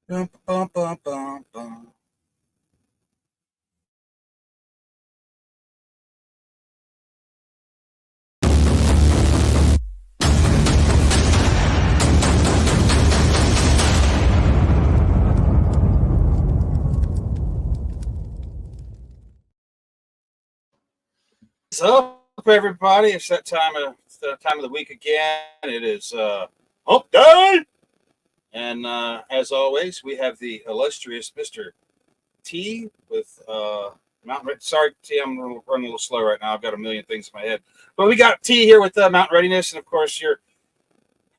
Bum, bum, bum, bum, bum. What's up, everybody? It's that time of the week again. It is Hump Day, and as always, we have the illustrious Mister T with Mountain. Sorry, T, I'm running a little slow right now. I've got a million things in my head, but we got T here with Mountain Readiness, and of course, your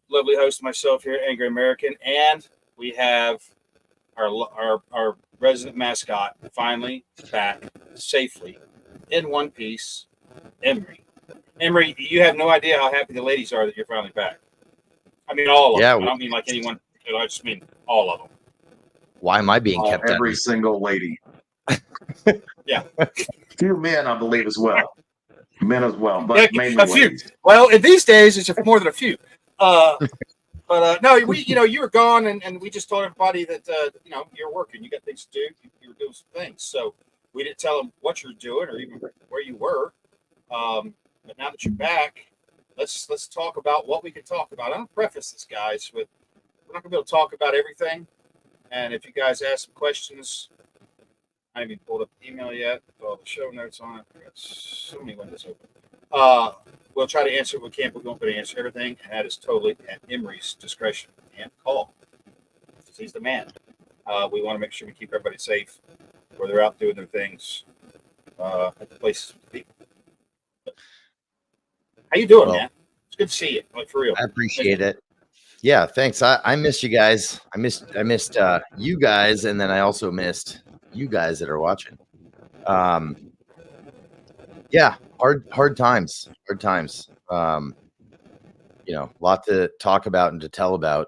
lovely host, myself here, Angry American, and we have our resident mascot finally back safely in one piece, Imry. Imry, you have no idea how happy the ladies are that you're finally back. I mean, all of Yeah. them. I don't mean like anyone. I just mean all of them. Why am I being kept Every out? single lady. Yeah. Few men, I believe, as well. Men as well, but Yeah, mainly a few. ladies. Well, in these days, it's more than a few. Uh, but no, you were gone, and we just told everybody that you're working, you got things to do, you were doing some things. So we didn't tell them what you're doing or even where you were. But now that you're back, let's talk about what we can talk about. I'm gonna preface this, guys, with we're not gonna be able to talk about everything. And if you guys ask some questions, I haven't even pulled up the email yet with all the show notes on it. I got so many windows open. Uh, we'll try to answer what we can, but we won't be able to answer everything, and that is totally at Imry's discretion and call, because he's the man. We want to make sure we keep everybody safe where they're out doing their things at the places with people. How you doing, Well, man? It's good to see you, like for real. I appreciate it. Yeah, thanks. I missed you guys. I missed you guys, and then I also missed you guys that are watching. Um, yeah, hard times, hard times. A lot to talk about and to tell about.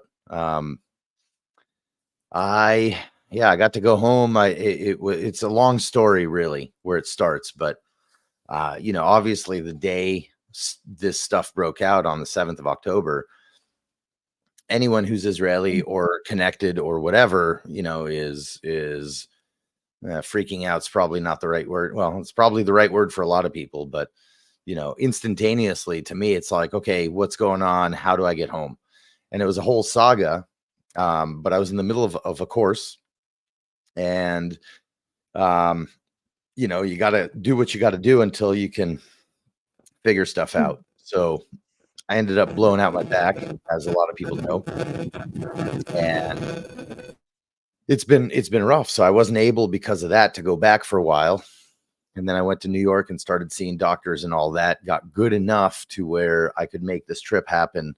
I I got to go home. It's a long story, really, where it starts, but obviously the day this stuff broke out on the 7th of October, anyone who's Israeli or connected or whatever, is freaking out. It's probably not the right word. Well, it's probably the right word for a lot of people, but instantaneously to me, it's like, okay, what's going on? How do I get home? And it was a whole saga. But I was in the middle of a course, and you got to do what you got to do until you can figure stuff out. So I ended up blowing out my back, as a lot of people know, and it's been rough. So I wasn't able, because of that, to go back for a while. And then I went to New York and started seeing doctors and all that. Got good enough to where I could make this trip happen.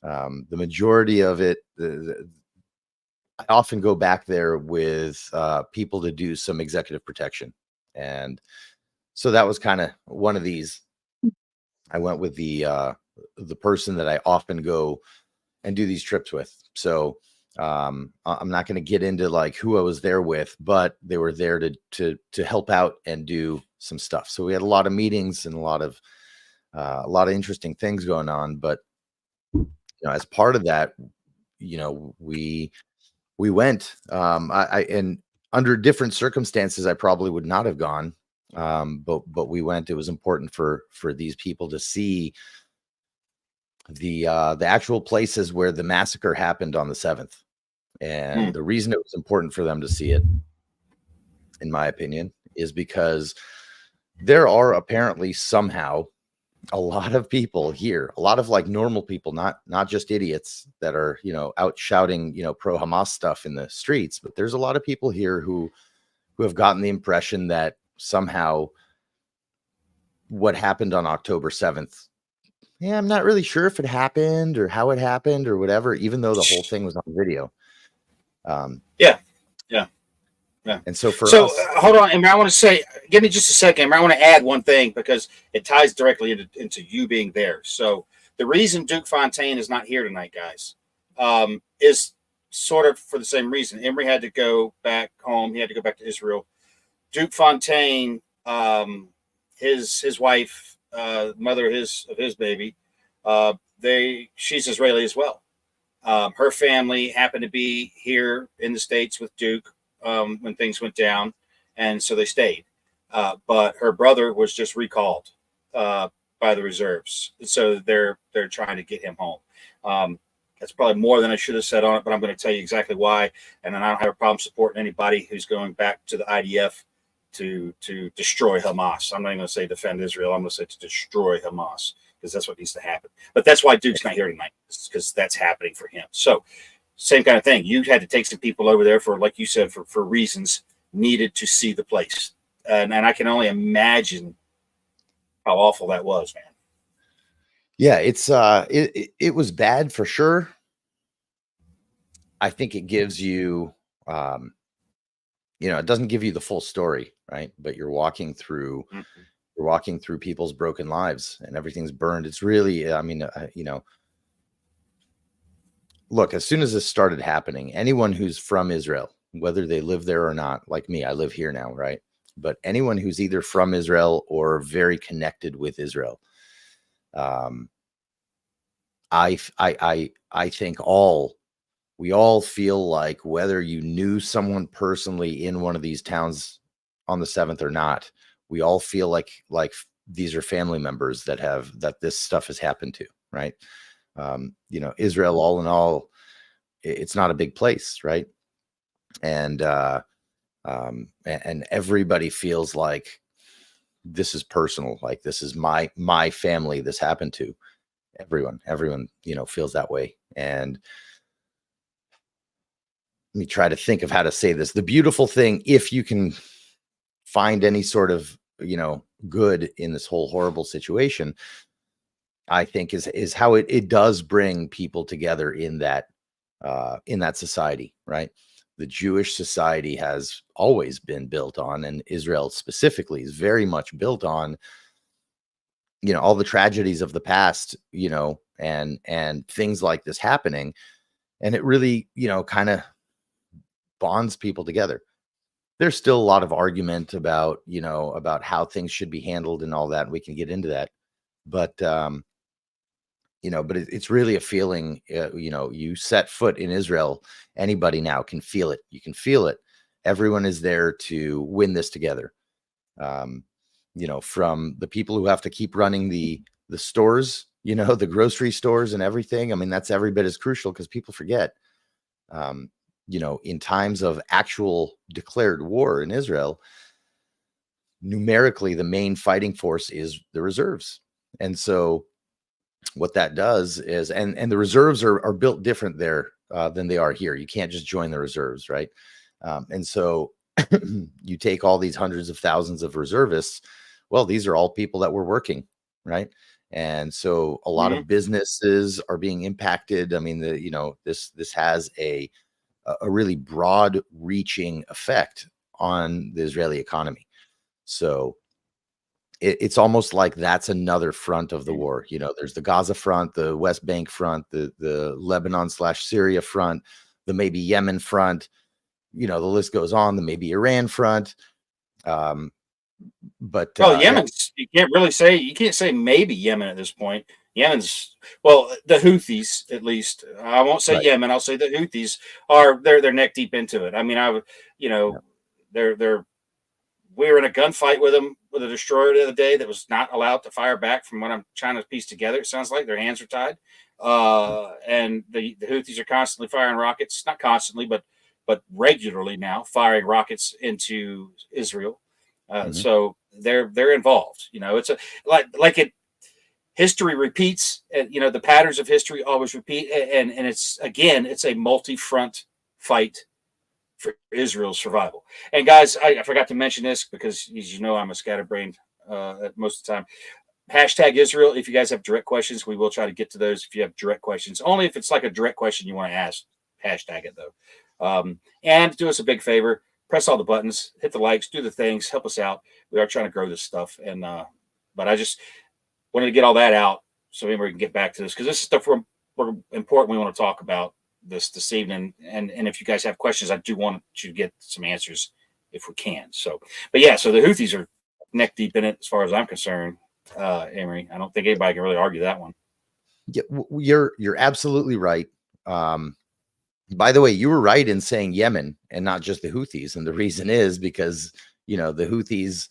The majority of it, I often go back there with people to do some executive protection, and so that was kind of one of these. I went with the person that I often go and do these trips with. So I'm not going to get into like who I was there with, but they were there to help out and do some stuff. So we had a lot of meetings and a lot of interesting things going on. But as part of that, we went. And under different circumstances, I probably would not have gone. But we went. It was important for these people to see the actual places where the massacre happened on the 7th. And the reason it was important for them to see it, in my opinion, is because there are apparently somehow a lot of people here, a lot of like normal people, not just idiots that are, out shouting, pro Hamas stuff in the streets, but there's a lot of people here who have gotten the impression that somehow what happened on October 7th, I'm not really sure if it happened or how it happened or whatever, even though the whole thing was on video. Yeah. And so for So us, hold on, Amber. I want to say, give me just a second, Amber. I want to add one thing because it ties directly into you being there. So the reason Duke Fontaine is not here tonight, guys, is sort of for the same reason. Imry had to go back home. He had to go back to Israel. Duke Fontaine, his wife, mother of his baby, she's Israeli as well. Her family happened to be here in the States with Duke when things went down, and so they stayed. But her brother was just recalled by the reserves, so they're trying to get him home. That's probably more than I should have said on it, but I'm going to tell you exactly why. And then I don't have a problem supporting anybody who's going back to the IDF to destroy Hamas. I'm not even going to say defend Israel. I'm going to say to destroy Hamas, because that's what needs to happen. But that's why Duke's not here tonight, because that's happening for him. So same kind of thing. You had to take some people over there for, like you said, for reasons needed to see the place. And I can only imagine how awful that was, man. Yeah, it was bad for sure. I think it gives you, it doesn't give you the full story, right? But you're walking through people's broken lives, and everything's burned. It's really, look, as soon as this started happening, anyone who's from Israel, whether they live there or not, like me, I live here now, right? But anyone who's either from Israel or very connected with Israel, I think we all feel like, whether you knew someone personally in one of these towns on the 7th or not, we all feel like these are family members that this stuff has happened to, right? Israel, all in all, it's not a big place, right? And everybody feels like this is personal, like this is my family this happened to. Everyone feels that way. And let me try to think of how to say this. The beautiful thing, if you can find any sort of good in this whole horrible situation, I think is how it does bring people together in that society, right? The Jewish society has always been built on, and Israel specifically is very much built on, all the tragedies of the past, and things like this happening. And it really, kind of bonds people together. There's still a lot of argument about, about how things should be handled and all that. And we can get into that. But, it's really a feeling, you set foot in Israel, anybody now can feel it. You can feel it. Everyone is there to win this together. From the people who have to keep running the stores, the grocery stores and everything. I mean, that's every bit as crucial, because people forget, in times of actual declared war in Israel, numerically, the main fighting force is the reserves. And so what that does is, and the reserves are built different there than they are here. You can't just join the reserves, right? And so you take all these hundreds of thousands of reservists. Well, these are all people that were working, right? And so a lot of businesses are being impacted. I mean, this has a really broad reaching effect on the Israeli economy. So it's almost like that's another front of the war. There's the Gaza front, the West Bank front, the Lebanon/Syria front, the maybe Yemen front. The list goes on. The maybe Iran front. But Yemen's, you can't say maybe Yemen at this point. Yemen's, well, the Houthis, at least. I won't say right. Yemen. I'll say the Houthis they're neck deep into it. I mean, we were in a gunfight with them with a destroyer the other day that was not allowed to fire back, from what I'm trying to piece together. It sounds like their hands are tied. And the Houthis are constantly firing rockets, not constantly, but regularly now, firing rockets into Israel. So they're involved. It's history repeats. The patterns of history always repeat, and it's a multi-front fight for Israel's survival. And guys, I forgot to mention this, because as I'm a scatterbrained most of the time. Hashtag Israel. If you guys have direct questions, we will try to get to those. If you have direct questions, only if it's like a direct question you want to ask, hashtag it though. And do us a big favor, press all the buttons, hit the likes, do the things, help us out. We are trying to grow this stuff. And, but I just wanted to get all that out so Imry can get back to this, because this is stuff we're important. We want to talk about this evening. And if you guys have questions, I do want you to get some answers if we can. So, but yeah, so the Houthis are neck deep in it as far as I'm concerned. Imry, I don't think anybody can really argue that one. Yeah, you're absolutely right. By the way, you were right in saying Yemen and not just the Houthis. And the reason is because, the Houthis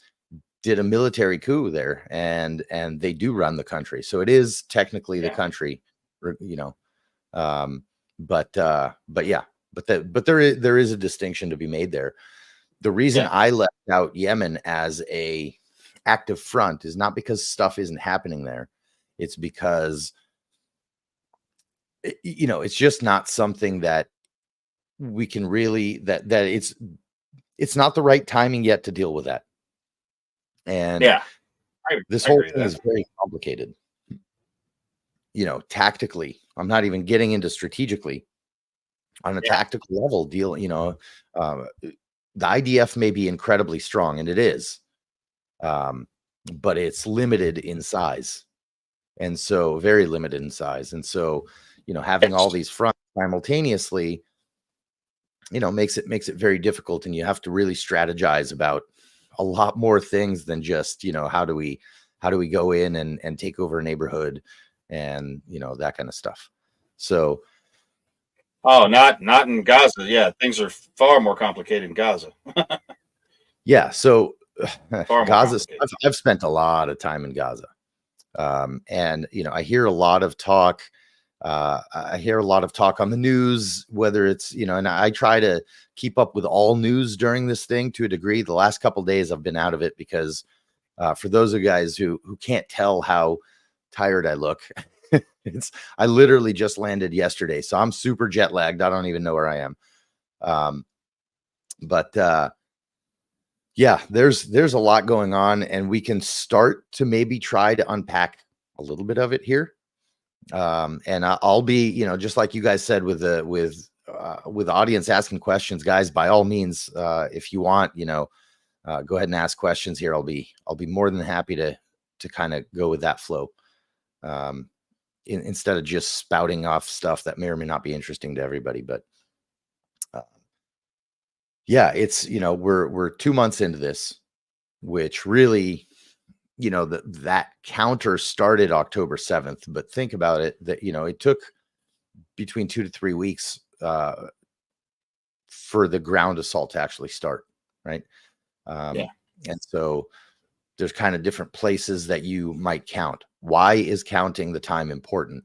did a military coup there, and they do run the country. So it is technically the country, but there is a distinction to be made there. The reason I left out Yemen as a active front is not because stuff isn't happening there. It's because, it's just not something that we can really, that it's not the right timing yet to deal with that. And this whole thing is very complicated. Tactically, I'm not even getting into strategically. On a tactical level, the IDF may be incredibly strong, and it is, but it's limited in size, and so very limited in size. And so, having all these fronts simultaneously, makes it very difficult, and you have to really strategize about a lot more things than just, how do we go in and take over a neighborhood, and that kind of stuff. So. Oh, not in Gaza. Yeah, things are far more complicated in Gaza. Yeah, so Gaza. I've spent a lot of time in Gaza, and I hear a lot of talk. I hear a lot of talk on the news, whether it's and I try to keep up with all news during this thing to a degree. The last couple of days I've been out of it because, for those of you guys who can't tell how tired I look. I literally just landed yesterday, so I'm super jet lagged. I don't even know where I am. There's a lot going on, and we can start to maybe try to unpack a little bit of it here. And I'll be, just like you guys said with the audience asking questions, guys, by all means, if you want, go ahead and ask questions here. I'll be more than happy to kind of go with that flow. Instead of just spouting off stuff that may or may not be interesting to everybody. But it's, we're 2 months into this, which really, that counter started October 7th, but think about it, that, it took between 2 to 3 weeks for the ground assault to actually start. Right. And so there's kind of different places that you might count. Why is counting the time important?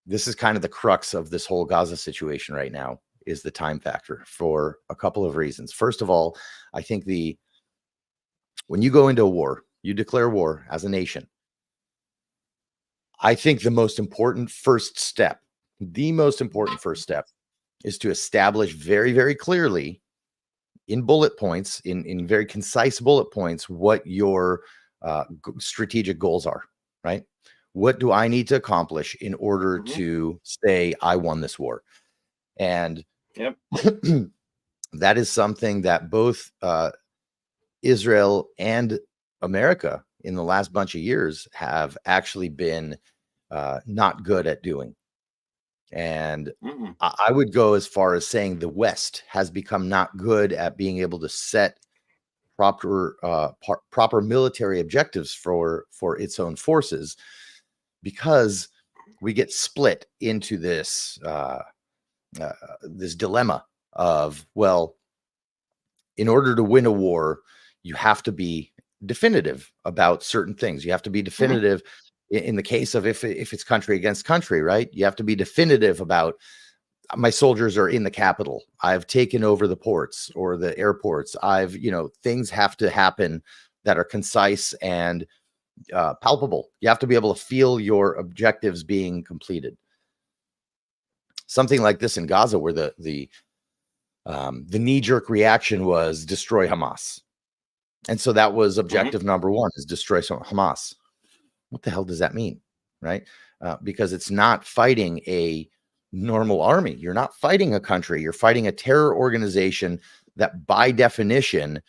This is kind of the crux of this whole Gaza situation right now, is the time factor, for a couple of reasons. First of all, I think when you go into a war, you declare war as a nation. I think the most important first step is to establish very, very clearly in bullet points, in very concise bullet points, what your strategic goals are, right? What do I need to accomplish in order to say I won this war? And that is something that both Israel and America in the last bunch of years have actually been not good at doing. And I would go as far as saying the West has become not good at being able to set proper military objectives for its own forces, because we get split into this this dilemma of, well, in order to win a war, you have to be definitive about certain things. You have to be definitive in the case of if it's country against country, right? You have to be definitive about, my soldiers are in the capital, I've taken over the ports or the airports, things have to happen that are concise and palpable. You have to be able to feel your objectives being completed. Something like this in Gaza, where the knee-jerk reaction was destroy Hamas. And so that was objective number one, is destroy Hamas. What the hell does that mean? Right? Because it's not fighting a normal army. You're not fighting a country. You're fighting a terror organization that by definition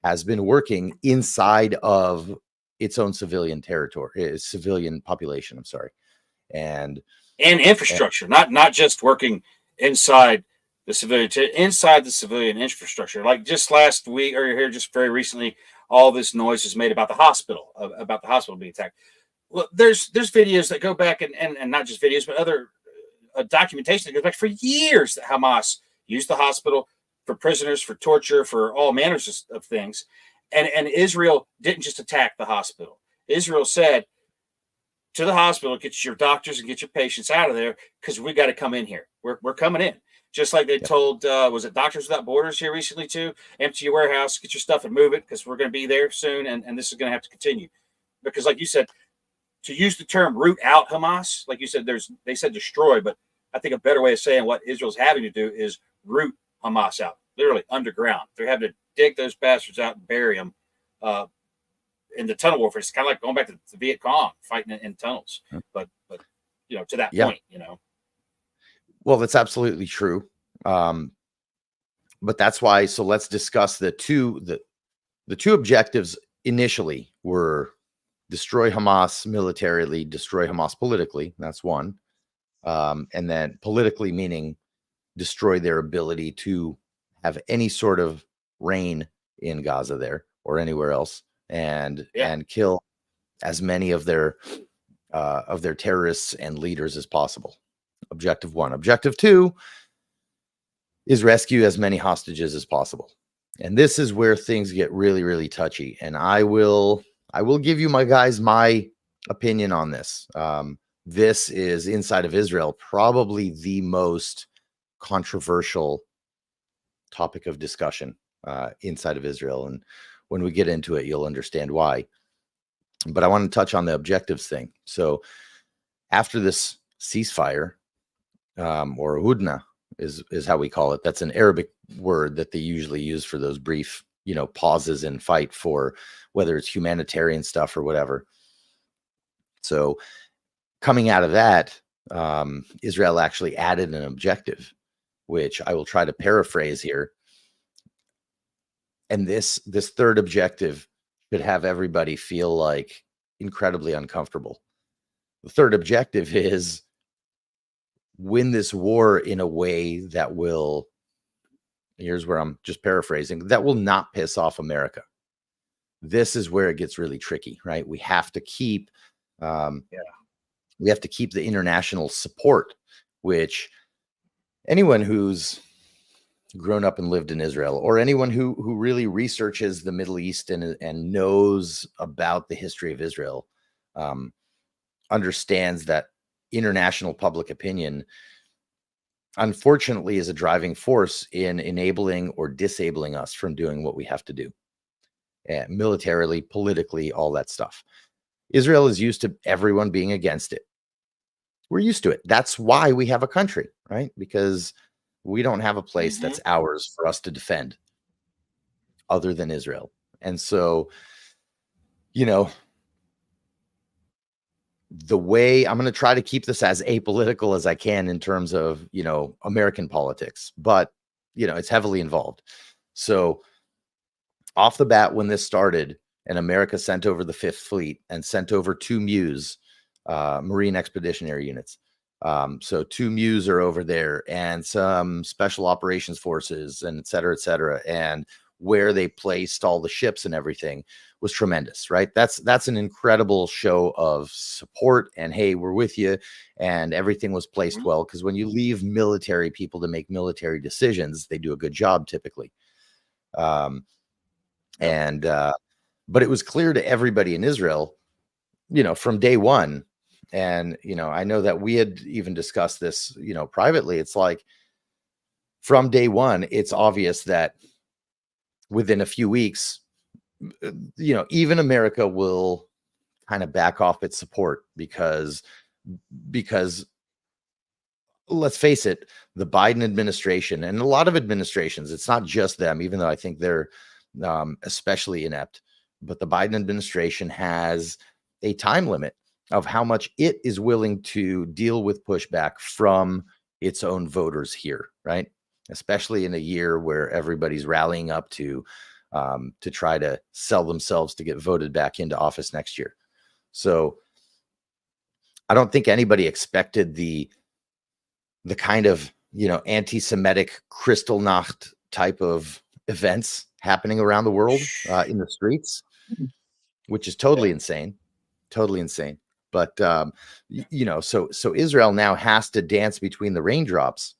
has been working inside of its own civilian territory, civilian population. I'm sorry. And infrastructure, not just working inside the civilian, inside the civilian infrastructure. Like just last week, or here just very recently, all this noise is made about the hospital being attacked. Well, there's videos that go back and not just videos, but documentation that goes back for years that Hamas used the hospital for prisoners, for torture, for all manners of things. And Israel didn't just attack the hospital. Israel said to the hospital, get your doctors and get your patients out of there because we got to come in here. We're coming in. Just like they told, was it Doctors Without Borders here recently too? Empty your warehouse, get your stuff and move it because we're going to be there soon. And this is going to have to continue. Because like you said, to use the term root out Hamas, like you said, they said destroy, but I think a better way of saying what Israel's having to do is root Hamas out, literally underground. They're having to dig those bastards out and bury them in the tunnel warfare. It's kind of like going back to the Viet Cong, fighting in tunnels. But to that point, Well, that's absolutely true. But that's why. So let's discuss the two objectives initially were destroy Hamas militarily, destroy Hamas politically. That's one. And then politically meaning destroy their ability to have any sort of reign in Gaza there or anywhere else, and kill as many of their terrorists and leaders as possible. Objective one. Objective two is rescue as many hostages as possible. And this is where things get really, really touchy. And I will give you my opinion on this. This is inside of Israel, probably the most controversial topic of discussion inside of Israel. And when we get into it, you'll understand why. But I want to touch on the objectives thing. So after this ceasefire, or hudna is how we call it. That's an Arabic word that they usually use for those brief, pauses in fight for whether it's humanitarian stuff or whatever. So coming out of that, Israel actually added an objective, which I will try to paraphrase here. And this third objective should have everybody feel like incredibly uncomfortable. The third objective is win this war in a way that will, here's where I'm just paraphrasing, that will not piss off America. This is where it gets really tricky, right? We have to keep, we have to keep the international support, which anyone who's grown up and lived in Israel, or anyone who really researches the Middle East and knows about the history of Israel, understands that international public opinion, unfortunately, is a driving force in enabling or disabling us from doing what we have to do, militarily, politically, all that stuff. Israel is used to everyone being against it. We're used to it. That's why we have a country, right? Because we don't have a place that's ours for us to defend other than Israel. And so, the way I'm going to try to keep this as apolitical as I can in terms of, American politics, but, it's heavily involved. So off the bat, when this started and America sent over the Fifth Fleet and sent over 2 MEUs, Marine Expeditionary Units. So 2 MEUs are over there and some special operations forces and et cetera, and where they placed all the ships and everything was tremendous, right? That's an incredible show of support and, hey, we're with you, and everything was placed well, because when you leave military people to make military decisions, they do a good job typically. But it was clear to everybody in Israel, from day one. And, I know that we had even discussed this, privately. It's like from day one, it's obvious that within a few weeks, even America will kind of back off its support because let's face it, the Biden administration and a lot of administrations, it's not just them, even though I think they're especially inept, but the Biden administration has a time limit of how much it is willing to deal with pushback from its own voters here, right? Especially in a year where everybody's rallying up to try to sell themselves to get voted back into office next year. So I don't think anybody expected the kind of, anti-Semitic Kristallnacht type of events happening around the world in the streets, which is totally insane. But so Israel now has to dance between the raindrops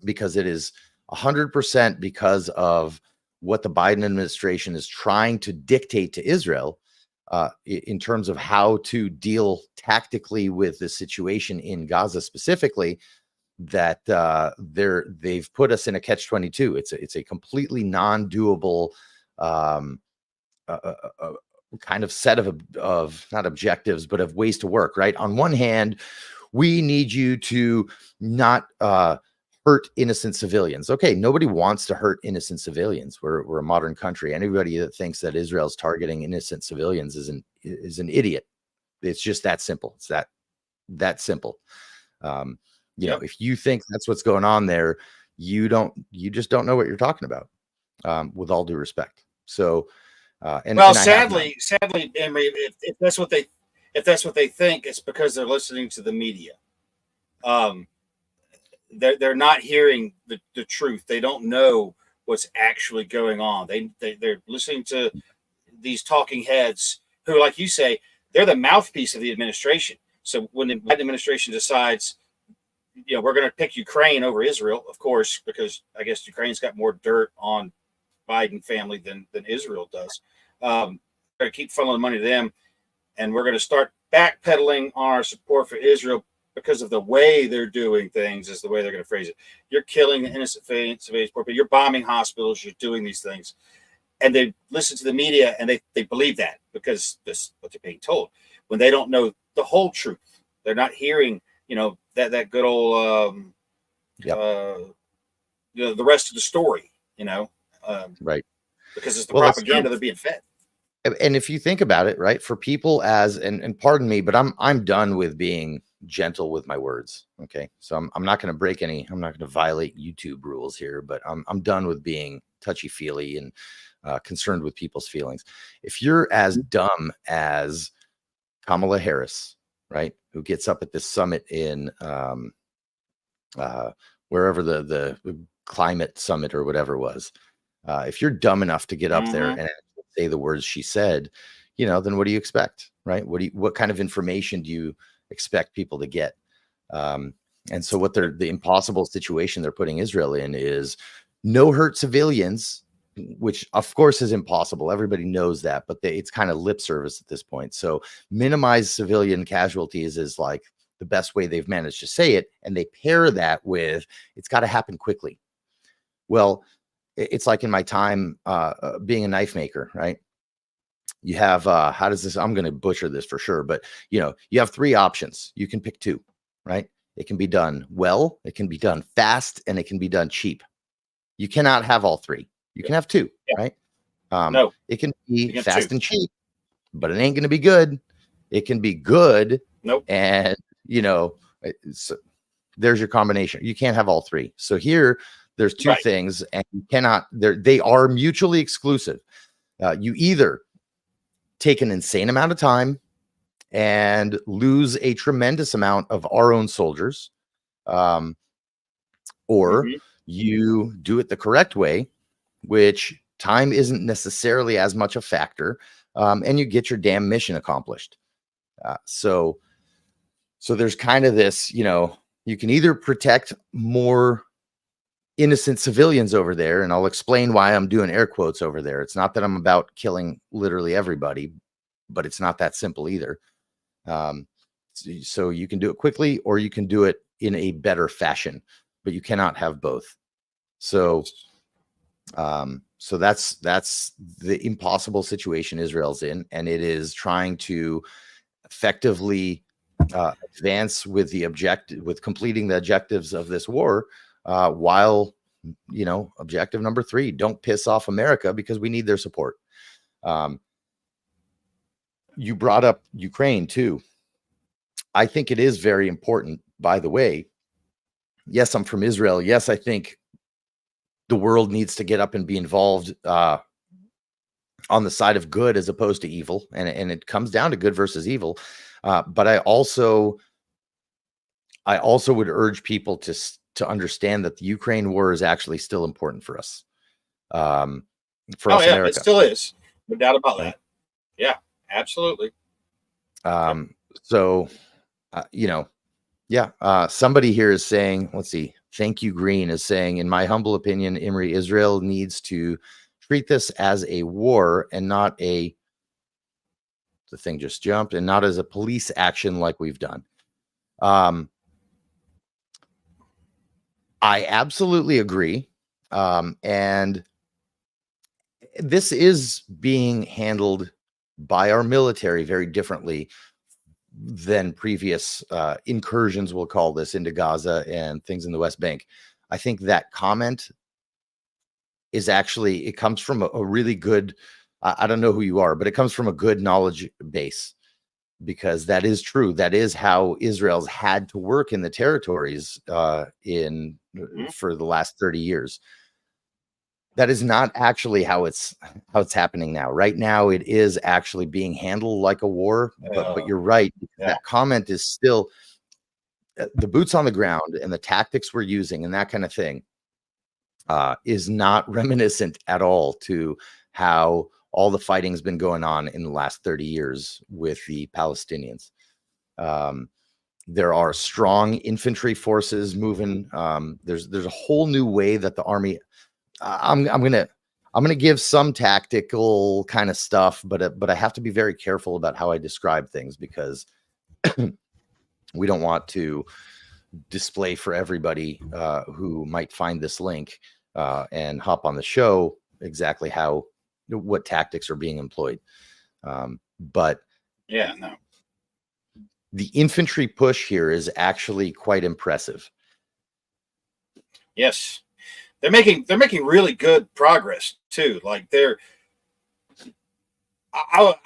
because it is 100% because of what the Biden administration is trying to dictate to Israel in terms of how to deal tactically with the situation in Gaza specifically. That they've put us in a catch-22. It's a completely non-doable kind of set of not objectives, but of ways to work. Right. On one hand, we need you to not hurt innocent civilians. Okay, nobody wants to hurt innocent civilians. We're a modern country. Anybody that thinks that Israel's targeting innocent civilians is an idiot. It's just that simple. It's that simple. If you think that's what's going on there, you just don't know what you're talking about, with all due respect. So, sadly, Imry, if that's what they think, it's because they're listening to the media. They're not hearing the truth. They don't know what's actually going on. They're listening to these talking heads who, like you say, they're the mouthpiece of the administration. So when the Biden administration decides, we're going to pick Ukraine over Israel, of course, because I guess Ukraine's got more dirt on Biden family than Israel does. We're going to keep funneling money to them, and we're going to start backpedaling on our support for Israel because of the way they're doing things, is the way they're going to phrase it. You're killing innocent civilians, but you're bombing hospitals, you're doing these things. And they listen to the media, and they believe that because that's what they're being told, when they don't know the whole truth. They're not hearing, that good old, the rest of the story, right. Because it's the propaganda they're being fed. And if you think about it, right, for people and pardon me, but I'm done with being gentle with my words. Okay. So I'm not going to break I'm not going to violate YouTube rules here, but I'm done with being touchy feely and concerned with people's feelings. If you're as dumb as Kamala Harris, right, who gets up at this summit in wherever the climate summit or whatever it was, if you're dumb enough to get up there and say the words she said, then what do you expect, right? What kind of information do you expect people to get? And so the impossible situation they're putting Israel in is no hurt civilians, which of course is impossible. Everybody knows that, but it's kind of lip service at this point. So minimize civilian casualties is like the best way they've managed to say it. And they pair that with, it's got to happen quickly. Well, it's like in my time being a knife maker, right? You have, I'm going to butcher this for sure, but you have three options. You can pick two, right? It can be done well, it can be done fast, and it can be done cheap. You cannot have all three. You can have two, right? No, it can be fast and cheap, but it ain't going to be good. It can be good. Nope. And so there's your combination. You can't have all three. So here, there's two things, and you cannot. They are mutually exclusive. You either take an insane amount of time and lose a tremendous amount of our own soldiers, or you do it the correct way, which time isn't necessarily as much a factor, and you get your damn mission accomplished. So there's kind of this, you can either protect more innocent civilians over there, and I'll explain why I'm doing air quotes over there. It's not that I'm about killing literally everybody, but it's not that simple either. So you can do it quickly, or you can do it in a better fashion, but you cannot have both. So that's the impossible situation Israel's in, and it is trying to effectively advance with completing the objectives of this war. While, objective number 3, don't piss off America because we need their support. You brought up Ukraine too. I think it is very important, by the way. Yes, I'm from Israel. Yes, I think the world needs to get up and be involved on the side of good as opposed to evil. And it comes down to good versus evil. But I also would urge people to understand that the Ukraine war is actually still important for us. America. It still is. No doubt about that. Yeah, absolutely. So, somebody here is saying, let's see, thank you, Green is saying, in my humble opinion, Imry, Israel needs to treat this as a war and not the thing just jumped, and not as a police action like we've done. I absolutely agree. And this is being handled by our military very differently than previous incursions, we'll call this, into Gaza and things in the West Bank. I think that comment is actually, it comes from a really good, I don't know who you are, but it comes from a good knowledge base, because that is true. That is how Israel's had to work in the territories for the last 30 years. That is not actually how it's happening now. Right now, it is actually being handled like a war. But you're right. That comment is still the boots on the ground, and the tactics we're using and that kind of thing is not reminiscent at all to how all the fighting's been going on in the last 30 years with the Palestinians. There are strong infantry forces moving. There's a whole new way that the army. I'm gonna give some tactical kind of stuff, but I have to be very careful about how I describe things, because we don't want to display for everybody who might find this link and hop on the show exactly what tactics are being employed. But the infantry push here is actually quite impressive. Yes. They're making really good progress too. Like I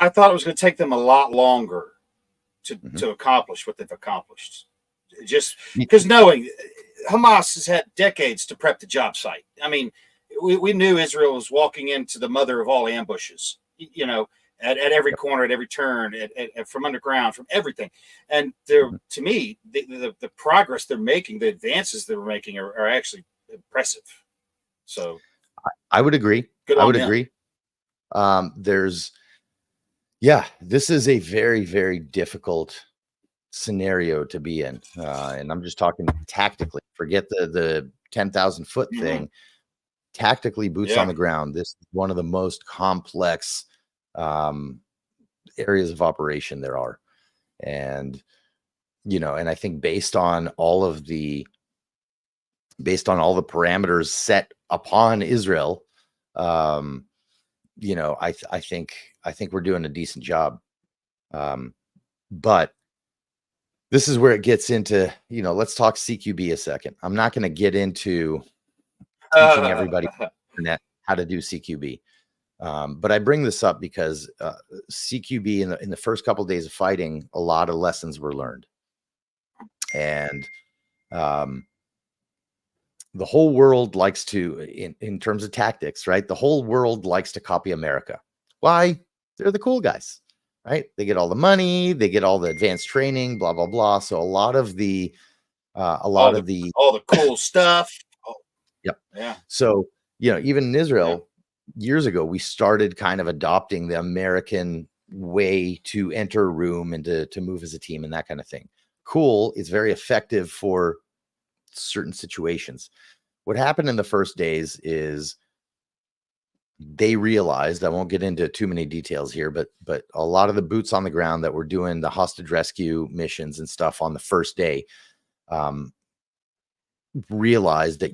thought it was going to take them a lot longer to accomplish what they've accomplished. Just because knowing Hamas has had decades to prep the job site. I mean, we knew Israel was walking into the mother of all ambushes, at every corner, at every turn, from underground, from everything. And to me, the progress they're making, the advances they're making are actually impressive. So I would agree. Agree. This is a very, very difficult scenario to be in. And I'm just talking tactically. Forget the 10,000 foot thing. Tactically, boots on the ground. This is one of the most complex areas of operation there are. And, and I think based on all the parameters set upon Israel, I think we're doing a decent job. But this is where it gets into, let's talk CQB a second. I'm not going to get into teaching everybody on the internet how to do CQB. But I bring this up because CQB in the first couple of days of fighting, a lot of lessons were learned. And the whole world likes to, in terms of tactics, right? The whole world likes to copy America. Why? They're the cool guys, right? They get all the money, they get all the advanced training, blah, blah, blah. So a lot of the all the cool stuff. Yep. Yeah. So, even in Israel years ago, we started kind of adopting the American way to enter a room and to move as a team and that kind of thing. Cool. It's very effective for certain situations. What happened in the first days is they realized, I won't get into too many details here, but a lot of the boots on the ground that were doing the hostage rescue missions and stuff on the first day realized that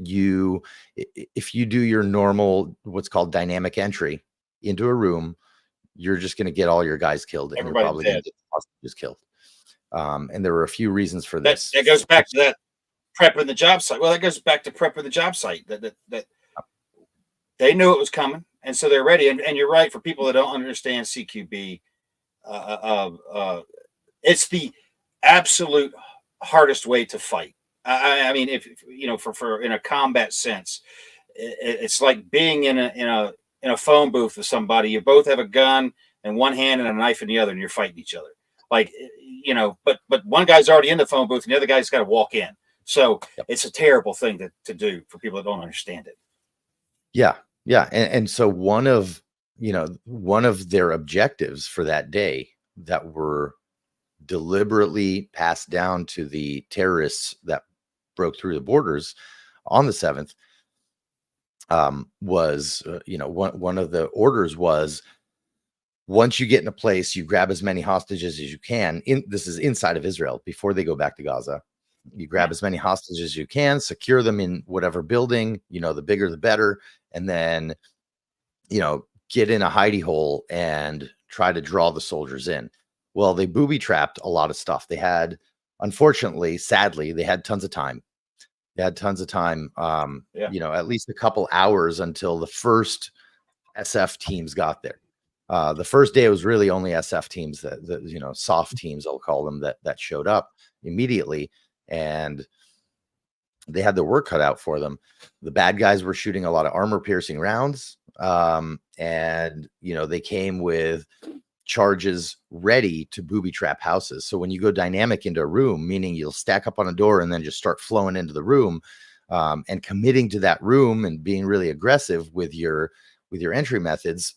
if you do your normal, what's called dynamic entry into a room, you're just going to get all your guys killed, and you're probably going to get hostages killed. And there were a few reasons for this. That goes back to that prepping the job site. Well, that goes back to prepping the job site. That they knew it was coming, and so they're ready. And you're right, for people that don't understand CQB, it's the absolute hardest way to fight. I mean, if for in a combat sense, it's like being in a phone booth with somebody. You both have a gun in one hand and a knife in the other, and you're fighting each other. Like, but one guy's already in the phone booth, and the other guy's got to walk in. So it's a terrible thing to do for people that don't understand it. Yeah. Yeah. And so one of their objectives for that day that were deliberately passed down to the terrorists that broke through the borders on the 7th was, one of the orders was, once you get in a place, you grab as many hostages as you can. This is inside of Israel before they go back to Gaza. You grab as many hostages as you can, secure them in whatever building, the bigger the better, and then, get in a hidey hole and try to draw the soldiers in. Well, they booby trapped a lot of stuff. They had, unfortunately, sadly, they had tons of time. They had tons of time, at least a couple hours until the first SF teams got there. The first day it was really only SF teams that soft teams, I'll call them, that showed up immediately, and they had their work cut out for them. The bad guys were shooting a lot of armor piercing rounds, and they came with charges ready to booby trap houses. So when you go dynamic into a room, meaning you'll stack up on a door and then just start flowing into the room, and committing to that room and being really aggressive with your entry methods,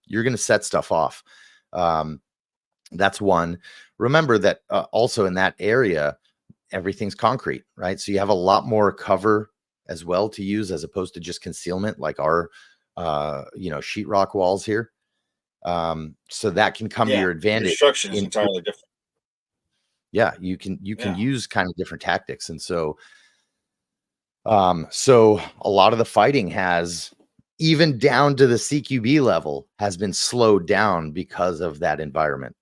you're going to set stuff off. That's one. Remember that also in that area, everything's concrete, right? So you have a lot more cover as well to use, as opposed to just concealment like our, sheetrock walls here. So that can come to your advantage. Construction is entirely different. Yeah, you can use kind of different tactics. And so, so a lot of the fighting has, even down to the CQB level, has been slowed down because of that environment,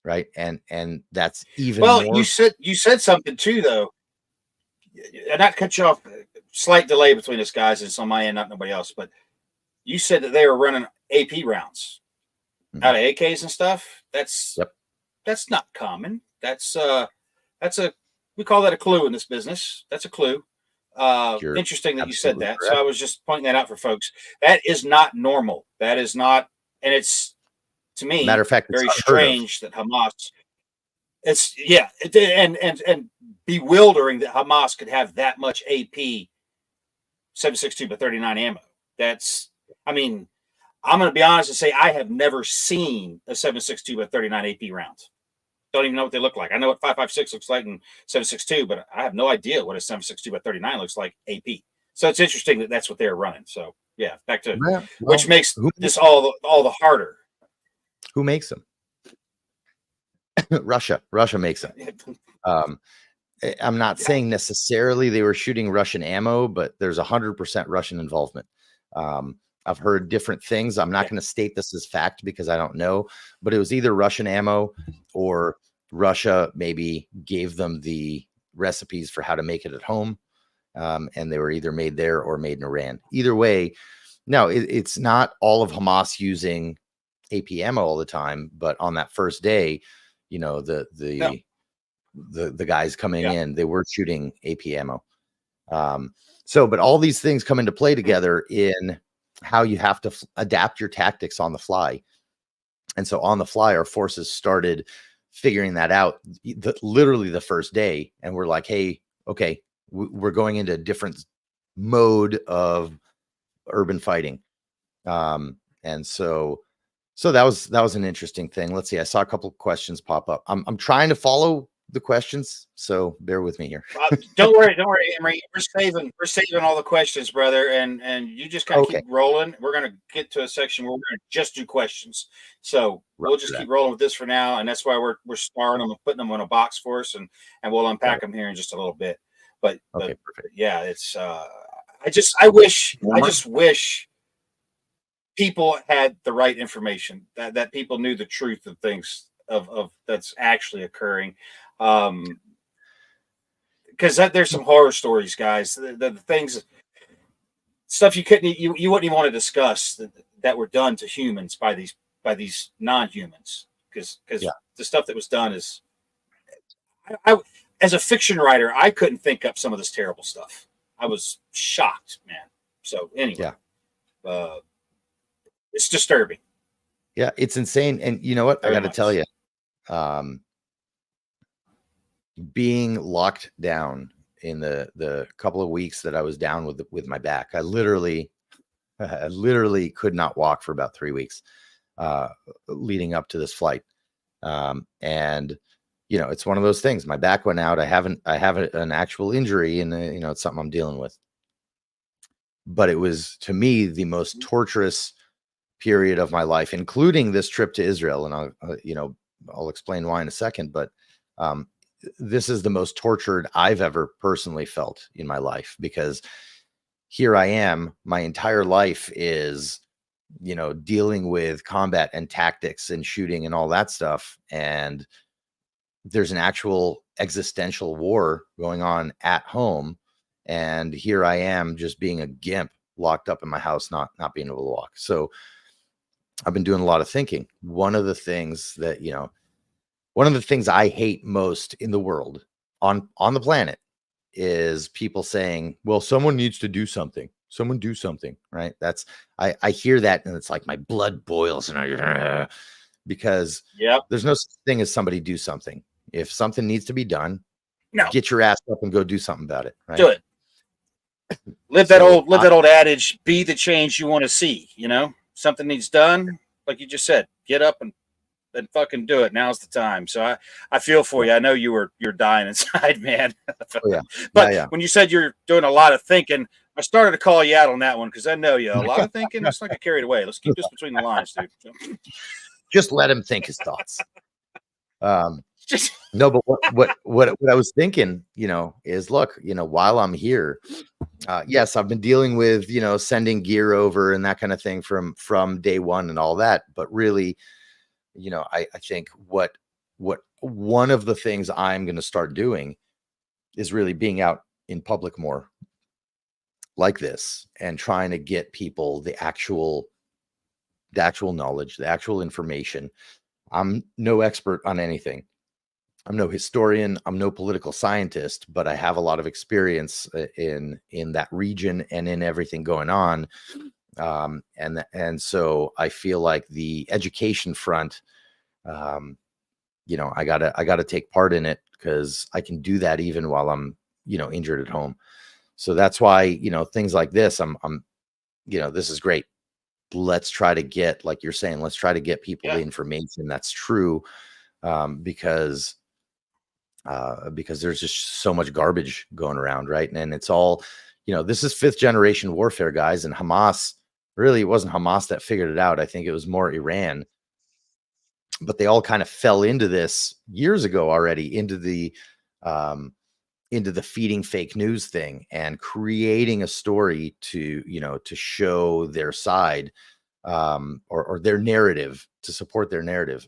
right? And that's even well more. You said something too, though, and not cut you off. Slight delay between us guys, and it's on my end, not nobody else. But you said that they were running AP rounds out of AKs and stuff. That's not common. That's we call that a clue in this business. That's a clue. Interesting that you said that. Correct. So I was just pointing that out for folks. That is not normal. That is not, and it's, to me, matter of fact, very strange that Hamas. And bewildering that Hamas could have that much AP 7.62 by 39 ammo. That's, I mean, I'm going to be honest and say I have never seen a 7.62 by 39 AP round. Don't even know what they look like. I know what 5.56 looks like in 7.62, but I have no idea what a 7.62 by 39 looks like AP. So it's interesting that that's what they're running. So yeah, back to which makes this all the harder. Who makes them? Russia makes them. I'm not saying necessarily they were shooting Russian ammo, but there's 100% Russian involvement. I've heard different things. I'm not going to state this as fact because I don't know, but it was either Russian ammo or Russia maybe gave them the recipes for how to make it at home. And they were either made there or made in Iran. Either way, no, it's not all of Hamas using AP ammo all the time, but on that first day, the guys coming in, they were shooting AP ammo. But all these things come into play together in how you have to adapt your tactics on the fly. And so on the fly, our forces started figuring that out literally the first day. And we're like, hey, okay, we're going into a different mode of urban fighting. And so that was an interesting thing. Let's see. I saw a couple of questions pop up. I'm trying to follow the questions, so bear with me here. Don't worry, Imry. We're saving all the questions, brother, and you just kind of keep rolling. We're gonna get to a section where we're gonna just do questions. So we'll just keep rolling with this for now, and that's why we're starring them and putting them in a box for us, and we'll unpack them here in just a little bit. But yeah, it's I just wish people had the right information, that people knew the truth of things of that's actually occurring. Because there's some horror stories, guys. The things, stuff you wouldn't even want to discuss that were done to humans by these non-humans. Because the stuff that was done is, I as a fiction writer, I couldn't think up some of this terrible stuff. I was shocked, man. So anyway, it's disturbing. Yeah, it's insane. And you know what? I got to tell you, being locked down in the couple of weeks that I was down with my back, I literally could not walk for about 3 weeks leading up to this flight. And it's one of those things. My back went out. I have an actual injury, and it's something I'm dealing with. But it was, to me, the most torturous period of my life, including this trip to Israel. And I'll explain why in a second, but this is the most tortured I've ever personally felt in my life, because here I am, my entire life is, dealing with combat and tactics and shooting and all that stuff. And there's an actual existential war going on at home. And here I am just being a gimp locked up in my house, not being able to walk. So I've been doing a lot of thinking. One of the things I hate most in the world, on the planet, is people saying, well, someone needs to do something. Someone do something, right? I hear that, and it's like my blood boils, and because there's no such thing as somebody do something. If something needs to be done, get your ass up and go do something about it, right? Do it. Live that old adage, be the change you want to see, Something needs done, like you just said, get up and fucking do it. Now's the time. So I feel for you. I know you're dying inside, man. But when you said you're doing a lot of thinking, I started to call you out on that one, because I know you. A lot of thinking, let's not get carried away. Let's keep this between the lines, dude. Just let him think his thoughts. No, but what I was thinking, is, look, while I'm here, yes, I've been dealing with, sending gear over and that kind of thing from day one and all that. But really, I think what one of the things I'm going to start doing is really being out in public more like this, and trying to get people the actual knowledge, the actual information. I'm no expert on anything. I'm no historian. I'm no political scientist, but I have a lot of experience in that region and in everything going on. And so I feel like the education front, I gotta take part in it, because I can do that even while I'm, injured at home. So that's why, things like this, I'm this is great. Let's try to get, like you're saying, let's try to get people the information that's true, because there's just so much garbage going around, right? And it's all, this is 5th generation warfare, guys. And Hamas, really, it wasn't Hamas that figured it out. I think it was more Iran. But they all kind of fell into this years ago already, into the feeding fake news thing and creating a story to show their side, or their narrative, to support their narrative.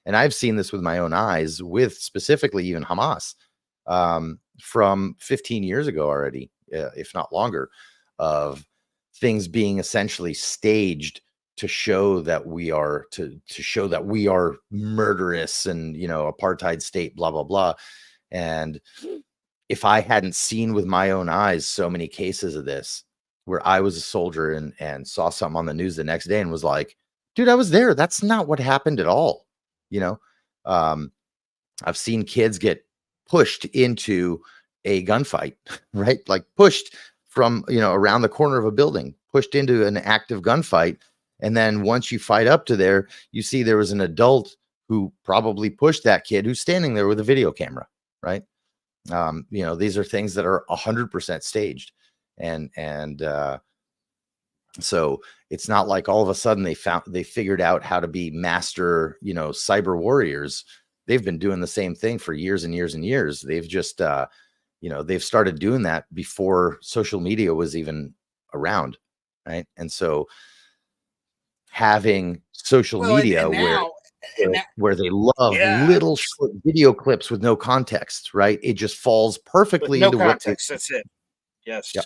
And I've seen this with my own eyes, with specifically even Hamas, from 15 years ago already, if not longer, of things being essentially staged to show that we are murderous and, apartheid state, blah, blah, blah. And if I hadn't seen with my own eyes so many cases of this, where I was a soldier and saw something on the news the next day and was like, dude, I was there. That's not what happened at all. I've seen kids get pushed into a gunfight, right? Like pushed from, around the corner of a building, pushed into an active gunfight. And then once you fight up to there, you see there was an adult who probably pushed that kid who's standing there with a video camera, right? These are things that are 100% staged. And so it's not like all of a sudden they figured out how to be master, cyber warriors. They've been doing the same thing for years and years and years. They've just, they've started doing that before social media was even around, right? And so having social media where they love little short video clips with no context, right? It just falls perfectly into context. That's it. Yes. Yep.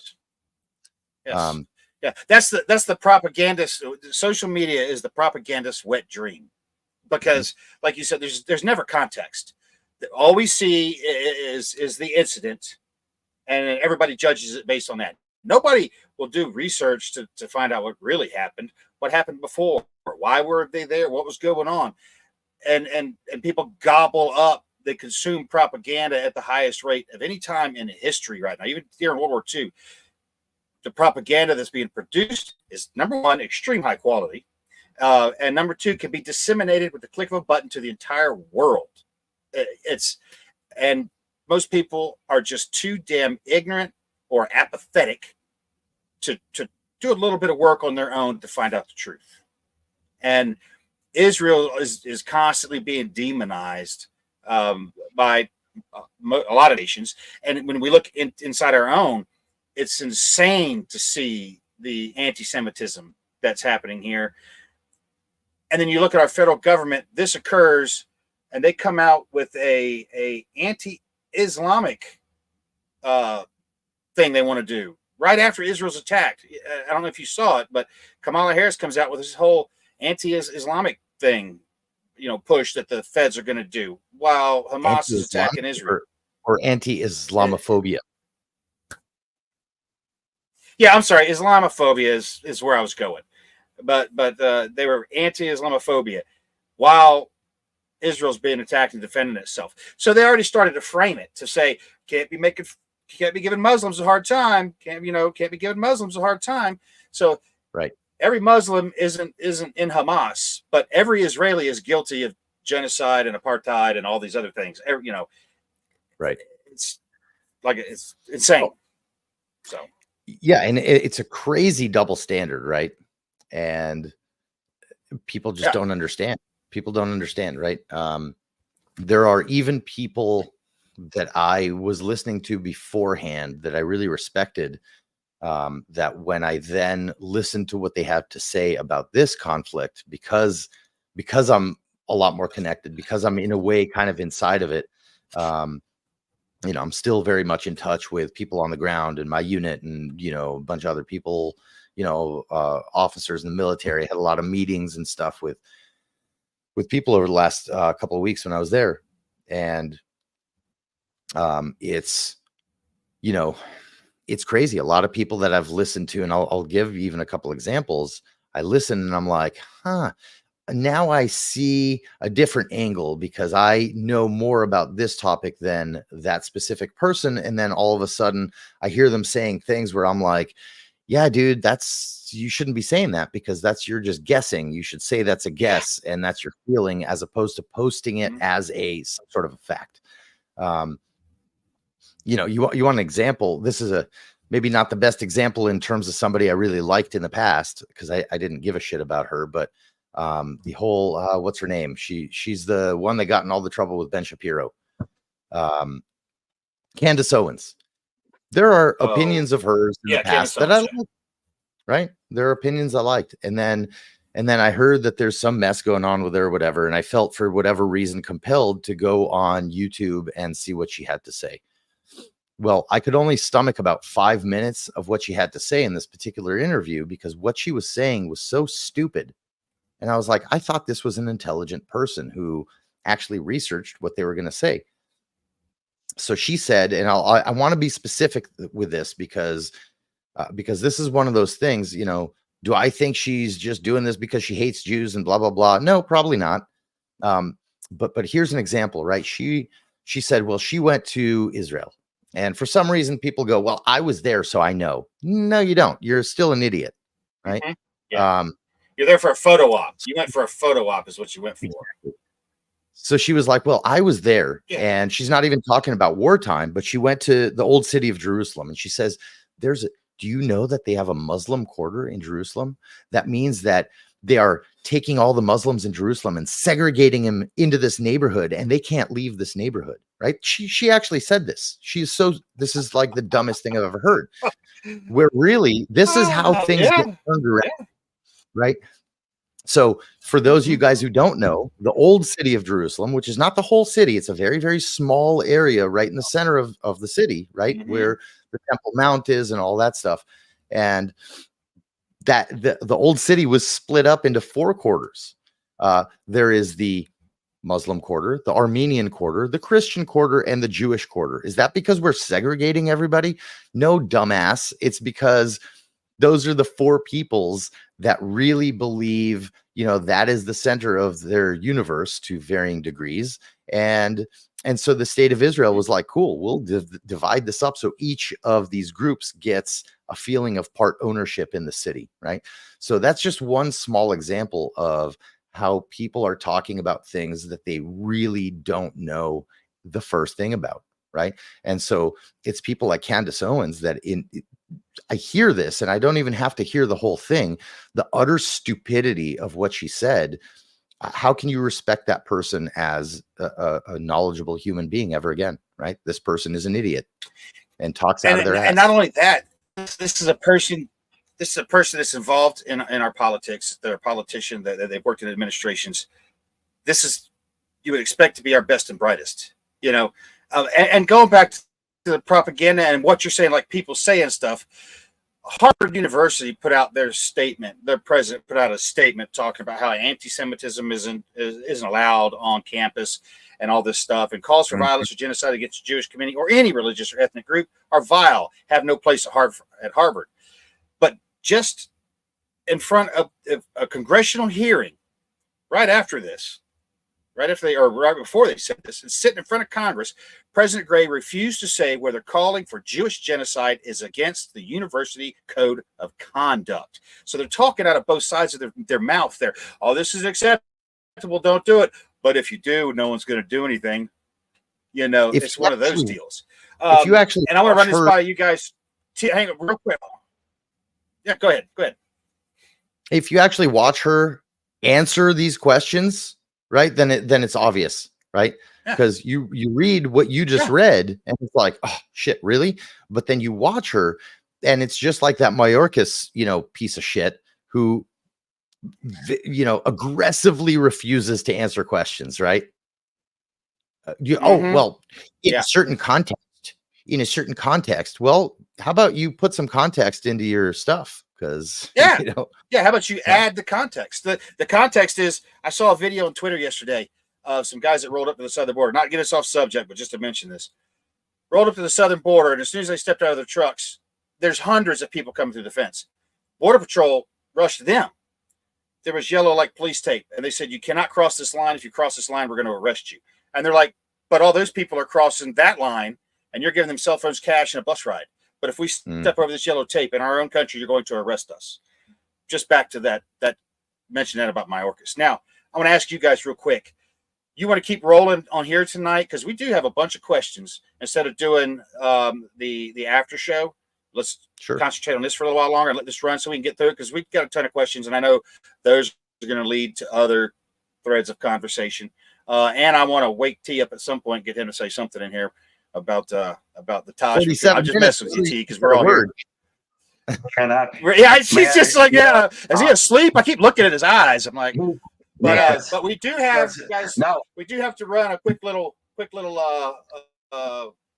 Yes. That's the propagandist. Social media is the propagandist's wet dream, because, like you said, there's never context. All we see is the incident, and everybody judges it based on that. Nobody will do research to find out what really happened, what happened before, why were they there, what was going on, and people gobble up. They consume propaganda at the highest rate of any time in history right now, even here in World War II. The propaganda that's being produced is, number one, extreme high quality, and number two, can be disseminated with the click of a button to the entire world. It's and most people are just too damn ignorant or apathetic to do a little bit of work on their own to find out the truth. And Israel is constantly being demonized by a lot of nations. And when we look inside our own, it's insane to see the anti-Semitism that's happening here. And then you look at our federal government, this occurs, and they come out with a anti-Islamic thing they want to do right after Israel's attacked. I don't know if you saw it, but Kamala Harris comes out with this whole anti-Islamic thing, push that the feds are going to do while Hamas is attacking Israel. Or anti-Islamophobia. Yeah, I'm sorry. Islamophobia is where I was going, but they were anti-Islamophobia while Israel's being attacked and defending itself. So they already started to frame it to say can't be giving Muslims a hard time. Can't be giving Muslims a hard time. So right. Every Muslim isn't in Hamas, but every Israeli is guilty of genocide and apartheid and all these other things. Right. It's insane. So yeah, and it's a crazy double standard, right? And people just don't understand. People don't understand, right? There are even people that I was listening to beforehand that I really respected. That when I then listened to what they have to say about this conflict, because I'm a lot more connected, because I'm in a way kind of inside of it, I'm still very much in touch with people on the ground in my unit and, a bunch of other people, officers in the military. I had a lot of meetings and stuff with people over the last couple of weeks when I was there. And it's crazy. A lot of people that I've listened to, and I'll give even a couple examples. I listen and I'm like, now I see a different angle because I know more about this topic than that specific person. And then all of a sudden I hear them saying things where I'm like, yeah, dude, you shouldn't be saying that because you're just guessing. You should say that's a guess and that's your feeling as opposed to posting it as some sort of a fact. You want an example. This is maybe not the best example in terms of somebody I really liked in the past because I didn't give a shit about her, but the whole what's her name? She's the one that got in all the trouble with Ben Shapiro. Candace Owens. There are opinions of hers in the past that I liked, right? There are opinions I liked. And then I heard that there's some mess going on with her or whatever. And I felt for whatever reason compelled to go on YouTube and see what she had to say. Well, I could only stomach about 5 minutes of what she had to say in this particular interview because what she was saying was so stupid. And I was like, I thought this was an intelligent person who actually researched what they were going to say. So she said, and I want to be specific with this because this is one of those things, do I think she's just doing this because she hates Jews and blah, blah, blah? No, probably not. But here's an example, right? She said, well, she went to Israel. And for some reason, people go, well, I was there, so I know. No, you don't. You're still an idiot, right? Mm-hmm. Yeah. You're there for a photo op. You went for a photo op is what you went for. So she was like, well, I was there. Yeah. And she's not even talking about wartime, but she went to the old city of Jerusalem. And she says, do you know that they have a Muslim quarter in Jerusalem? That means that they are taking all the Muslims in Jerusalem and segregating them into this neighborhood, and they can't leave this neighborhood, right? She actually said this. This is like the dumbest thing I've ever heard. Where really, this is how things get turned around, right? So for those of you guys who don't know, the old city of Jerusalem, which is not the whole city, it's a very, very small area right in the center of the city, right? Mm-hmm. Where the Temple Mount is and all that stuff. And that the old city was split up into 4 quarters. There is the Muslim quarter, the Armenian quarter, the Christian quarter, and the Jewish quarter. Is that because we're segregating everybody? No, dumbass. It's because those are the 4 peoples that really believe, that is the center of their universe to varying degrees. And so the state of Israel was like, cool, we'll divide this up. So each of these groups gets a feeling of part ownership in the city, right? So that's just one small example of how people are talking about things that they really don't know the first thing about, right? And so it's people like Candace Owens that I hear this and I don't even have to hear the whole thing. The utter stupidity of what she said. How can you respect that person as a knowledgeable human being ever again, right? This person is an idiot and talks out of their ass. And not only that, this is a person that's involved in our politics. They're a politician that they've worked in administrations. This is, you would expect to be our best and brightest, and going back to the propaganda and what you're saying, like people saying stuff. Harvard University put out their statement. Their president put out a statement talking about how anti-Semitism isn't allowed on campus and all this stuff, and calls for violence or genocide against the Jewish community or any religious or ethnic group are vile, have no place at Harvard. But just in front of a congressional hearing, right after this, right before they said this, and sitting in front of Congress, President Gray refused to say whether calling for Jewish genocide is against the university code of conduct. So they're talking out of both sides of their mouth there. Oh, this is acceptable. Don't do it. But if you do, no one's going to do anything. It's one of those deals. If you actually, and I want to run this by you guys. Hang on real quick. Yeah, go ahead. If you actually watch her answer these questions, right, then it's obvious, right? Because you read what you just read and it's like, oh shit, really? But then you watch her and it's just like that Mayorkas, piece of shit who, aggressively refuses to answer questions, right? Well, in a certain context, well, how about you put some context into your stuff? Because how about you add the context? The context is, I saw a video on Twitter yesterday of some guys that rolled up to the southern border. Not to get us off subject, but just to mention this. Rolled up to the southern border, and as soon as they stepped out of their trucks, there's hundreds of people coming through the fence. Border Patrol rushed them. There was yellow like police tape, and they said, you cannot cross this line. If you cross this line, we're going to arrest you. And they're like, but all those people are crossing that line, and you're giving them cell phones, cash, and a bus ride. But if we step over this yellow tape in our own country, you're going to arrest us. Just back to that mention that about Mayorkas. Now, I want to ask you guys real quick. You want to keep rolling on here tonight? Because we do have a bunch of questions. Instead of doing the after show, let's concentrate on this for a little while longer and let this run so we can get through it, because we've got a ton of questions, and I know those are going to lead to other threads of conversation. And I want to wake T up at some point, get him to say something in here about the Taj. I'm just messing with you, T, because we're all here. She's just like, is he asleep? I keep looking at his eyes. I'm like, but we do have, guys. We do have to run a quick little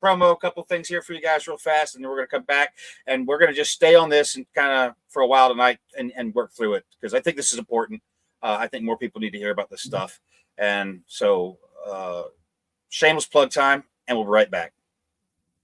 promo, a couple things here for you guys real fast, and then we're going to come back and we're going to just stay on this and kind of for a while tonight and work through it, because I think this is important. I think more people need to hear about this stuff, and so shameless plug time, and we'll be right back.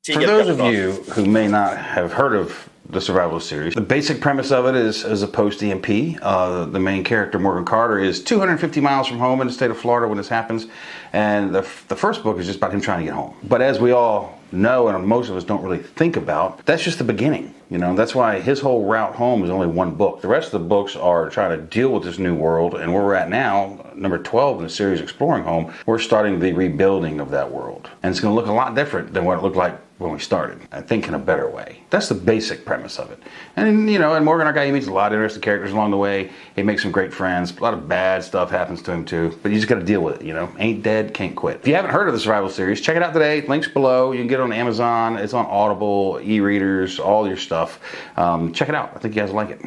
For those of you who may not have heard of the Survivalist series, the basic premise of it is a post-EMP. The main character, Morgan Carter, is 250 miles from home in the state of Florida when this happens. And the first book is just about him trying to get home. But as we all know, and most of us don't really think about, that's just the beginning. That's why his whole route home is only one book. The rest of the books are trying to deal with this new world. And where we're at now, number 12 in the series, Exploring Home, we're starting the rebuilding of that world. And it's going to look a lot different than what it looked like when we started. I think in a better way. That's the basic premise of it. And, and Morgan, our guy, he meets a lot of interesting characters along the way. He makes some great friends. A lot of bad stuff happens to him too. But you just got to deal with it, Ain't dead, can't quit. If you haven't heard of the Survival series, check it out today. Links below. You can get it on Amazon. It's on Audible, e-readers, all your stuff. Check it out. I think you guys will like it.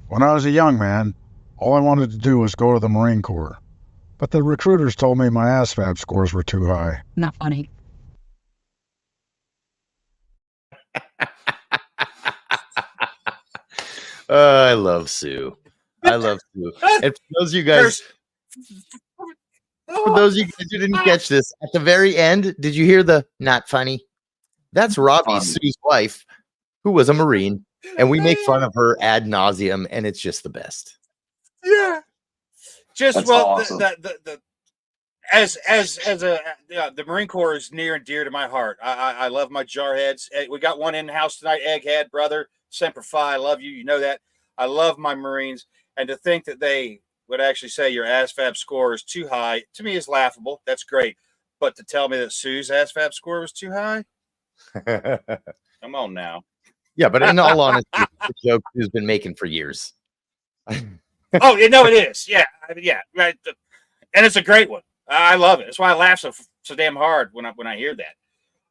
When I was a young man, all I wanted to do was go to the Marine Corps. But the recruiters told me my ASVAB scores were too high. Not funny. I love Sue. And for those of you guys, who didn't catch this, at the very end, did you hear the not funny? That's Robbie, Sue's wife, who was a Marine, and we make fun of her ad nauseum, and it's just the best. Yeah. Just That's awesome. the Marine Corps is near and dear to my heart. I love my jarheads. We got one in the house tonight, Egghead, brother. Semper Fi, I love you. You know that. I love my Marines. And to think that they would actually say your ASVAB score is too high, to me is laughable. That's great. But to tell me that Sue's ASVAB score was too high, come on now. Yeah, but in all honesty, it's a joke Sue's been making for years. Oh, you know it is. Yeah, yeah, right. And it's a great one. I love it. That's why I laugh so damn hard when I hear that.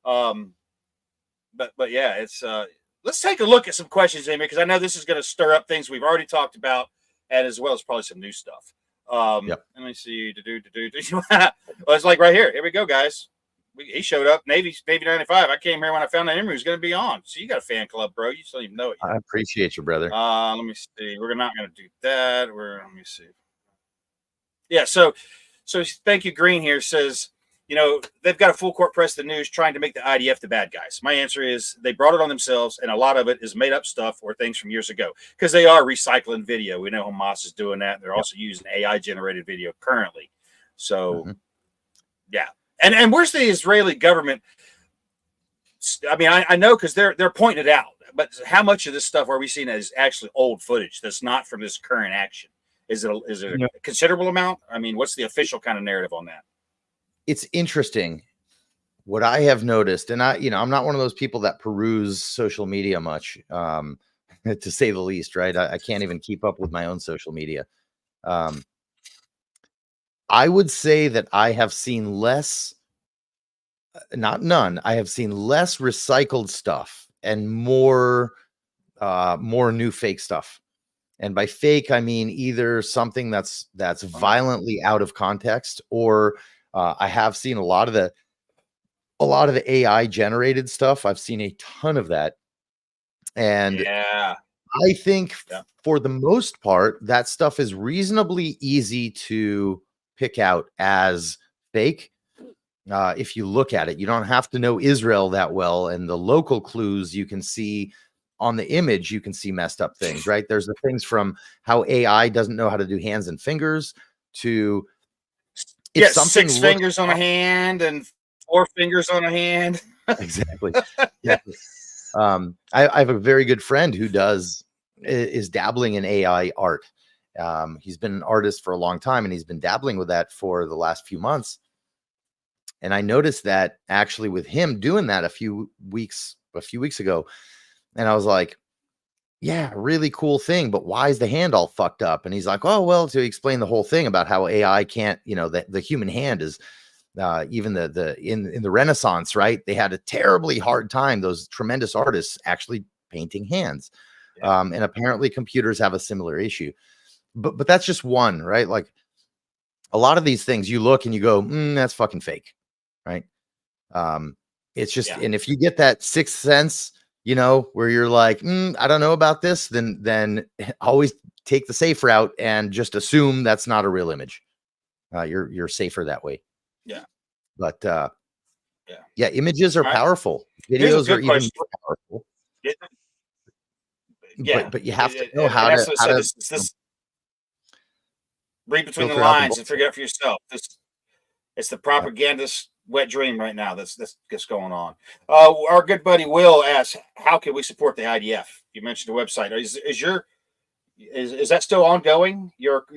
But yeah, it's let's take a look at some questions, Amy, because I know this is going to stir up things we've already talked about, and as well as probably some new stuff. Yep. Let me see. Well, it's like right here. Here we go, guys. He showed up. Navy 95. I came here when I found out Imry was going to be on. So you got a fan club, bro. You just don't even know it yet. I appreciate you, brother. Let me see. We're not going to do that. Let me see. Yeah. So thank you. Green here says, they've got a full court press of the news trying to make the IDF the bad guys. My answer is they brought it on themselves, and a lot of it is made up stuff or things from years ago because they are recycling video. We know Hamas is doing that. They're also using AI generated video currently. So, yeah. And where's the Israeli government? I mean, I know because they're pointing it out, but how much of this stuff are we seeing as actually old footage that's not from this current action? Is it a considerable amount? I mean, what's the official kind of narrative on that? It's interesting. What I have noticed, and I'm not one of those people that peruse social media much, to say the least, right? I can't even keep up with my own social media. I would say that I have seen less, not none. I have seen less recycled stuff and more new fake stuff. And by fake, I mean either something that's violently out of context, or I have seen a lot of the AI generated stuff. I've seen a ton of that, and yeah, I think for the most part, that stuff is reasonably easy to pick out as fake. If you look at it, you don't have to know Israel that well, and the local clues you can see on the image, you can see messed up things, right? There's the things from how AI doesn't know how to do hands and fingers to if something 6 fingers on a hand and 4 fingers on a hand. Exactly. Yeah. I have a very good friend who is dabbling in AI art. He's been an artist for a long time, and he's been dabbling with that for the last few months. And I noticed that actually with him doing that a few weeks ago, and I was like, yeah, really cool thing, but why is the hand all fucked up? And he's like, oh, well, to explain the whole thing about how AI can't, the human hand is even in the Renaissance, right? They had a terribly hard time, those tremendous artists actually painting hands. Yeah. And apparently computers have a similar issue. But that's just one, right? Like a lot of these things you look and you go, that's fucking fake, right? It's just, and if you get that sixth sense, where you're like, I don't know about this, then always take the safe route and just assume that's not a real image. You're safer that way. Yeah. But yeah, images are powerful. Videos are even more powerful. But you have to know how to read between the lines and figure out for yourself. It's the propagandist wet dream right now that's going on. Our good buddy Will asks, how can we support the IDF? You mentioned the website. Is that still ongoing? I'm not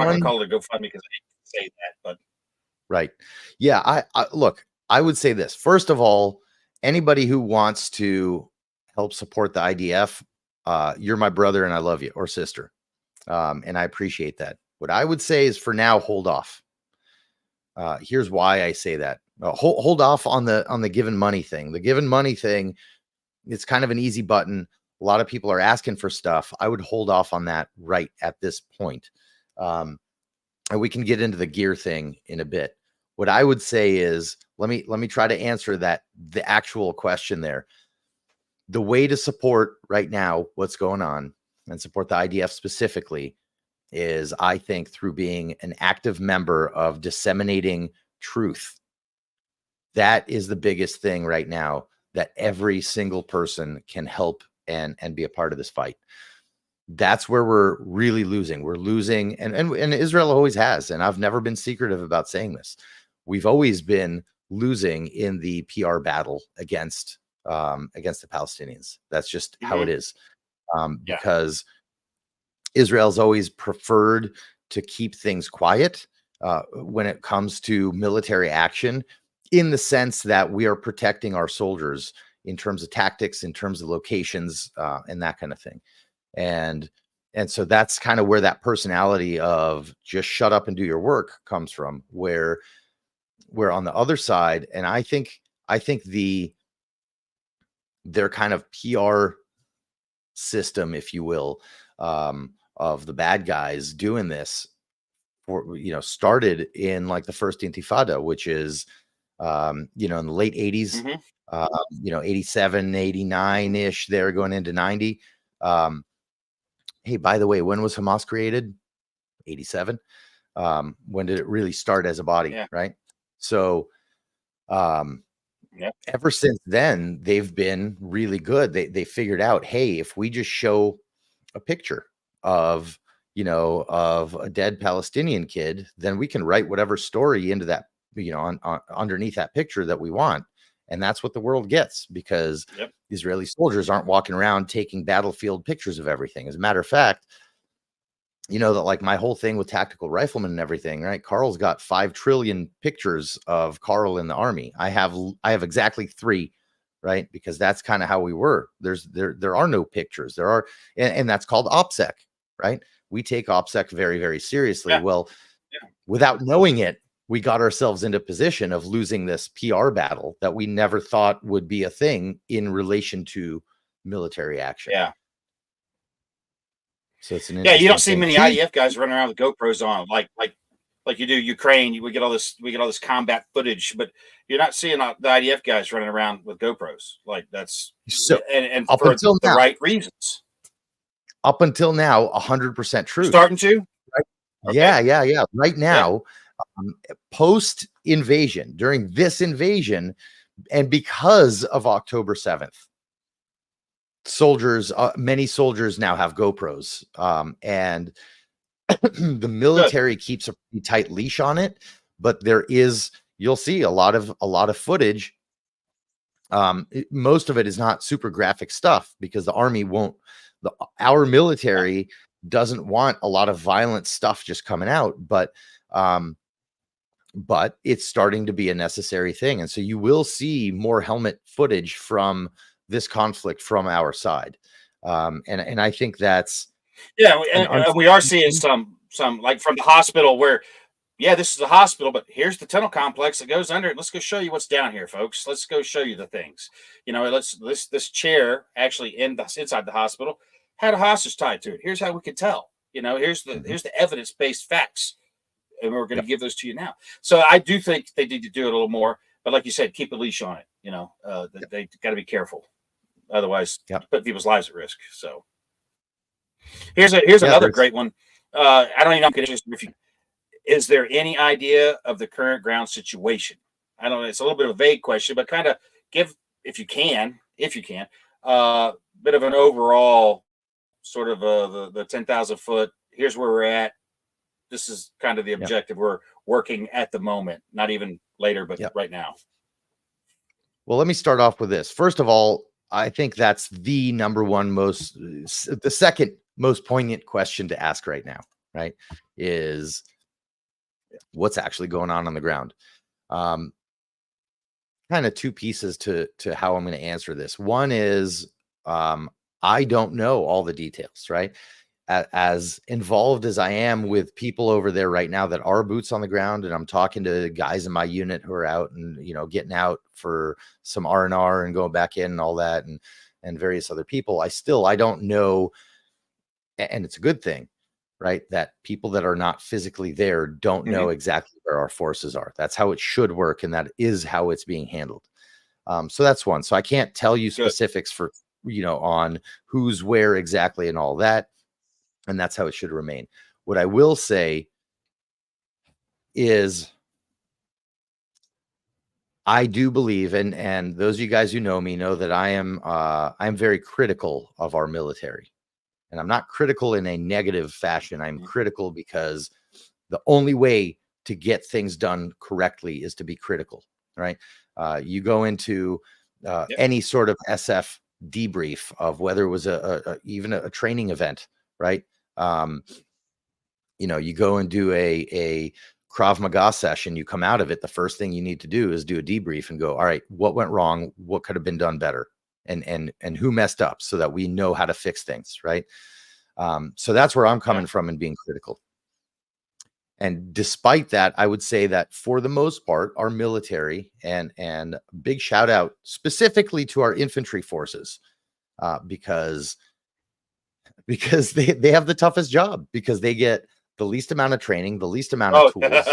going to call it a GoFundMe because I hate to say that, but right. Yeah, I look, I would say this. First of all, anybody who wants to help support the IDF, you're my brother and I love you, or sister. And I appreciate that. What I would say is for now, hold off. Here's why I say that. Hold off on the given money thing. The given money thing, it's kind of an easy button. A lot of people are asking for stuff. I would hold off on that right at this point. And we can get into the gear thing in a bit. What I would say is, let me try to answer the actual question there. The way to support right now what's going on and support the IDF specifically is, I think, through being an active member of disseminating truth. That is the biggest thing right now that every single person can help and be a part of this fight. That's where we're really losing. We're losing, and Israel always has, and I've never been secretive about saying this. We've always been losing in the PR battle against the Palestinians. That's just how it is. Because Israel's always preferred to keep things quiet when it comes to military action, in the sense that we are protecting our soldiers in terms of tactics, in terms of locations, and that kind of thing. And so that's kind of where that personality of just shut up and do your work comes from, where on the other side, and I think their kind of PR system, if you will, of the bad guys doing this, for, started in like the first Intifada, which is, in the late 80s, 87, 89 ish, they're going into 90. Hey, by the way, when was Hamas created? 87. When did it really start as a body? Yeah. Right. So, ever since then, they've been really good. They figured out, hey, if we just show a picture of a dead Palestinian kid, then we can write whatever story into that, on underneath that picture that we want. And that's what the world gets, because Israeli soldiers aren't walking around taking battlefield pictures of everything. As a matter of fact, that like my whole thing with tactical riflemen and everything, right? Carl's got 5 trillion pictures of Carl in the army. I have exactly 3, right? Because that's kind of how we were. There are no pictures. There are, and that's called OPSEC, right? We take OPSEC very, very seriously. Yeah. Well, without knowing it, we got ourselves into a position of losing this PR battle that we never thought would be a thing in relation to military action. Yeah. So it's an you don't see thing. many IDF guys running around with GoPros on, like you do Ukraine. We get all this combat footage, but you're not seeing the IDF guys running around with GoPros. Like that's so, and up for until the now, right reasons. Up until now, 100% true. Starting to, right? Okay. Yeah. Right now, post invasion, during this invasion, and because of October 7th, soldiers, many soldiers now have GoPros, and the military keeps a pretty tight leash on it. But you'll see a lot of footage. Most of it is not super graphic stuff, because the army won't. Our military doesn't want a lot of violent stuff just coming out, but it's starting to be a necessary thing. And so you will see more helmet footage from this conflict from our side. And I think that's, and we are seeing some like from the hospital where, this is a hospital, but here's the tunnel complex that goes under it. Let's go show you what's down here, folks. Let's go show you the things. This chair actually inside the hospital had a hostage tied to it. Here's how we could tell. Here's the evidence-based facts, and we're going to give those to you now. So I do think they need to do it a little more, but like you said, keep a leash on it. They got to be careful, otherwise put people's lives at risk. So here's another great one. I don't even know is there any idea of the current ground situation? I don't know. It's a little bit of a vague question, but kind of give, if you can, bit of an overall sort of the 10,000 foot. Here's where we're at. This is kind of the objective we're working at the moment, not even later, but right now. Well, let me start off with this. First of all, I think that's the the second most poignant question to ask right now, right? Is what's actually going on the ground. Kind of 2 pieces to how I'm going to answer this. One is I don't know all the details, right? As involved as I am with people over there right now that are boots on the ground, and I'm talking to guys in my unit who are out and getting out for some R&R and going back in and all that, and various other people, I don't know, and it's a good thing, right? That people that are not physically there don't know exactly where our forces are. That's how it should work, and that is how it's being handled. So that's one. So I can't tell you specifics for on who's where exactly and all that, and that's how it should remain. What I will say is I do believe, and those of you guys who know me know that I'm very critical of our military. And I'm not critical in a negative fashion. I'm critical because the only way to get things done correctly is to be critical, right? You go into any sort of SF debrief of whether it was even a training event, right? Um, you go and do a Krav Maga session, you come out of it, the first thing you need to do is do a debrief and go, all right, what went wrong? What could have been done better? And who messed up, so that we know how to fix things, right? So that's where I'm coming from and being critical. And despite that, I would say that for the most part, our military, and big shout out specifically to our infantry forces, because they have the toughest job, because they get the least amount of training, the least amount of tools,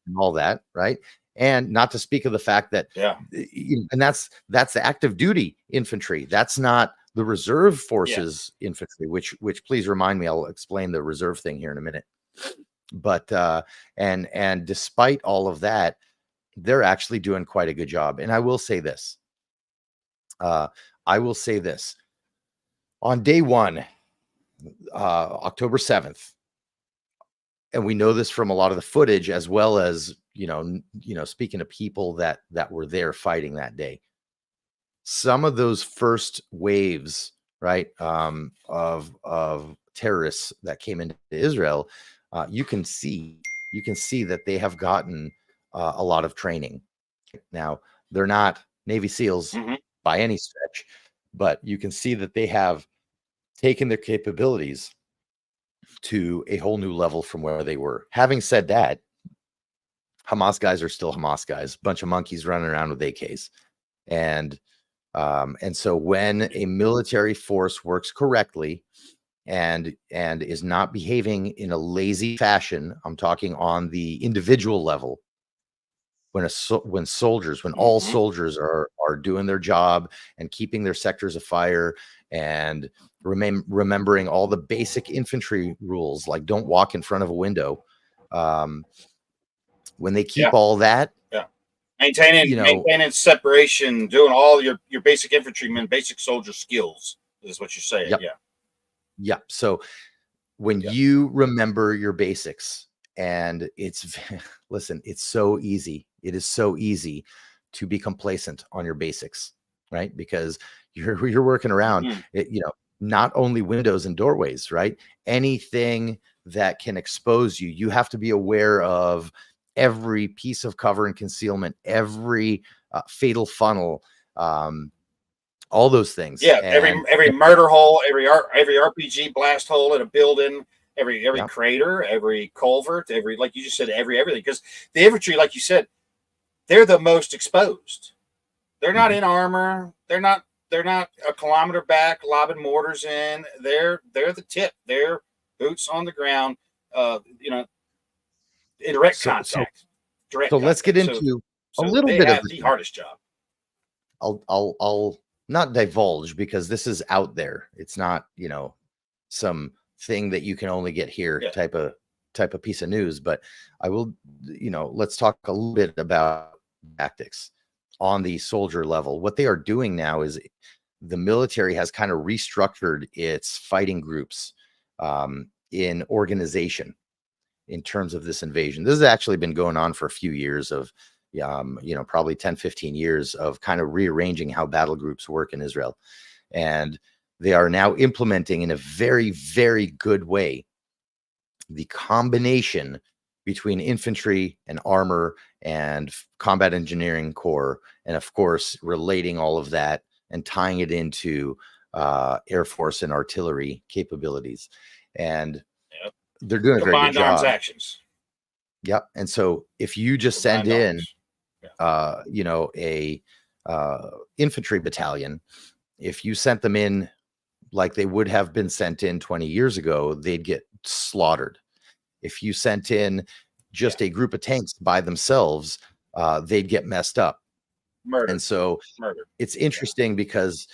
and all that, right? And not to speak of the fact that, and that's the active duty infantry. That's not the reserve forces infantry, which please remind me, I'll explain the reserve thing here in a minute. But and despite all of that, they're actually doing quite a good job. And I will say this. On day one, October 7th, and we know this from a lot of the footage, as well as speaking to people that were there fighting that day. Some of those first waves, right, of terrorists that came into Israel, you can see that they have gotten a lot of training. Now, they're not Navy SEALs by any stretch, but you can see that they have taken their capabilities to a whole new level from where they were. Having said that, Hamas guys are still Hamas guys, bunch of monkeys running around with AKs. And so when a military force works correctly and is not behaving in a lazy fashion, I'm talking on the individual level, when all soldiers are doing their job and keeping their sectors afire and remembering all the basic infantry rules, like don't walk in front of a window. When they keep all that, maintaining separation, doing all your basic infantryman, basic soldier skills is what you're saying. Yep. So when you remember your basics, and listen, it's so easy. It is so easy to be complacent on your basics, right? Because you're working around not only windows and doorways, right? Anything that can expose you, you have to be aware of every piece of cover and concealment, every fatal funnel, all those things. Every murder hole, every RPG blast hole in a building, every crater, every culvert, like you just said, everything. Because the infantry, like you said, they're the most exposed. They're not in armor. They're not a kilometer back lobbing mortars in. They're the tip. They're boots on the ground. In direct contact. So let's get into a little bit of the hardest job. I'll not divulge, because this is out there. It's not, some thing that you can only get here type of piece of news, but I will, let's talk a little bit about tactics on the soldier level. What they are doing now is the military has kind of restructured its fighting groups in organization in terms of this invasion. This has actually been going on for a few years of, probably 10, 15 years of kind of rearranging how battle groups work in Israel. And they are now implementing in a very, very good way the combination between infantry and armor and combat engineering corps. And of course, relating all of that and tying it into Air Force and artillery capabilities. And they're doing a very good job. Combined arms actions. Yep. And so if you just send in, a infantry battalion, if you sent them in like they would have been sent in 20 years ago, they'd get slaughtered. If you sent in just a group of tanks by themselves, they'd get messed up. Murdered. And so it's interesting because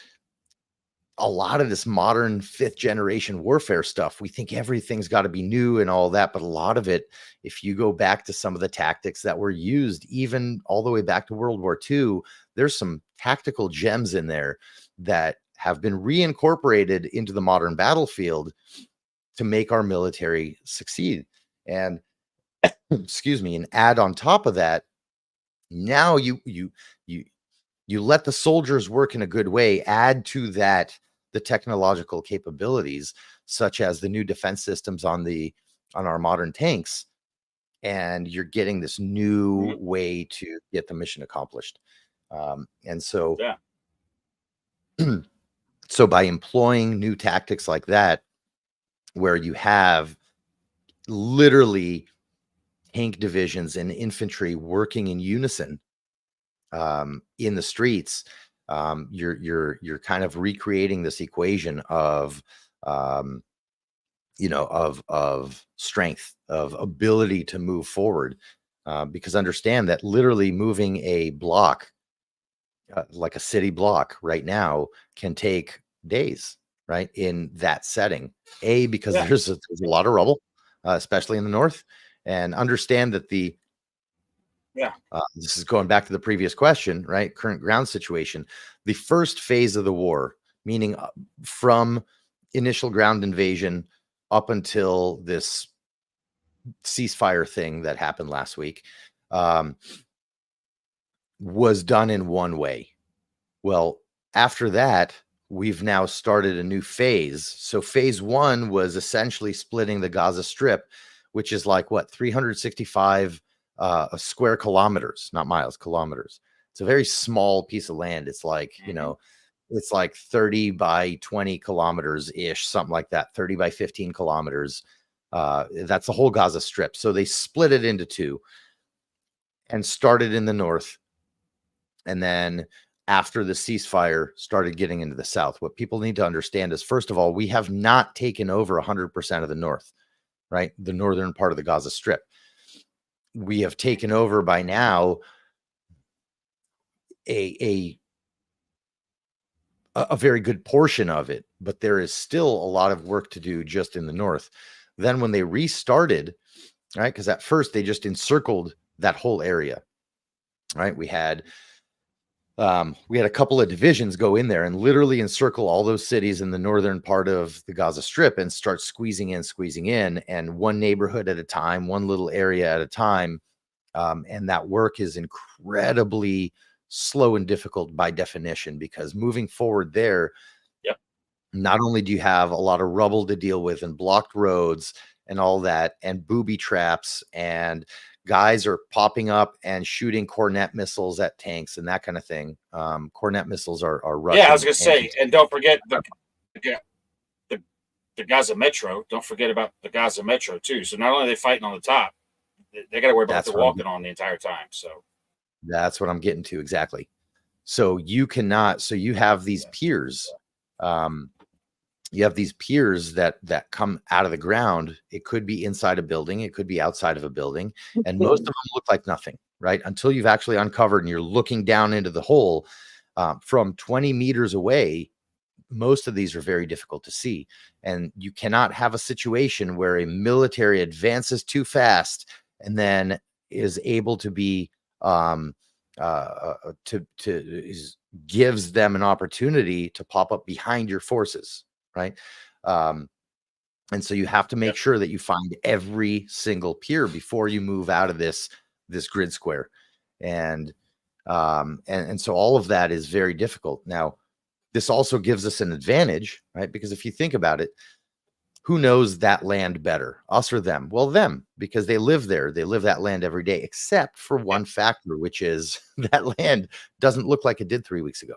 a lot of this modern 5th generation warfare stuff, we think everything's got to be new and all that. But a lot of it, if you go back to some of the tactics that were used, even all the way back to World War II, there's some tactical gems in there that have been reincorporated into the modern battlefield to make our military succeed. And excuse me, and add on top of that, now you let the soldiers work in a good way. Add to that the technological capabilities, such as the new defense systems on our modern tanks, and you're getting this new way to get the mission accomplished. And so, so by employing new tactics like that, where you have literally tank divisions and infantry working in unison in the streets, you're kind of recreating this equation of of strength, of ability to move forward, because understand that literally moving a block, like a city block right now, can take days, right, in that setting, because there's a lot of rubble, especially in the north. And understand that this is going back to the previous question, right? Current ground situation. The first phase of the war, meaning from initial ground invasion up until this ceasefire thing that happened last week, was done in one way. Well, after that, we've now started a new phase. So phase one was essentially splitting the Gaza Strip, which is like 365 square kilometers, not miles, kilometers. It's a very small piece of land. It's like, it's like 30 by 20 kilometers ish, something like that, 30 by 15 kilometers. That's the whole Gaza Strip. So they split it into two and started in the north. And then after the ceasefire, started getting into the south. What people need to understand is, first of all, we have not taken over 100% of the north, right? The northern part of the Gaza Strip. We have taken over by now a very good portion of it, but there is still a lot of work to do just in the north. Then when they restarted, right, because at first they just encircled that whole area, right? We had a couple of divisions go in there and literally encircle all those cities in the northern part of the Gaza Strip and start squeezing in, and one neighborhood at a time, one little area at a time. And that work is incredibly slow and difficult by definition, because moving forward there, not only do you have a lot of rubble to deal with and blocked roads and all that, and booby traps, and guys are popping up and shooting Cornet missiles at tanks and that kind of thing. Cornet missiles are Russian. Yeah, I was going to say, and don't forget the Gaza Metro. Don't forget about the Gaza Metro too. So not only are they fighting on the top, they got to worry about what they're walking on the entire time. So that's what I'm getting to exactly. So you cannot. So you have these piers. You have these piers that come out of the ground. It could be inside a building. It could be outside of a building. And most of them look like nothing, right? Until you've actually uncovered and you're looking down into the hole from 20 meters away. Most of these are very difficult to see. And you cannot have a situation where a military advances too fast and then is able to be gives them an opportunity to pop up behind your forces. Right. And so you have to make sure that you find every single pier before you move out of this grid square. And so all of that is very difficult. Now, this also gives us an advantage, right? Because if you think about it, who knows that land better, us or them? Well, them, because they live there. They live that land every day, except for one factor, which is that land doesn't look like it did 3 weeks ago.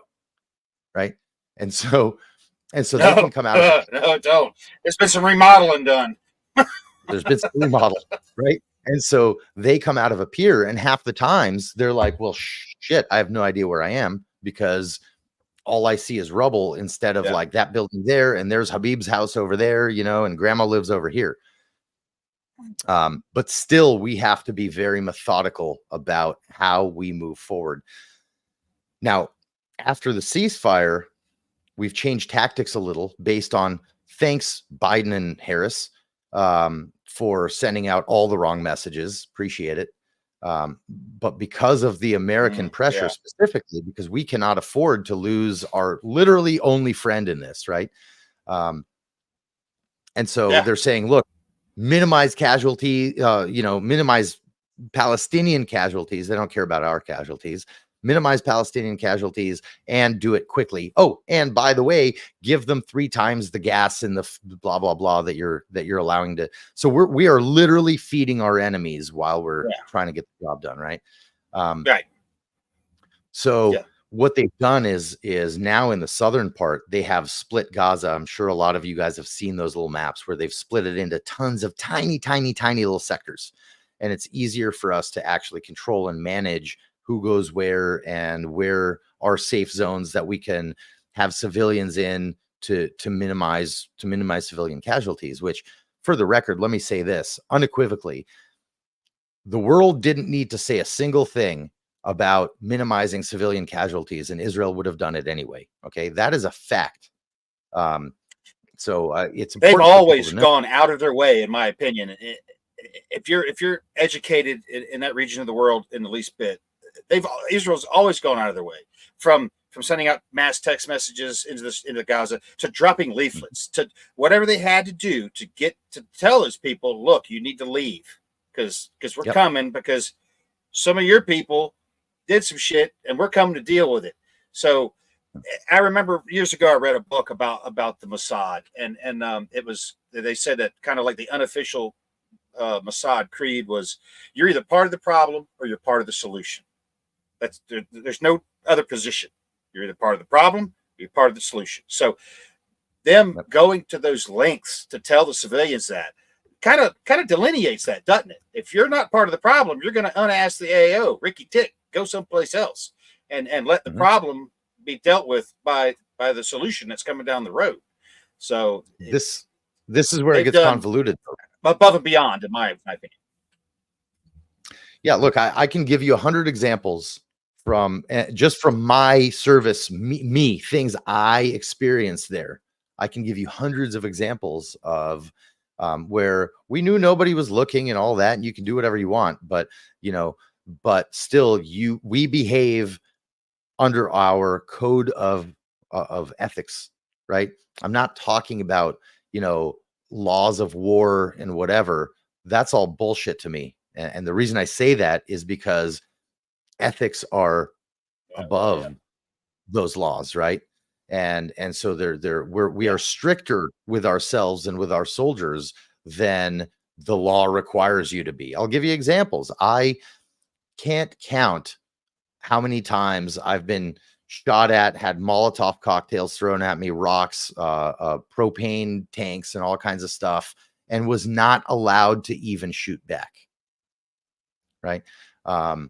Right. And so they can come out. No, don't. There's been some remodeling done. There's been some remodeling, right? And so they come out of a pier, and half the times they're like, well, shit, I have no idea where I am, because all I see is rubble instead of like that building there, and there's Habib's house over there, and grandma lives over here. But still, we have to be very methodical about how we move forward. Now, after the ceasefire, we've changed tactics a little based on, thanks Biden and Harris for sending out all the wrong messages. Appreciate it. But because of the American pressure specifically, because we cannot afford to lose our literally only friend in this, right? And so they're saying, look, minimize casualty, minimize Palestinian casualties. They don't care about our casualties. minimize Palestinian casualties, and do it quickly. Oh, and by the way, give them 3 times the gas and the blah blah blah that you're allowing to. So we are literally feeding our enemies while we're trying to get the job done, right? Right. So what they've done is now in the southern part, they have split Gaza. I'm sure a lot of you guys have seen those little maps where they've split it into tons of tiny little sectors. And it's easier for us to actually control and manage who goes where and where are safe zones that we can have civilians in to minimize civilian casualties. Which, for the record, let me say this unequivocally: the world didn't need to say a single thing about minimizing civilian casualties, and Israel would have done it anyway. Okay, that is a fact. So it's they've always gone out of their way, in my opinion. If you're educated in that region of the world in the least bit, Israel's always gone out of their way, from sending out mass text messages into Gaza, to dropping leaflets, to whatever they had to do to get to tell those people, look, you need to leave because we're coming, because some of your people did some shit and we're coming to deal with it. So I remember years ago I read a book about the Mossad, and it was, they said that kind of like the unofficial Mossad creed was, you're either part of the problem or you're part of the solution. There's no other position. You're either part of the problem or you're part of the solution. So them going to those lengths to tell the civilians that kind of delineates that, doesn't it? If you're not part of the problem, you're going to unask the AAO, Ricky Tick, go someplace else, and let the problem be dealt with by the solution that's coming down the road. So this is where it gets convoluted, above and beyond, in my opinion. Yeah, look, I can give you 100 examples from just from my service, me things I experienced there. I can give you hundreds of examples of where we knew nobody was looking and all that, and you can do whatever you want, but still we behave under our code of ethics, right? I'm not talking about, laws of war and whatever. That's all bullshit to me. And the reason I say that is because ethics are above those laws, right? And so we are stricter with ourselves and with our soldiers than the law requires you to be. I'll give you examples. I can't count how many times I've been shot at, had Molotov cocktails thrown at me, rocks, propane tanks, and all kinds of stuff, and was not allowed to even shoot back. Right? A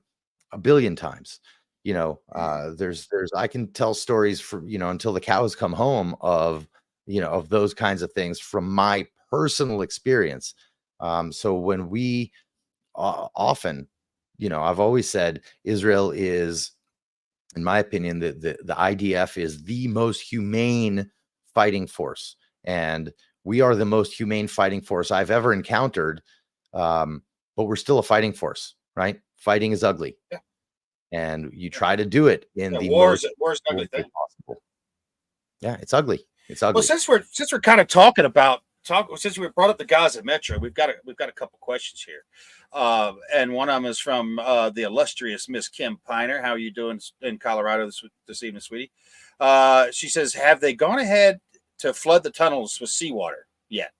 billion times. I can tell stories for, until the cows come home of those kinds of things from my personal experience. So when we often, I've always said Israel is, in my opinion, the IDF is the most humane fighting force, and we are the most humane fighting force I've ever encountered. But we're still a fighting force, right? Fighting is ugly, and you try to do it in the war's ugly thing possible. Yeah, it's ugly. It's ugly. Well, since we're kind of talking about since we brought up the Gaza Metro, we've got a couple questions here, and one of them is from the illustrious Miss Kim Piner. How are you doing in Colorado this evening, sweetie? She says, have they gone ahead to flood the tunnels with seawater yet?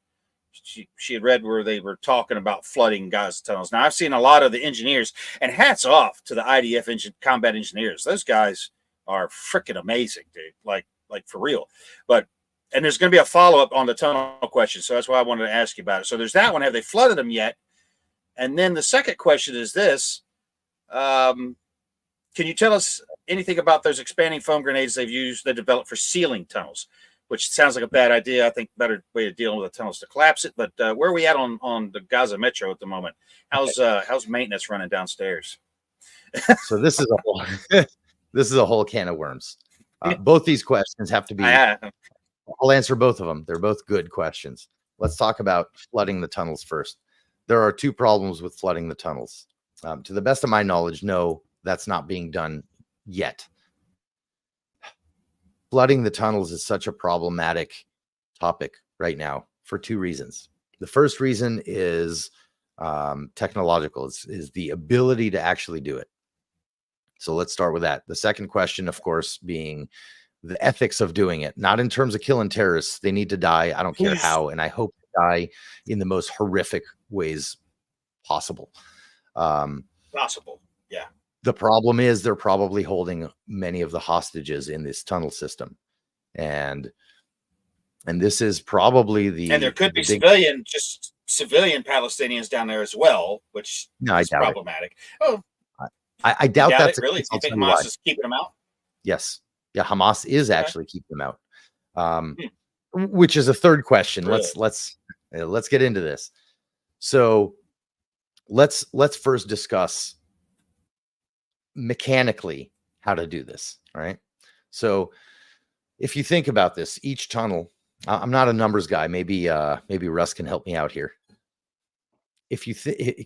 She had read where they were talking about flooding Gaza tunnels. Now, I've seen a lot of the engineers, and hats off to the IDF combat engineers. Those guys are freaking amazing, dude. Like for real. And there's going to be a follow-up on the tunnel question, so that's why I wanted to ask you about it. So there's that one. Have they flooded them yet? And then the second question is this. Can you tell us anything about those expanding foam grenades they developed for sealing tunnels? Which sounds like a bad idea. I think better way of dealing with the tunnels to collapse it. But where are we at on the Gaza Metro at the moment? How's maintenance running downstairs? So this is a whole can of worms. Both these questions have to be. I'll answer both of them. They're both good questions. Let's talk about flooding the tunnels first. There are 2 problems with flooding the tunnels. To the best of my knowledge, no, that's not being done yet. Flooding the tunnels is such a problematic topic right now for 2 reasons. The first reason is technological, is the ability to actually do it. So let's start with that. The second question, of course, being the ethics of doing it, not in terms of killing terrorists. They need to die. I don't care how, and I hope they die in the most horrific ways possible. Possible. Yeah. The problem is they're probably holding many of the hostages in this tunnel system. And this is probably and there could be civilian Palestinians down there as well, which is problematic. Oh, I doubt that's really. You think Hamas is keeping them out? Yes. Yeah, Hamas is actually keeping them out. Which is a third question. Really? Let's get into this. So let's first discuss mechanically how to do this. All right. So if you think about this, each tunnel, I'm not a numbers guy. Maybe Russ can help me out here. If you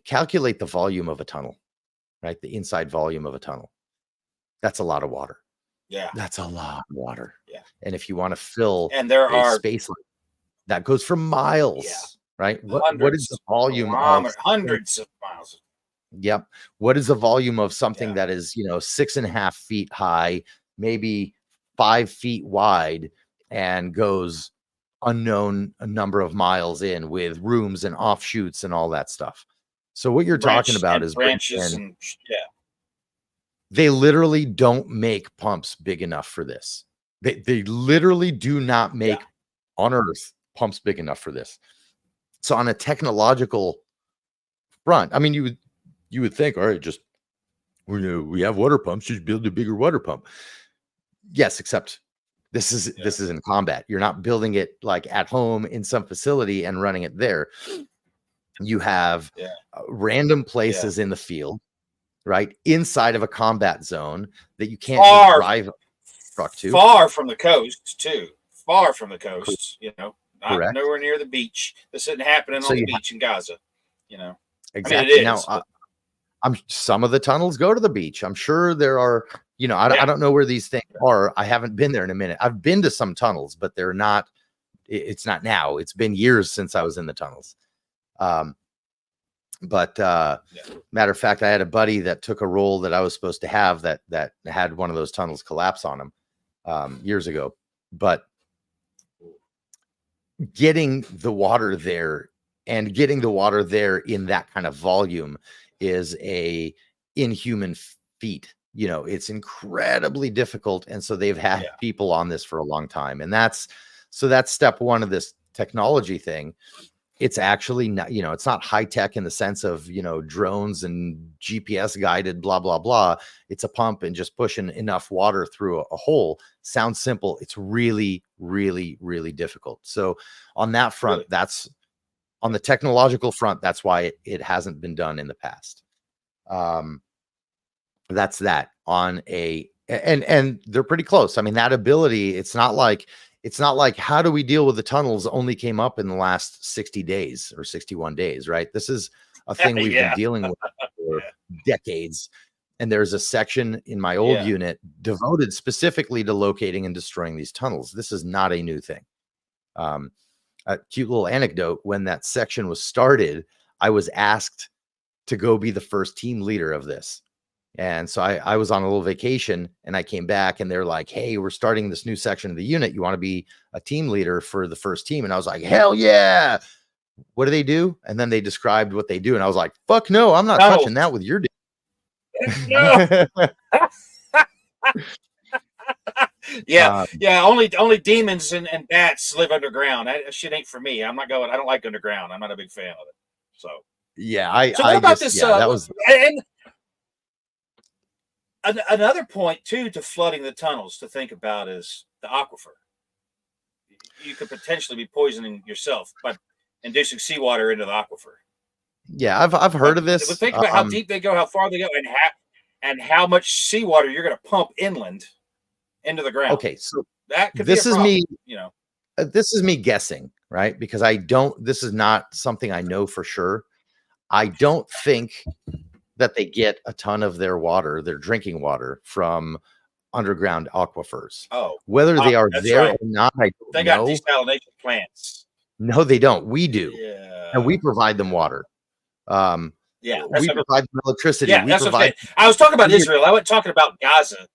calculate the volume of a tunnel, right? The inside volume of a tunnel, that's a lot of water. Yeah. That's a lot of water. Yeah. And if you want to fill space that goes for miles, right? What is the volume of hundreds of miles? Yep. What is the volume of something that is, 6.5 feet high, maybe 5 feet wide, and goes unknown a number of miles in with rooms and offshoots and all that stuff. So what you're talking about is branches they literally don't make pumps big enough for this. They literally do not make on Earth pumps big enough for this. So on a technological front, I mean, you would think, all right, just we have water pumps, just build a bigger water pump. Yes, except this is in combat. You're not building it like at home in some facility and running it there. You have random places in the field, right, inside of a combat zone that you can't just drive a truck to. Far from the coast, too. Far from the coast, not nowhere near the beach. This isn't happening on the beach in Gaza, Exactly. I mean, it is. Now, some of the tunnels go to the beach. I'm sure there are, I don't know where these things are. I haven't been there in a minute. I've been to some tunnels, but they're not, it's not now. It's been years since I was in the tunnels. Matter of fact, I had a buddy that took a role that I was supposed to have that had one of those tunnels collapse on him years ago. But getting the water there in that kind of volume is a inhuman feat. It's incredibly difficult. And so they've had people on this for a long time. And that's step one of this technology thing. It's actually not, it's not high tech in the sense of, drones and GPS guided, blah, blah, blah. It's a pump and just pushing enough water through a hole. Sounds simple. It's really, really, really difficult. So on that front, that's on the technological front. That's why it hasn't been done in the past. That's that on and they're pretty close. I mean, that ability, it's not like how do we deal with the tunnels only came up in the last 60 days or 61 days, right? This is a thing we've been dealing with for decades. And there's a section in my old unit devoted specifically to locating and destroying these tunnels. This is not a new thing. A cute little anecdote. When that section was started, I was asked to go be the first team leader of this. And so I was on a little vacation and I came back and they're like, hey, we're starting this new section of the unit. You want to be a team leader for the first team? And I was like, hell yeah. What do they do? And then they described what they do. And I was like, fuck no, I'm not touching that with your dude. No. Only demons and bats live underground. That shit ain't for me. I'm not going. I don't like underground. I'm not a big fan of it. So what about this? That was another point too to flooding the tunnels to think about is the aquifer. You could potentially be poisoning yourself by inducing seawater into the aquifer. Yeah, I've heard of this. But think about how deep they go, how far they go, and how much seawater you're going to pump inland into the ground. Okay, so that could be a problem, this is me guessing, right? Because this is not something I know for sure. I don't think that they get a ton of their drinking water from underground aquifers. Oh, whether they are there or not, I don't they know. Got desalination plants. No, they don't. We do. Yeah. And we provide them water. Yeah, we provide them electricity. Yeah, we that's provide. okay. I was talking about Israel. I wasn't talking about Gaza.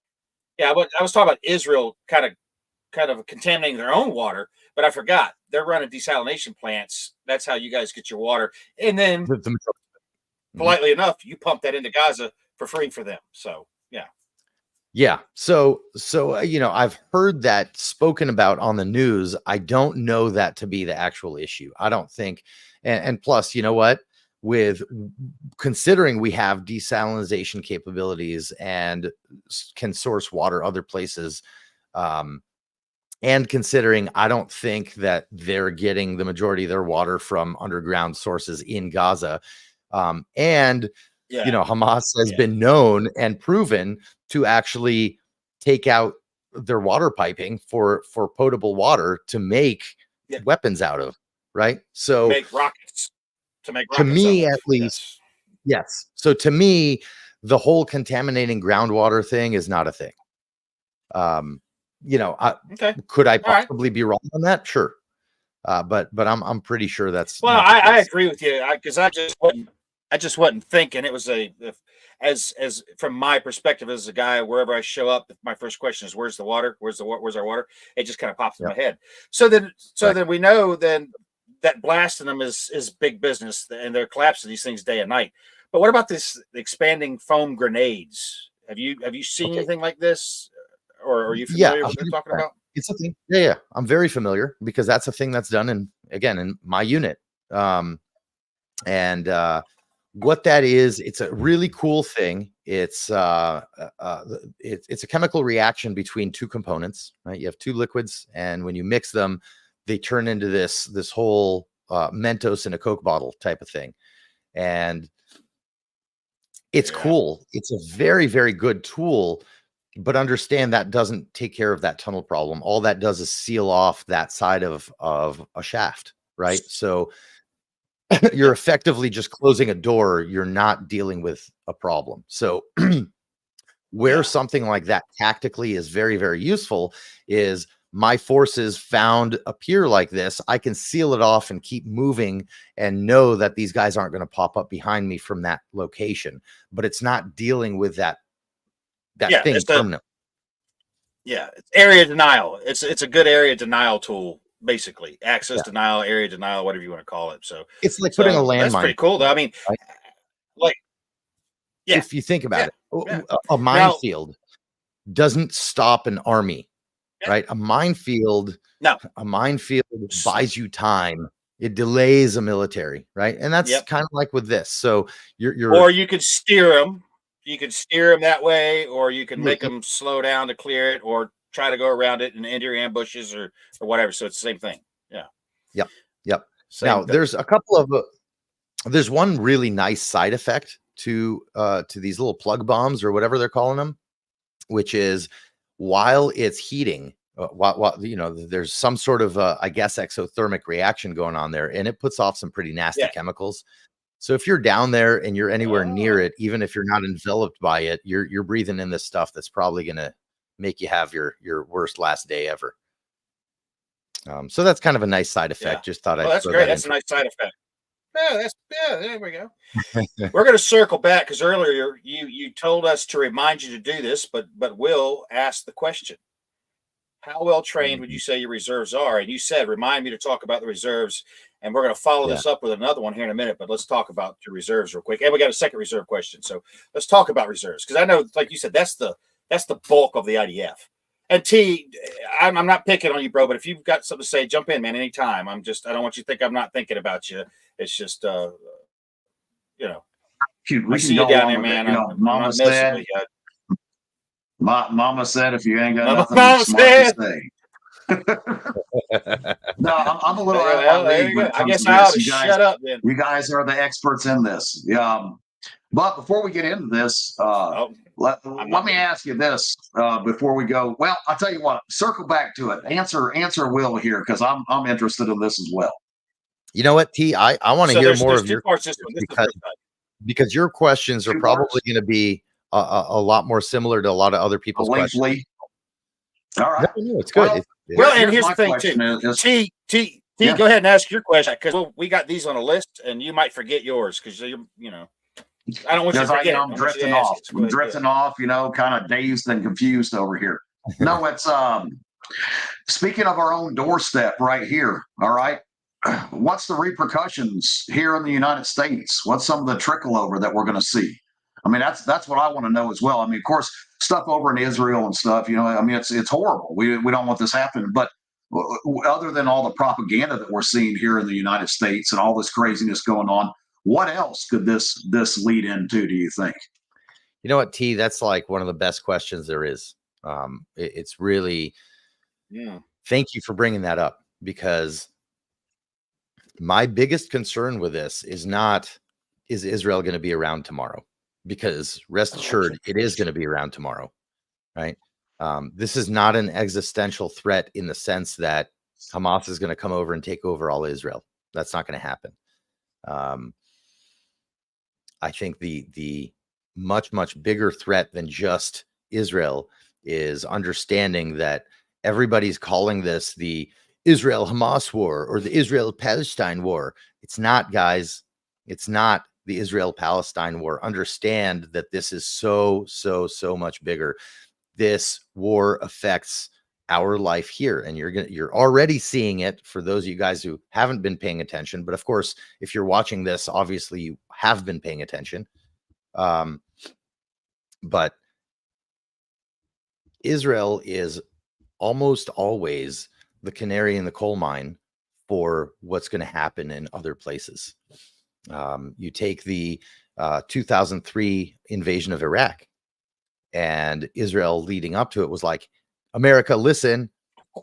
Yeah, I was talking about Israel kind of contaminating their own water, but I forgot they're running desalination plants. That's how you guys get your water, and then politely enough, you pump that into Gaza for free for them. So yeah. Yeah. So I've heard that spoken about on the news. I don't know that to be the actual issue. I don't think. And plus, you know what? With considering we have desalination capabilities and can source water other places, and considering I don't think that they're getting the majority of their water from underground sources in Gaza, and Hamas has been known and proven to actually take out their water piping for potable water to make weapons out of, right? So make rockets to me, at least, yes. So to me, the whole contaminating groundwater thing is not a thing. Could I possibly be wrong on that? Sure. But I'm pretty sure that's I agree with you because I just wasn't thinking it was as from my perspective as a guy, wherever I show up, my first question is where's the water? Where's our water? It just kind of pops in my head. So then we know then that blasting them is big business and they're collapsing these things day and night. But what about this expanding foam grenades? Have you seen anything like this? Or are you familiar with what they're talking about? It's a thing. Yeah. I'm very familiar because that's a thing that's done in my unit. What that is, it's a really cool thing. It's a chemical reaction between two components, right? You have two liquids, and when you mix them, they turn into this whole Mentos in a Coke bottle type of thing. And it's cool. It's a very, very good tool. But understand that doesn't take care of that tunnel problem. All that does is seal off that side of a shaft, right? So you're effectively just closing a door. You're not dealing with a problem. So where something like that tactically is very, very useful is my forces found a pier like this. I can seal it off and keep moving and know that these guys aren't going to pop up behind me from that location. But it's not dealing with that thing permanent. It's area denial. It's a good area denial tool, basically. Access denial, area denial, whatever you want to call it. So it's like putting a landmine. That's pretty cool, though. I mean, right? If you think about it, a minefield doesn't stop an army, right? A minefield buys you time. It delays a military, right? And that's kind of like with this. So or you could steer them. You can steer them that way, or you can make them slow down to clear it, or try to go around it and enter ambushes or whatever. So it's the same thing. Yeah. Yep. Now there's a couple of there's one really nice side effect to these little plug bombs or whatever they're calling them, which is while it's heating, there's some sort of I guess exothermic reaction going on there, and it puts off some pretty nasty chemicals. So if you're down there and you're anywhere near it, even if you're not enveloped by it, you're breathing in this stuff that's probably going to make you have your worst last day ever. So that's kind of a nice side effect. Just thought that's great. That's a nice side effect. There we go. We're going to circle back because earlier you told us to remind you to do this, but Will asked the question. How well trained would you say your reserves are? And you said, remind me to talk about the reserves. And we're going to follow this up with another one here in a minute, but let's talk about your reserves real quick. And we got a second reserve question. So let's talk about reserves. Because I know, like you said, that's the bulk of the IDF. And T, I'm not picking on you, bro, but if you've got something to say, jump in, man, anytime. I don't want you to think I'm not thinking about you. It's just, Shoot, I see you down there, man. Mama said, Mama said, if you ain't got nothing smart to say. No, I'm a little out of my league when it comes to this. Shut up, then. You guys are the experts in this. But before we get into this, let me ask you this before we go. Well, I'll tell you what. Circle back to it. Answer Will here because I'm interested in this as well. You know what, T? I want to hear more of your parts because your questions are probably going to be a lot more similar to a lot of other people's questions. All right. No, it's good. Well, and here's the thing too. T, go ahead and ask your question because we got these on a list, and you might forget yours because I don't want you to forget. I'm drifting off. I'm drifting off, kind of dazed and confused over here. No, it's speaking of our own doorstep right here. All right. What's the repercussions here in the United States? What's some of the trickle over that we're going to see? I mean, that's what I want to know as well. I mean, of course, stuff over in Israel and stuff, I mean, it's horrible. We don't want this happening. But other than all the propaganda that we're seeing here in the United States and all this craziness going on, what else could this lead into, do you think? You know what, T, that's like one of the best questions there is. It's really, thank you for bringing that up, because my biggest concern with this is not, is Israel going to be around tomorrow? Because rest assured, it is going to be around tomorrow, right? This is not an existential threat in the sense that Hamas is going to come over and take over all Israel. That's not going to happen. I think the much, much bigger threat than just Israel is understanding that everybody's calling this the Israel-Hamas war or the Israel-Palestine war. It's not, guys. It's not the Israel-Palestine war. Understand that this is so much bigger. This war affects our life here, and you're already seeing it for those of you guys who haven't been paying attention. But of course, if you're watching this, obviously you have been paying attention. But Israel is almost always the canary in the coal mine for what's going to happen in other places. You take the 2003 invasion of Iraq, and Israel leading up to it was like, America, listen,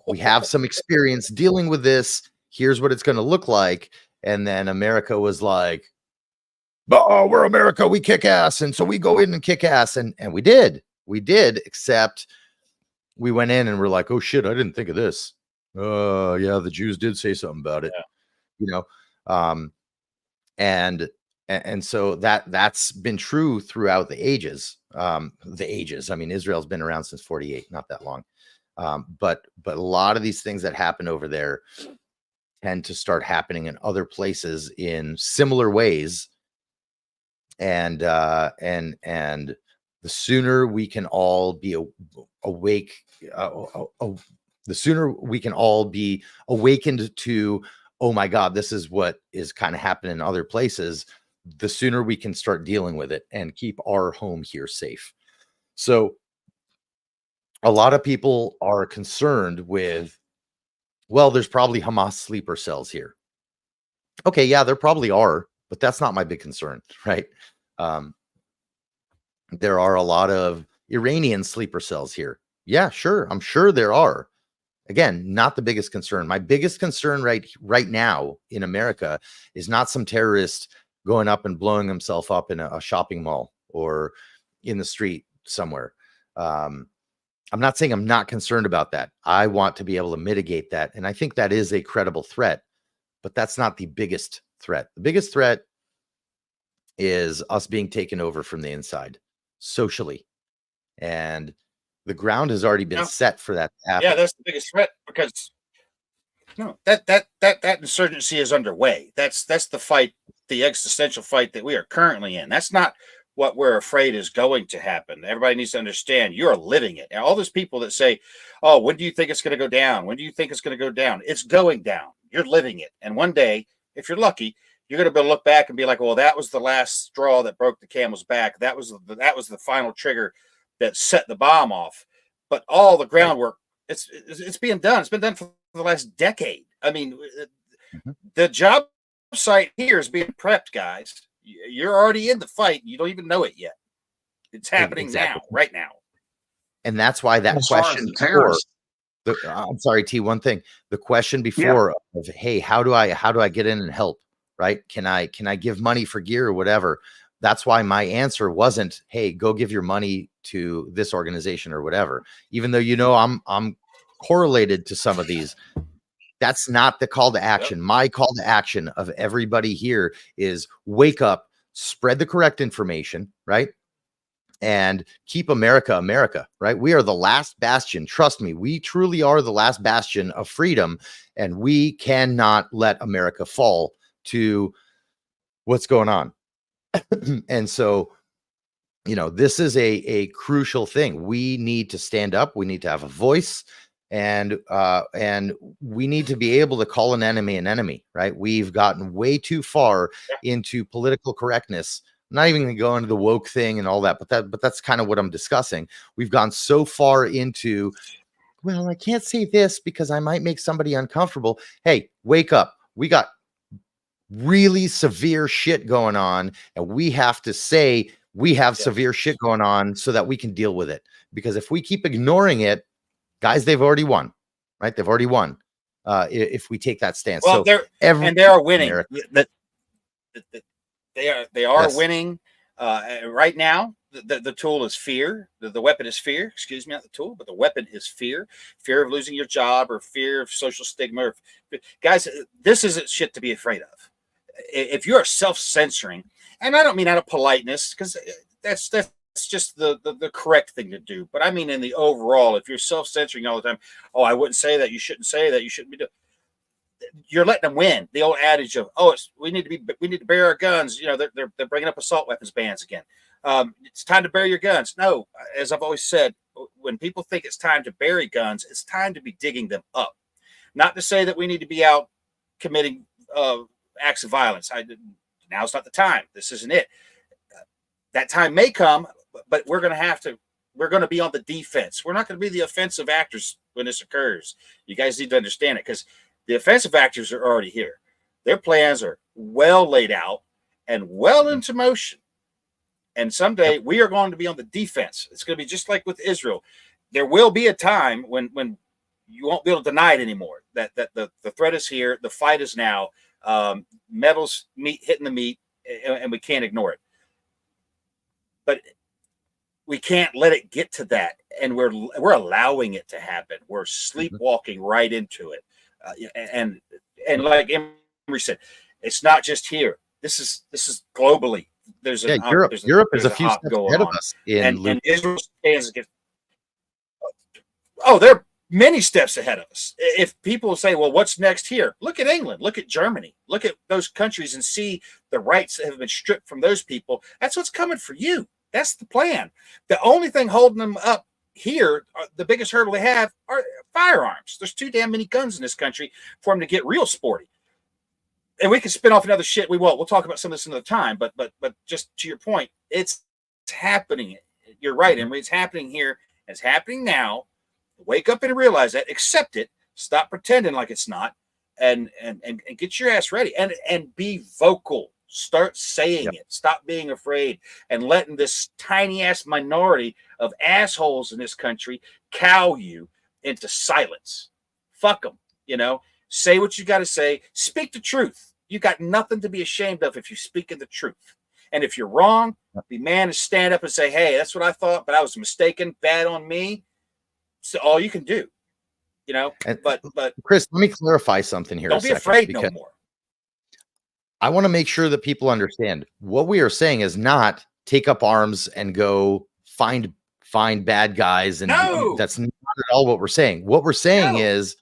we have some experience dealing with this. Here's what it's going to look like. And then America was like, oh, we're America, we kick ass. And so we go in and kick ass. And we did, except we went in and we're like, oh shit, I didn't think of this. Yeah, the Jews did say something about it, and so that's been true throughout the ages. I mean, Israel's been around since 48, not that long. But a lot of these things that happen over there tend to start happening in other places in similar ways. And the sooner we can all be awake, the sooner we can all be awakened to, oh my God, this is what is kind of happening in other places, the sooner we can start dealing with it and keep our home here safe. So a lot of people are concerned with, well, there's probably Hamas sleeper cells here. Okay, yeah, there probably are, but that's not my big concern, right? There are a lot of Iranian sleeper cells here. Yeah, sure. I'm sure there are. Again, not the biggest concern. My biggest concern right now in America is not some terrorist going up and blowing himself up in a shopping mall or in the street somewhere. I'm not saying I'm not concerned about that. I want to be able to mitigate that. And I think that is a credible threat, but that's not the biggest threat. The biggest threat is us being taken over from the inside socially. And the ground has already been set for that to happen. Yeah, that's the biggest threat, because that insurgency is underway. That's the fight, the existential fight that we are currently in. That's not what we're afraid is going to happen. Everybody needs to understand you're living it. And all those people that say, oh, when do you think it's going to go down? When do you think it's going to go down? It's going down. You're living it. And one day, if you're lucky, you're going to be able to look back and be like, well, that was the last straw that broke the camel's back. That was the final trigger that set the bomb off. But all the groundwork, it's being done. It's been done for the last decade. I mean, the job site here is being prepped, guys. You're already in the fight. You don't even know it yet. It's happening now, right now. And that's why that question before, I'm sorry, T, one thing. The question before of, hey, how do I get in and help? Right? Can I give money for gear or whatever? That's why my answer wasn't, hey, go give your money to this organization or whatever. Even though I'm correlated to some of these. That's not the call to action. My call to action of everybody here is wake up, spread the correct information, right? And keep America, America, right? We are the last bastion. Trust me, we truly are the last bastion of freedom, and we cannot let America fall to what's going on. And so, this is a crucial thing. We need to stand up. We need to have a voice, and we need to be able to call an enemy, right? We've gotten way too far into political correctness. I'm not even going to go into the woke thing and all that, but that's kind of what I'm discussing. We've gone so far into, well, I can't say this because I might make somebody uncomfortable. Hey, wake up. We got really severe shit going on, and we have to say we have severe shit going on so that we can deal with it. Because if we keep ignoring it, guys, they've already won, right? They've already won. If we take that stance. Well, so they are winning. They are winning right now. The tool is fear. The weapon is fear. Excuse me, not the tool, but the weapon is fear. Fear of losing your job, or fear of social stigma. Guys, this isn't shit to be afraid of. If you're self-censoring, and I don't mean out of politeness, because that's just the correct thing to do, but I mean in the overall, if you're self-censoring all the time, oh, I wouldn't say that, you shouldn't say that, you shouldn't be doing, you're letting them win. The old adage of, oh, we need to bear our guns. They're bringing up assault weapons bans again. It's time to bury your guns. No, as I've always said, when people think it's time to bury guns, it's time to be digging them up. Not to say that we need to be out committing acts of violence. Now's not the time. This isn't it. That time may come, but we're going to be on the defense. We're not going to be the offensive actors when this occurs. You guys need to understand it, because the offensive actors are already here. Their plans are well laid out and well into motion. And someday we are going to be on the defense. It's going to be just like with Israel. There will be a time when you won't be able to deny it anymore. That the threat is here. The fight is now. Metals hitting the meat, and we can't ignore it. But we can't let it get to that, and we're allowing it to happen. We're sleepwalking right into it, and like Imry said, it's not just here. This is globally. There's Europe. Europe is a few steps ahead of us, and Israel stands against. Oh, they're many steps ahead of us. If people say, well, what's next here? Look at England, look at Germany, look at those countries and see the rights that have been stripped from those people. That's what's coming for you. That's the plan. The only thing holding them up here, the biggest hurdle they have, are firearms. There's too damn many guns in this country for them to get real sporty. And we can spin off another shit. We won't. We'll talk about some of this another time. But just to your point, it's happening. You're right, Imry. It's happening here. It's happening now. Wake up and realize that. Accept it. Stop pretending like it's not, and get your ass ready. And be vocal. Start saying it. Stop being afraid and letting this tiny ass minority of assholes in this country cow you into silence. Fuck them. Say what you got to say. Speak the truth. You got nothing to be ashamed of if you're speaking the truth. And if you're wrong, be man to stand up and say, hey, that's what I thought, but I was mistaken. Bad on me. So all you can do, but Chris, let me clarify something here. Don't be afraid no more. I want to make sure that people understand what we are saying is not take up arms and go find bad guys. And that's not at all what we're saying. What we're saying is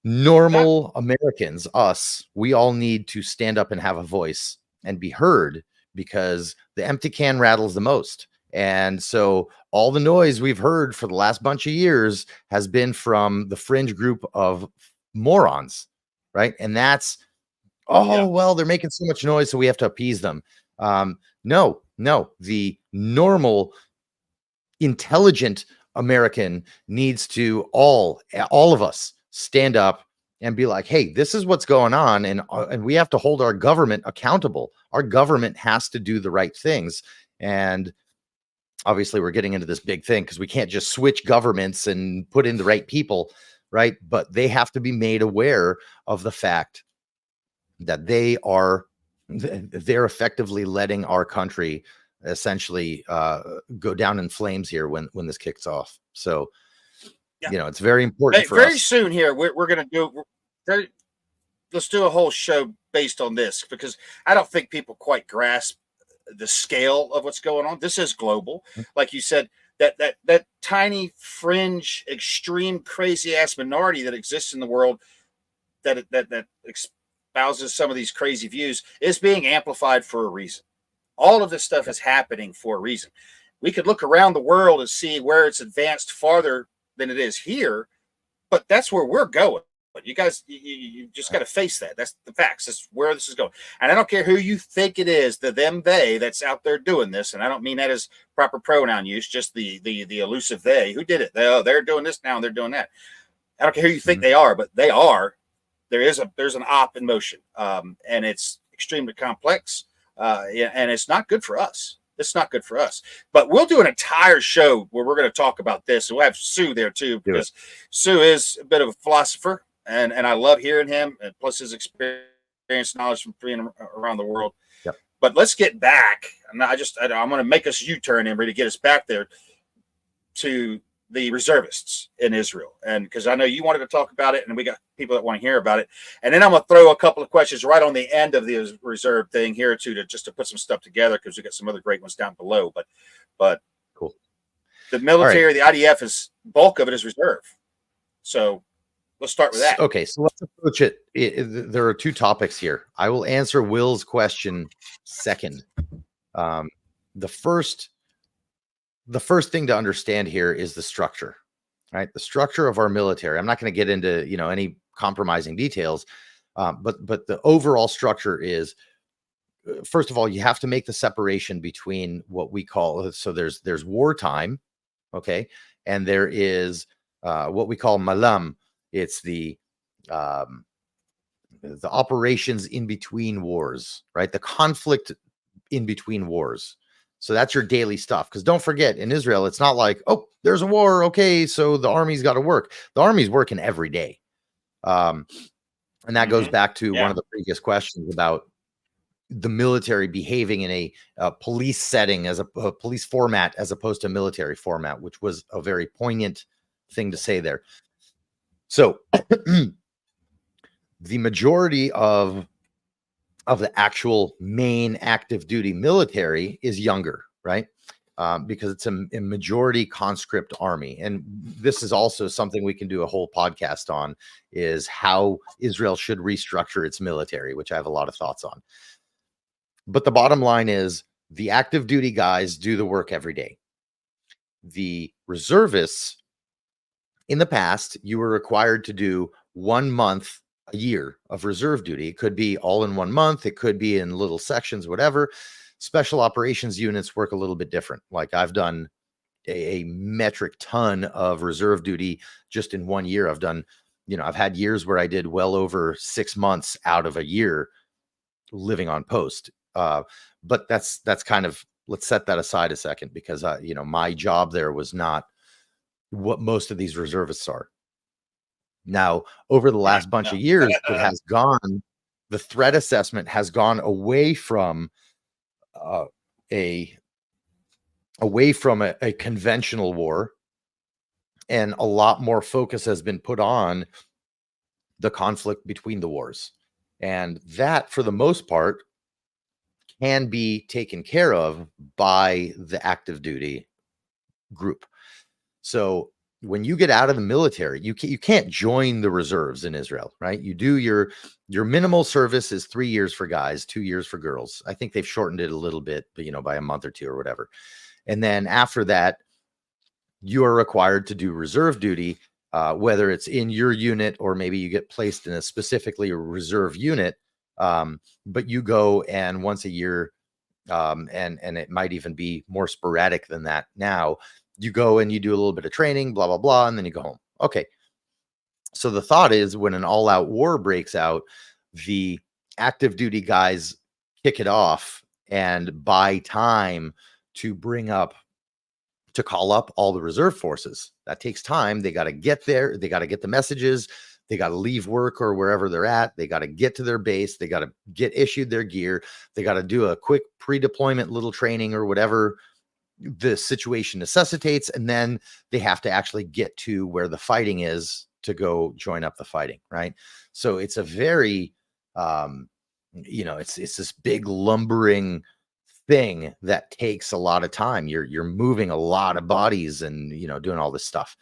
normal Americans, us, we all need to stand up and have a voice and be heard, because the empty can rattles the most. And so all the noise we've heard for the last bunch of years has been from the fringe group of morons, right? And that's, well, they're making so much noise, so we have to appease them. No, the normal, intelligent American needs to all of us stand up and be like, hey, this is what's going on. And we have to hold our government accountable. Our government has to do the right things. And obviously we're getting into this big thing because we can't just switch governments and put in the right people, right? But they have to be made aware of the fact that they're effectively letting our country essentially go down in flames here when this kicks off. So, it's very important for very us. soon here. We're going to let's do a whole show based on this, because I don't think people quite grasp the scale of what's going on. This is global. Like you said, that tiny fringe, extreme, crazy ass minority that exists in the world, that espouses some of these crazy views is being amplified for a reason. All of this stuff is happening for a reason. We could look around the world and see where it's advanced farther than it is here, but that's where we're going. But you guys, you just got to face that. That's the facts. That's where this is going. And I don't care who you think it is, the them, they that's out there doing this. And I don't mean that as proper pronoun use, just the elusive they. Who did it? They're doing this now and they're doing that. I don't care who you think they are, but they are. There's an op in motion, and it's extremely complex, and it's not good for us. It's not good for us. But we'll do an entire show where we're going to talk about this. And we'll have Sue there too, because Sue is a bit of a philosopher. And I love hearing him, and plus his experience, knowledge from being around the world. Yep. But let's get back. I'm going to make us U-turn, Imry, to get us back there to the reservists in Israel. And because I know you wanted to talk about it, and we got people that want to hear about it. And then I'm going to throw a couple of questions right on the end of the reserve thing here too, to put some stuff together, because we got some other great ones down below. But cool. The military, the IDF is bulk of it is reserve. So let's start with that. Okay, so let's approach it. There are two topics here. I will answer Will's question second. The first thing to understand here is the structure, right? The structure of our military. I'm not going to get into any compromising details, but the overall structure is, first of all, you have to make the separation between what we call, so there's wartime, okay, and there is what we call malam. It's the operations in between wars, right? The conflict in between wars. So that's your daily stuff. Because don't forget, in Israel, it's not like, oh, there's a war. Okay, so the army's got to work. The army's working every day. And that goes back to one of the previous questions about the military behaving in a police setting, as a police format, as opposed to military format, which was a very poignant thing to say there. So the majority of the actual main active duty military is younger, right? Because it's a majority conscript army. And this is also something we can do a whole podcast on, is how Israel should restructure its military, which I have a lot of thoughts on. But the bottom line is the active duty guys do the work every day. The reservists, in the past, you were required to do 1 month a year of reserve duty. It could be all in 1 month. It could be in little sections, whatever. Special operations units work a little bit different. Like I've done a metric ton of reserve duty just in 1 year. I've done, I've had years where I did well over 6 months out of a year living on post. But that's kind of, let's set that aside a second, because, my job there was not what most of these reservists are. Now, over the last bunch of years, the threat assessment has gone away from a conventional war, and a lot more focus has been put on the conflict between the wars. And that, for the most part, can be taken care of by the active duty group. So when you get out of the military, you can't join the reserves in Israel, right? You do your minimal service is 3 years for guys, 2 years for girls. I think they've shortened it a little bit, but by a month or two or whatever. And then after that, you are required to do reserve duty, whether it's in your unit or maybe you get placed in a specifically reserve unit. But you go, and once a year, and it might even be more sporadic than that now, you go and you do a little bit of training, blah, blah, blah, and then you go home. Okay. So the thought is, when an all-out war breaks out, the active duty guys kick it off and buy time to call up all the reserve forces. That takes time. They got to get there. They got to get the messages. They got to leave work or wherever they're at. They got to get to their base. They got to get issued their gear. They got to do a quick pre-deployment little training or whatever the situation necessitates. And then they have to actually get to where the fighting is to go join up the fighting. Right. So it's a very, it's this big lumbering thing that takes a lot of time. You're moving a lot of bodies and, doing all this stuff.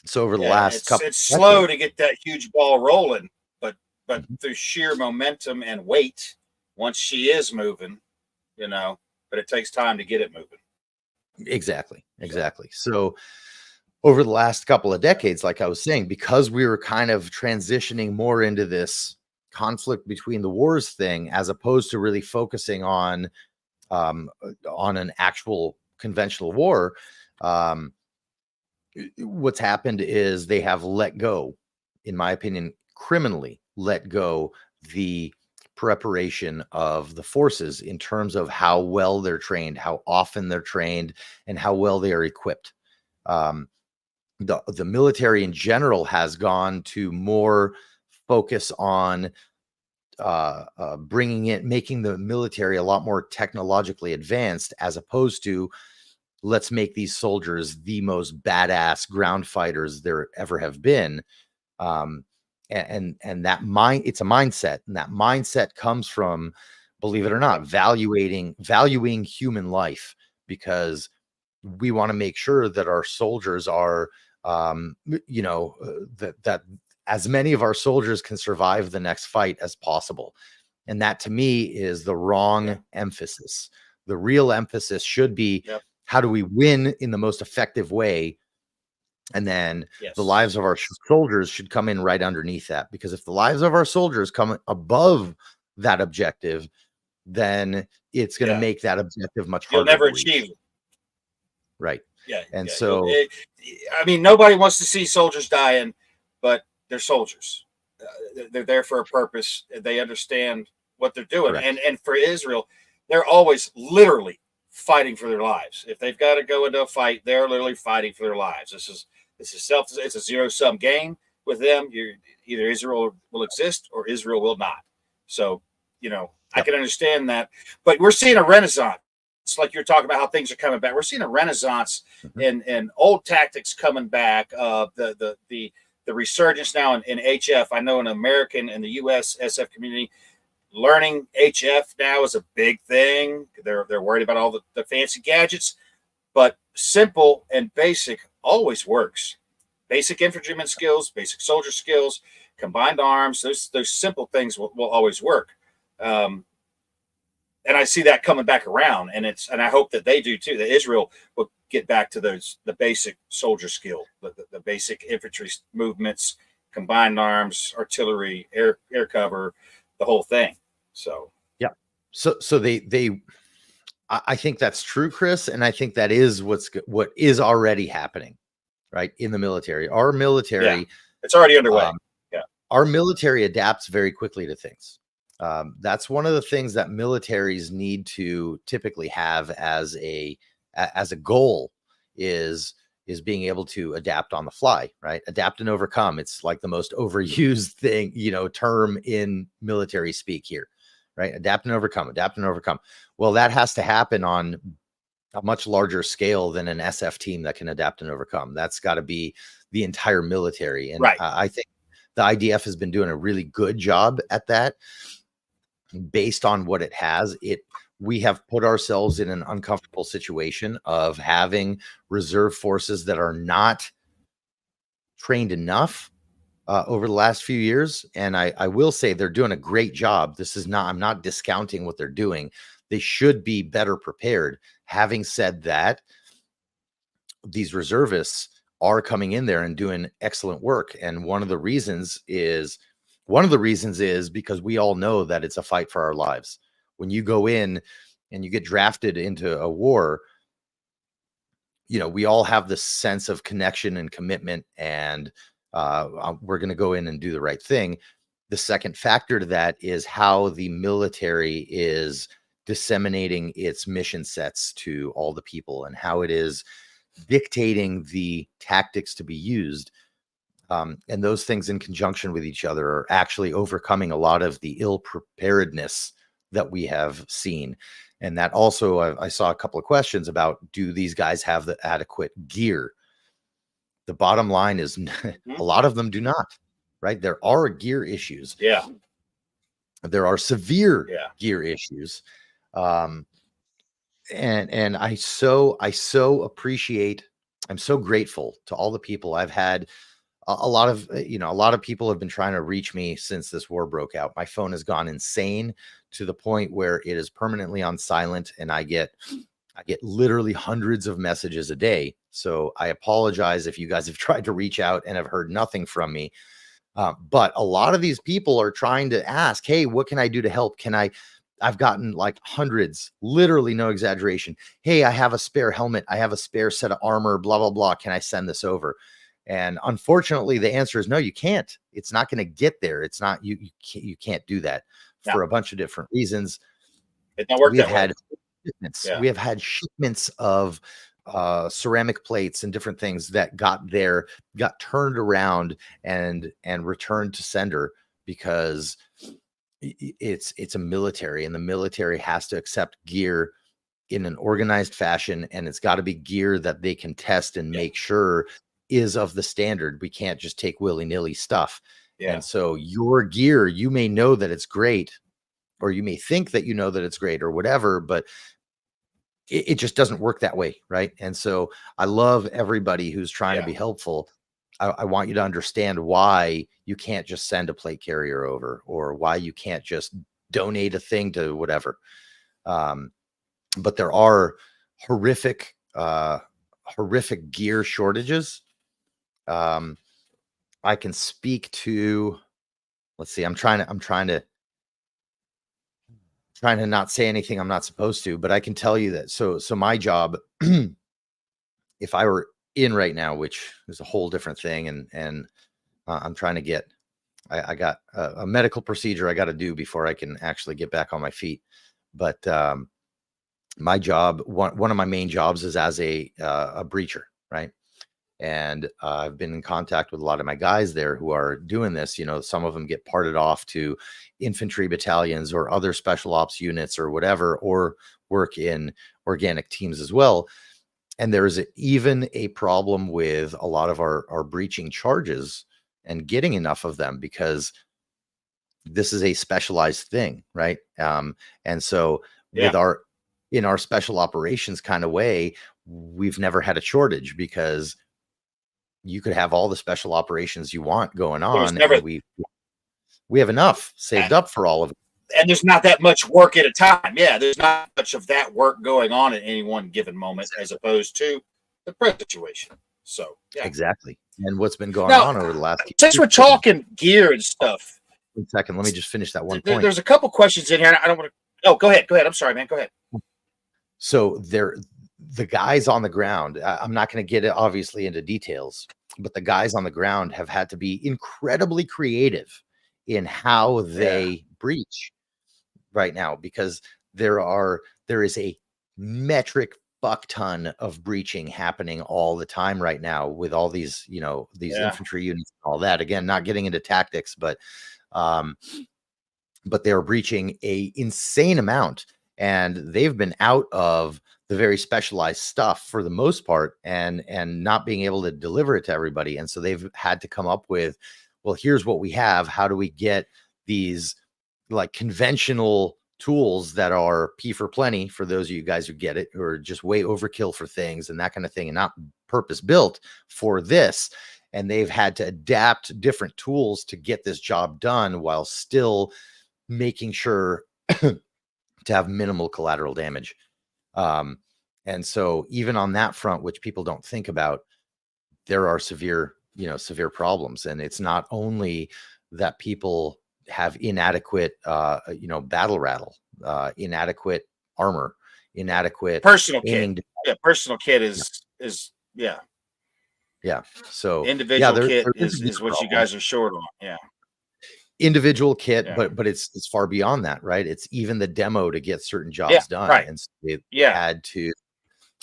So over the last couple, it's slow to get that huge ball rolling, but but through sheer momentum and weight, once she is moving, but it takes time to get it moving. Exactly. So over the last couple of decades, like I was saying, because we were kind of transitioning more into this conflict between the wars thing, as opposed to really focusing on an actual conventional war, what's happened is they have let go, in my opinion, criminally let go the preparation of the forces in terms of how well they're trained, how often they're trained, and how well they are equipped. The military in general has gone to more focus on making the military a lot more technologically advanced, as opposed to let's make these soldiers the most badass ground fighters there ever have been. And that it's a mindset, and that mindset comes from, believe it or not, valuing human life, because we want to make sure that our soldiers are, that as many of our soldiers can survive the next fight as possible. And that, to me, is the wrong emphasis. The real emphasis should be, how do we win in the most effective way? And then the lives of our soldiers should come in right underneath that, because if the lives of our soldiers come above that objective, then it's going to make that objective much harder. You'll never achieve it. Right. Yeah. And so, I mean, nobody wants to see soldiers dying, but they're soldiers. They're there for a purpose. They understand what they're doing. Correct. And for Israel, they're always literally fighting for their lives. If they've got to go into a fight, they're literally fighting for their lives. This is it's a zero-sum game with them. Either Israel will exist or Israel will not. So, I can understand that. But we're seeing a renaissance. It's like you're talking about how things are coming back. We're seeing a renaissance in old tactics coming back. The resurgence now in HF. I know in American and the US SF community, learning HF now is a big thing. They're worried about all the fancy gadgets, but simple and basic always works. Basic infantryman skills, basic soldier skills, combined arms, those simple things will always work. And I see that coming back around, and I hope that they do too, that Israel will get back to the basic soldier skill, the basic infantry movements, combined arms, artillery, air cover, the whole thing. So I think that's true, Chris, and I think that is what is already happening, right, in the military. Our military, it's already underway. Our military adapts very quickly to things. That's one of the things that militaries need to typically have as a goal, is being able to adapt on the fly, right? Adapt and overcome. It's like the most overused thing, term in military speak here, right? Adapt and overcome. Well, that has to happen on a much larger scale than an SF team that can adapt and overcome. That's got to be the entire military. And I think the IDF has been doing a really good job at that. Based on what it has, we have put ourselves in an uncomfortable situation of having reserve forces that are not trained enough over the last few years. And I will say they're doing a great job. I'm not discounting what they're doing. They should be better prepared. Having said that, these reservists are coming in there and doing excellent work. And one of the reasons is because we all know that it's a fight for our lives. When you go in and you get drafted into a war, we all have this sense of connection and commitment, and we're going to go in and do the right thing. The second factor to that is how the military is disseminating its mission sets to all the people, and how it is dictating the tactics to be used. And those things in conjunction with each other are actually overcoming a lot of the ill preparedness that we have seen. And that also, I saw a couple of questions about, do these guys have the adequate gear? The bottom line is a lot of them do not, right? There are gear issues. Yeah. There are severe gear issues. And I so appreciate, I'm so grateful to all the people I've had a lot of a lot of people have been trying to reach me since this war broke out. My phone has gone insane to the point where it is permanently on silent, and I get literally hundreds of messages a day. So I apologize if you guys have tried to reach out and have heard nothing from me. But a lot of these people are trying to ask, hey, what can I do to help? I've gotten like hundreds, literally no exaggeration. Hey, I have a spare helmet. I have a spare set of armor, blah, blah, blah. Can I send this over? And unfortunately, the answer is no, you can't. It's not going to get there. It's not, you can't do that for a bunch of different reasons. It don't work We've that had way. shipments. Yeah. We have had shipments of ceramic plates and different things that got turned around and returned to sender because it's a military, and the military has to accept gear in an organized fashion, and it's got to be gear that they can test and make sure is of the standard. We can't just take willy-nilly stuff. And so your gear, you may know that it's great, or you may think that you know that it's great or whatever, but it just doesn't work that way, right? And so I love everybody who's trying to be helpful. I want you to understand why you can't just send a plate carrier over, or why you can't just donate a thing to whatever. But there are horrific gear shortages. I can speak to, let's see, I'm trying to not say anything I'm not supposed to, but I can tell you that. So my job, if I were in right now, which is a whole different thing, and I'm trying to get, I got a medical procedure I got to do before I can actually get back on my feet. But my job, one of my main jobs is as a breacher, right? And I've been in contact with a lot of my guys there who are doing this. Some of them get parted off to infantry battalions or other special ops units or whatever, or work in organic teams as well. And there is even a problem with a lot of our breaching charges and getting enough of them, because this is a specialized thing, right? And so in our special operations kind of way, we've never had a shortage, because you could have all the special operations you want going on, and we have enough saved up for all of it. And there's not that much work at a time. Yeah, there's not much of that work going on at any one given moment, as opposed to the present situation. So exactly. And what's been going on over the last, since we're talking gear and stuff. 1 second, let me just finish that one point. There's a couple questions in here. I don't want to. Oh, go ahead. I'm sorry, man. Go ahead. So the guys on the ground, I'm not going to get obviously into details, but the guys on the ground have had to be incredibly creative in how they breach right now, because there is a metric fuck ton of breaching happening all the time right now with all these, infantry units and all that. Again, not getting into tactics, but they're breaching a insane amount, and they've been out of the very specialized stuff for the most part, and not being able to deliver it to everybody. And so they've had to come up with, well, here's what we have. How do we get these like conventional tools that are P for plenty, for those of you guys who get it, or just way overkill for things and that kind of thing, and not purpose built for this. And they've had to adapt different tools to get this job done while still making sure to have minimal collateral damage. And so even on that front, which people don't think about, there are severe problems. And it's not only that people have inadequate, battle rattle, inadequate armor, inadequate personal kit. Personal kit is. So individual kit is what you guys are short on. Yeah. Individual kit, but it's far beyond that, right? It's even the demo to get certain jobs done. Right. And so it had to,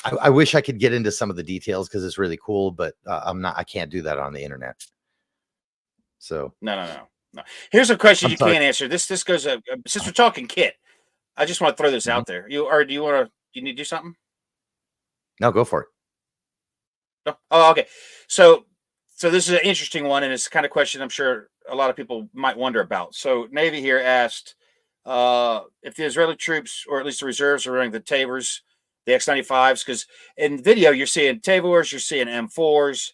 I wish I could get into some of the details because it's really cool, but I can't do that on the internet. So no. Here's a question you can't answer. This goes since we're talking kit, I just want to throw this out there. Do you need to do something? No, go for it. No? Oh, okay. So this is an interesting one, and it's the kind of question I'm sure a lot of people might wonder about. So Navy here asked if the Israeli troops, or at least the reserves, are running the Tavors, the X-95s, because in video you're seeing Tavors, you're seeing M4s.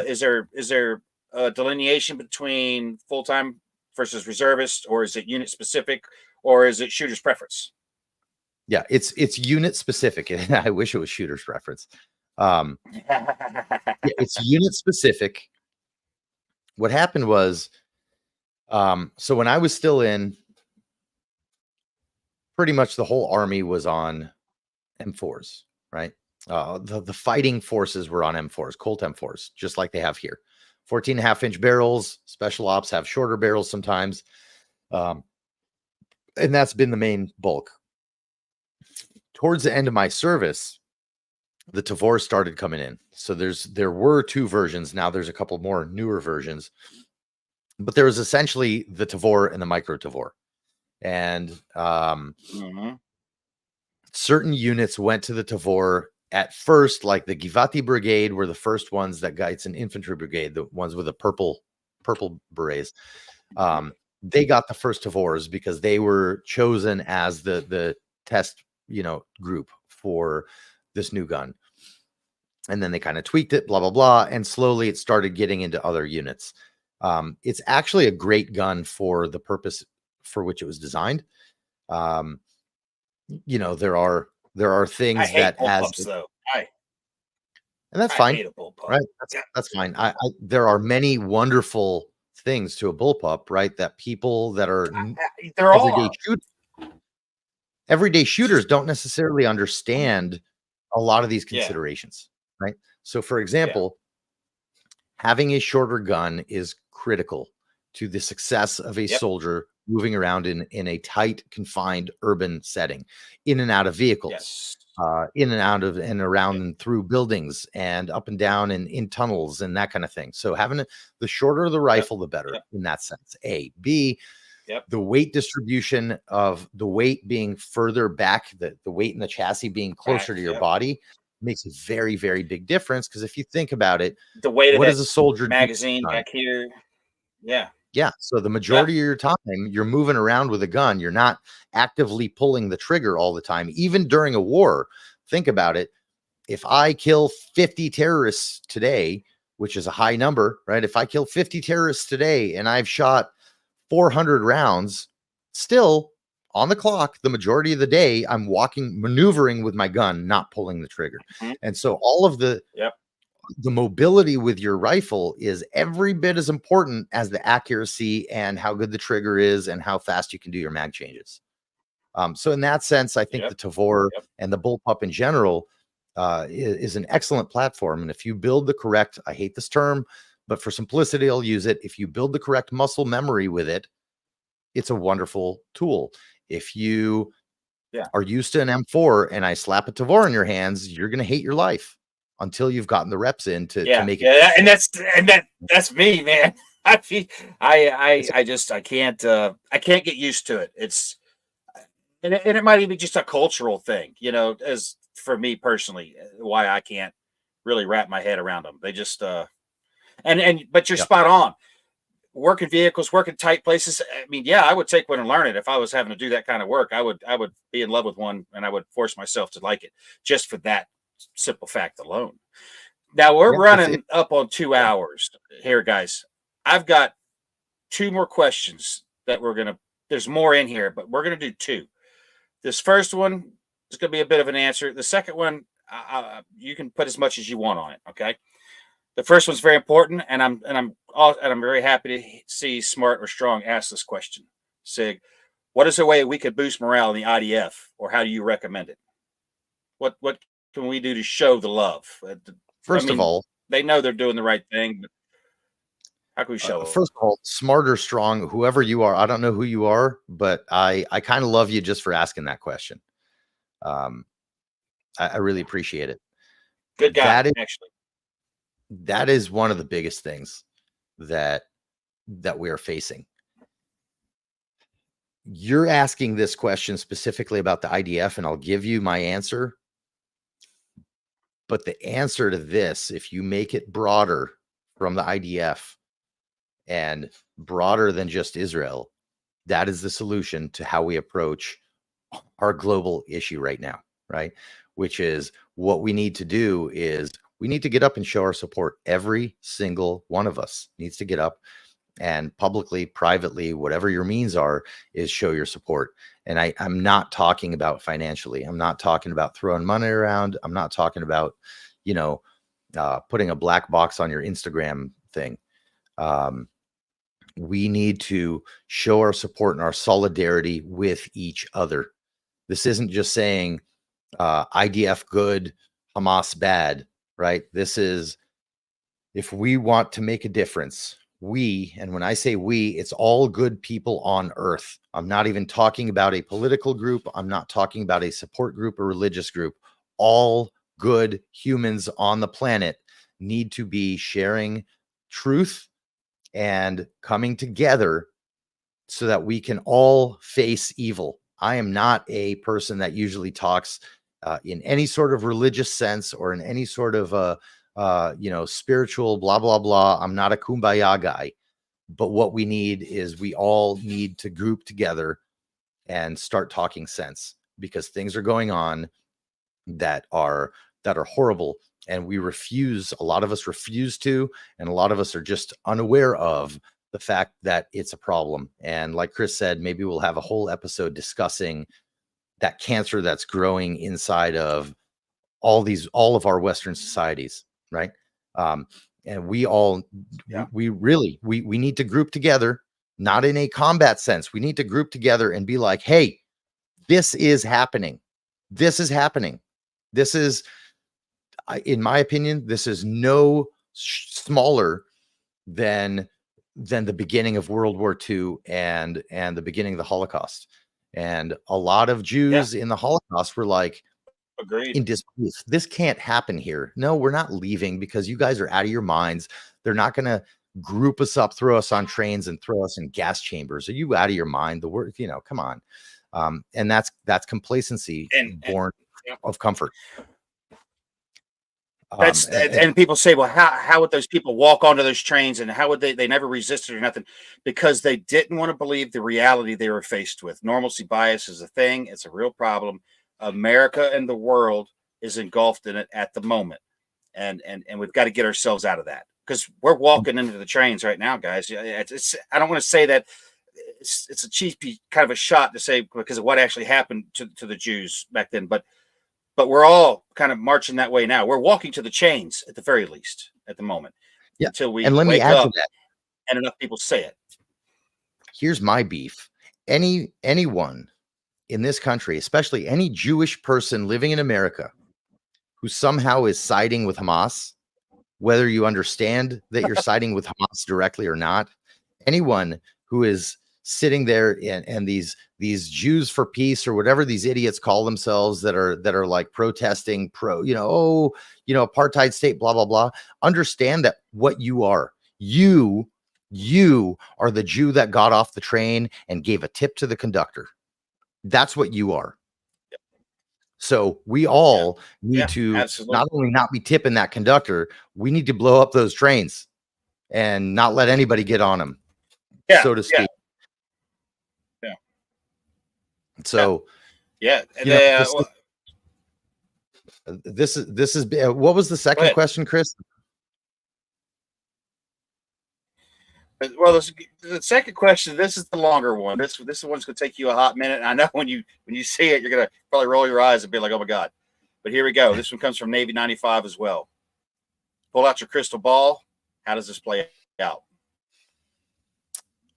Is there a delineation between full-time versus reservist, or is it unit specific, or is it shooter's preference? Yeah, it's unit specific. I wish it was shooter's preference. Yeah, it's unit specific. What happened was, so when I was still in, pretty much the whole army was on M4s, right? The fighting forces were on M4s, Colt M4s, just like they have here. 14.5-inch barrels. Special ops have shorter barrels sometimes. And that's been the main bulk. Towards the end of my service, the Tavor started coming in. So there were 2 versions. Now there's a couple more newer versions. But there was essentially the Tavor and the micro Tavor. And certain units went to the Tavor at first, like the Givati Brigade were the first ones that got, it's an infantry brigade, the ones with the purple berets. They got the first Tavors because they were chosen as the test, group for this new gun. And then they kind of tweaked it, blah, blah, blah. And slowly it started getting into other units. It's actually a great gun for the purpose for which it was designed. There are things that as though. and that's fine, right? That's fine. There are many wonderful things to a bullpup, right? That people that are everyday shooters don't necessarily understand a lot of these considerations, right? So, for example, having a shorter gun is critical to the success of a soldier moving around in a tight, confined urban setting, in and out of vehicles, in and out of and around and through buildings and up and down and in tunnels and that kind of thing. So having the shorter the rifle, the better in that sense. A. B, the weight distribution of the weight being further back, the weight in the chassis being closer to your body makes a very, very big difference. Because if you think about it, the weight of what does a soldier magazine back here? Yeah. So the majority of your time, you're moving around with a gun. You're not actively pulling the trigger all the time, even during a war. Think about it. If I kill 50 terrorists today, which is a high number, right? If I kill 50 terrorists today and I've shot 400 rounds, still on the clock, the majority of the day, I'm maneuvering with my gun, not pulling the trigger. And so all of the mobility with your rifle is every bit as important as the accuracy and how good the trigger is and how fast you can do your mag changes. So in that sense, I think the Tavor and the bullpup in general is an excellent platform. And if you build the correct, I hate this term, but for simplicity, I'll use it. If you build the correct muscle memory with it, it's a wonderful tool. If you are used to an M4 and I slap a Tavor in your hands, you're going to hate your life until you've gotten the reps in to make it. Yeah, and that's me, man. I can't get used to it. And it might even be just a cultural thing, as for me personally, why I can't really wrap my head around them. They just but you're spot on. Working vehicles, working tight places. I mean, I would take one and learn it. If I was having to do that kind of work, I would be in love with one, and I would force myself to like it just for that simple fact alone. Now we're running up on 2 hours here, guys. I've got 2 more questions that there's more in here, but we're going to do 2. This first one is going to be a bit of an answer. The second one, you can put as much as you want on it. Okay. The first one's very important, and I'm very happy to see Smart or Strong ask this question. Sig, what is a way we could boost morale in the IDF, or how do you recommend it? What can we do to show the love? First of all, they know they're doing the right thing, but how can we show it? First of all, Smart or Strong, whoever you are, I don't know who you are, but I kind of love you just for asking that question. I really appreciate it. Good guy, actually. That is one of the biggest things that we are facing. You're asking this question specifically about the IDF, and I'll give you my answer. But the answer to this, if you make it broader from the IDF and broader than just Israel, that is the solution to how we approach our global issue right now, right? Which is what we need to do is we need to get up and show our support. Every single one of us needs to get up and publicly, privately, whatever your means are, is show your support. And I'm not talking about financially. I'm not talking about throwing money around. I'm not talking about, putting a black box on your Instagram thing. We need to show our support and our solidarity with each other. This isn't just saying IDF good, Hamas bad, right? This is, if we want to make a difference, and when I say we, it's all good people on earth. I'm not even talking about a political group. I'm not talking about a support group or religious group. All good humans on the planet need to be sharing truth and coming together so that we can all face evil. I am not a person that usually talks in any sort of religious sense or in any sort of spiritual blah, blah, blah. I'm not a kumbaya guy, but what we need is we all need to group together and start talking sense, because things are going on that are horrible. And a lot of us refuse to, and a lot of us are just unaware of the fact that it's a problem. And like Chris said, maybe we'll have a whole episode discussing that cancer that's growing inside of all of our Western societies. Right. And we all, we need to group together, not in a combat sense. We need to group together and be like, hey, this is happening. This is happening. This is, in my opinion, this is no smaller than the beginning of World War II and the beginning of the Holocaust. And a lot of Jews in the Holocaust were like, agreed, in disbelief. This can't happen here. No, we're not leaving because you guys are out of your minds. They're not going to group us up, throw us on trains, and throw us in gas chambers. Are you out of your mind? The word, come on. And that's complacency born of comfort. And people say, well, how would those people walk onto those trains, and how would they never resisted or nothing? Because they didn't want to believe the reality they were faced with. Normalcy bias is a thing. It's a real problem. America and the world is engulfed in it at the moment. And we've got to get ourselves out of that, because we're walking into the trains right now, guys. I don't want to say that it's a cheapy kind of a shot to say because of what actually happened to the Jews back then, but we're all kind of marching that way now. We're walking to the chains at the very least at the moment. Yeah. Until we and let me add to that. And enough people say it. Here's my beef. Anyone in this country, especially any Jewish person living in America who somehow is siding with Hamas, whether you understand that you're siding with Hamas directly or not, anyone who is sitting there and these Jews for peace or whatever these idiots call themselves that are like protesting apartheid state, blah, blah, blah, understand that what you are, you are the Jew that got off the train and gave a tip to the conductor. That's what you are. So we all need to not only not be tipping that conductor, we need to blow up those trains and not let anybody get on them, so to speak. Yeah. So, this is what was the second question, Chris? Well, the second question, this is the longer one. This one's going to take you a hot minute. And I know when you see it, you're going to probably roll your eyes and be like, oh my God. But here we go. This one comes from Navy 95 as well. Pull out your crystal ball. How does this play out?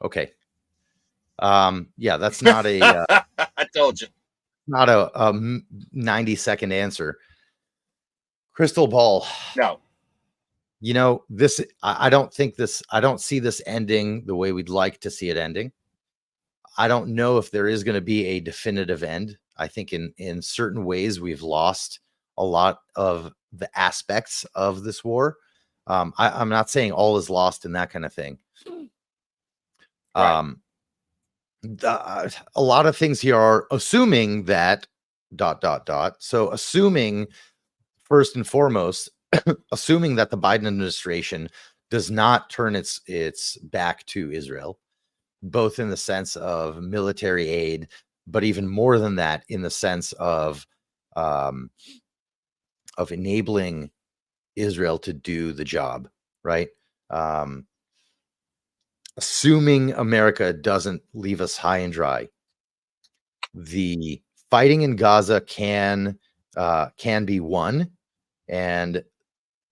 Okay. That's not a I told you. Not a 90-second answer. Crystal ball. No. This, I don't see this ending the way we'd like to see it ending. I don't know if there is going to be a definitive end. I think in certain ways we've lost a lot of the aspects of this war. I'm not saying all is lost in that kind of thing. Right. A lot of things here are assuming that ... So assuming first and foremost, assuming that the Biden administration does not turn its back to Israel, both in the sense of military aid, but even more than that, in the sense of enabling Israel to do the job, right? Assuming America doesn't leave us high and dry, the fighting in Gaza can be won, and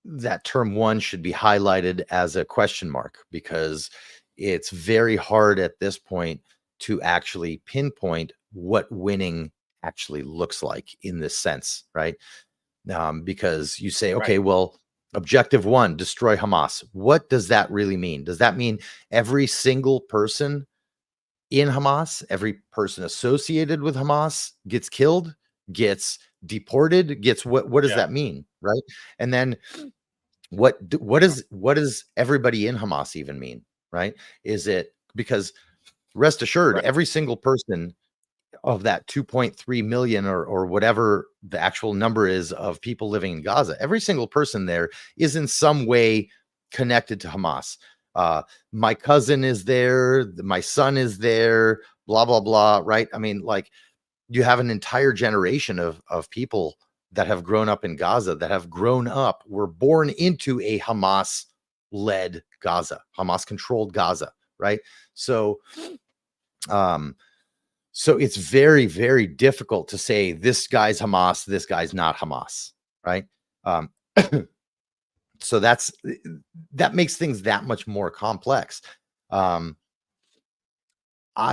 that term "won" should be highlighted as a question mark, because it's very hard at this point to actually pinpoint what winning actually looks like in this sense, right? Because you say, okay, well, objective 1, destroy Hamas. What does that really mean? Does that mean every single person in Hamas, every person associated with Hamas gets killed, gets deported, gets what does that mean, right? And then what does everybody in Hamas even mean, right? Is it, because rest assured, every single person of that 2.3 million or whatever the actual number is of people living in Gaza, every single person there is in some way connected to Hamas. My cousin is there, my son is there, blah, blah, blah, right? I mean, like, you have an entire generation of people that have grown up in Gaza, that have grown up, were born into a Hamas-led Gaza, Hamas-controlled Gaza, right? So, so it's very, very difficult to say this guy's Hamas, this guy's not Hamas, right? So that makes things that much more complex. I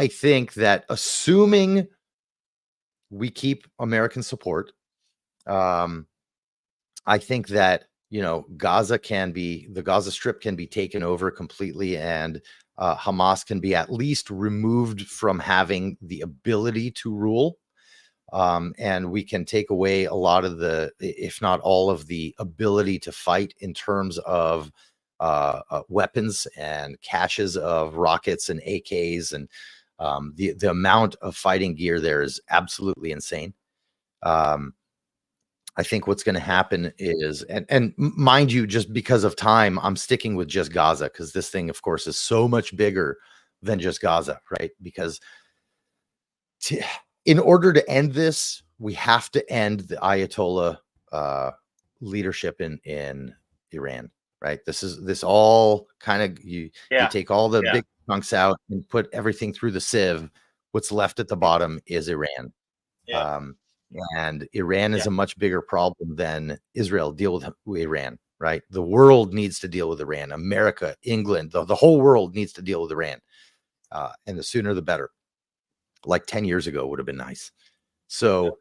think that assuming we keep American support, I think that, you know, the Gaza Strip can be taken over completely, and Hamas can be at least removed from having the ability to rule. And we can take away a lot of the, if not all of the ability to fight in terms of weapons and caches of rockets and AKs. And the amount of fighting gear there is absolutely insane. I think what's going to happen is, and mind you, just because of time, I'm sticking with just Gaza, because this thing, of course, is so much bigger than just Gaza, right? Because in order to end this, we have to end the Ayatollah leadership in Iran, right? This all kind of, you take all the big chunks out and put everything through the sieve. What's left at the bottom is Iran. And Iran is a much bigger problem than Israel. Deal with Iran, right? The world needs to deal with Iran. America, England, the whole world needs to deal with Iran. And the sooner the better. Like 10 years ago would have been nice. So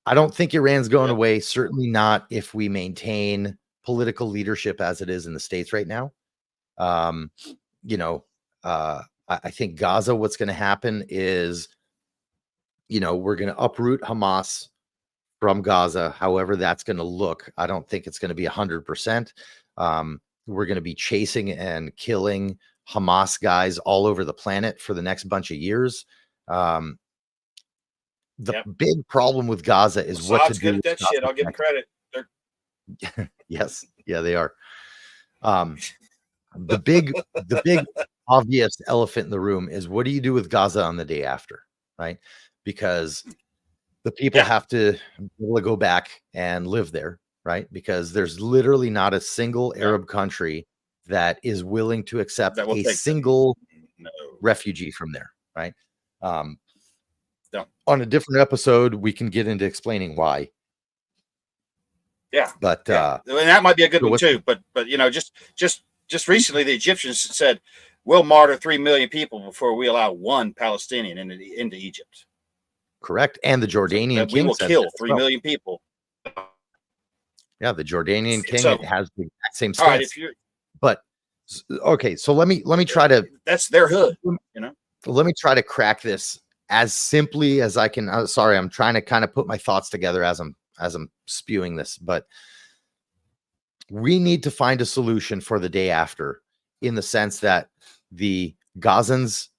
I don't think Iran's going away. Certainly not if we maintain political leadership as it is in the States right now. You know, I think Gaza, what's going to happen is, you know, we're going to uproot Hamas from Gaza, however that's going to look. I don't think it's going to be 100%. We're going to be chasing and killing Hamas guys all over the planet for the next bunch of years. The big problem with Gaza is what to do. Good at that shit. I'll give them credit. Yes. Yeah, they are. The big obvious elephant in the room is, what do you do with Gaza on the day after, right? Because the people have to be able to go back and live there, right? Because there's literally not a single Arab country that is willing to accept a single refugee from there, right? On a different episode, we can get into explaining why. But and that might be a good one too. But you know, just recently, the Egyptians said we'll martyr 3 million people before we allow one Palestinian into Egypt. Correct. And the Jordanian king, we will kill 3 million people. Yeah, the Jordanian king has the exact same stance. All right, but okay, so let me try to. That's their hood, you know. Let me try to crack this as simply as I can. Sorry, I'm trying to kind of put my thoughts together as I'm spewing this, but we need to find a solution for the day after, in the sense that the Gazans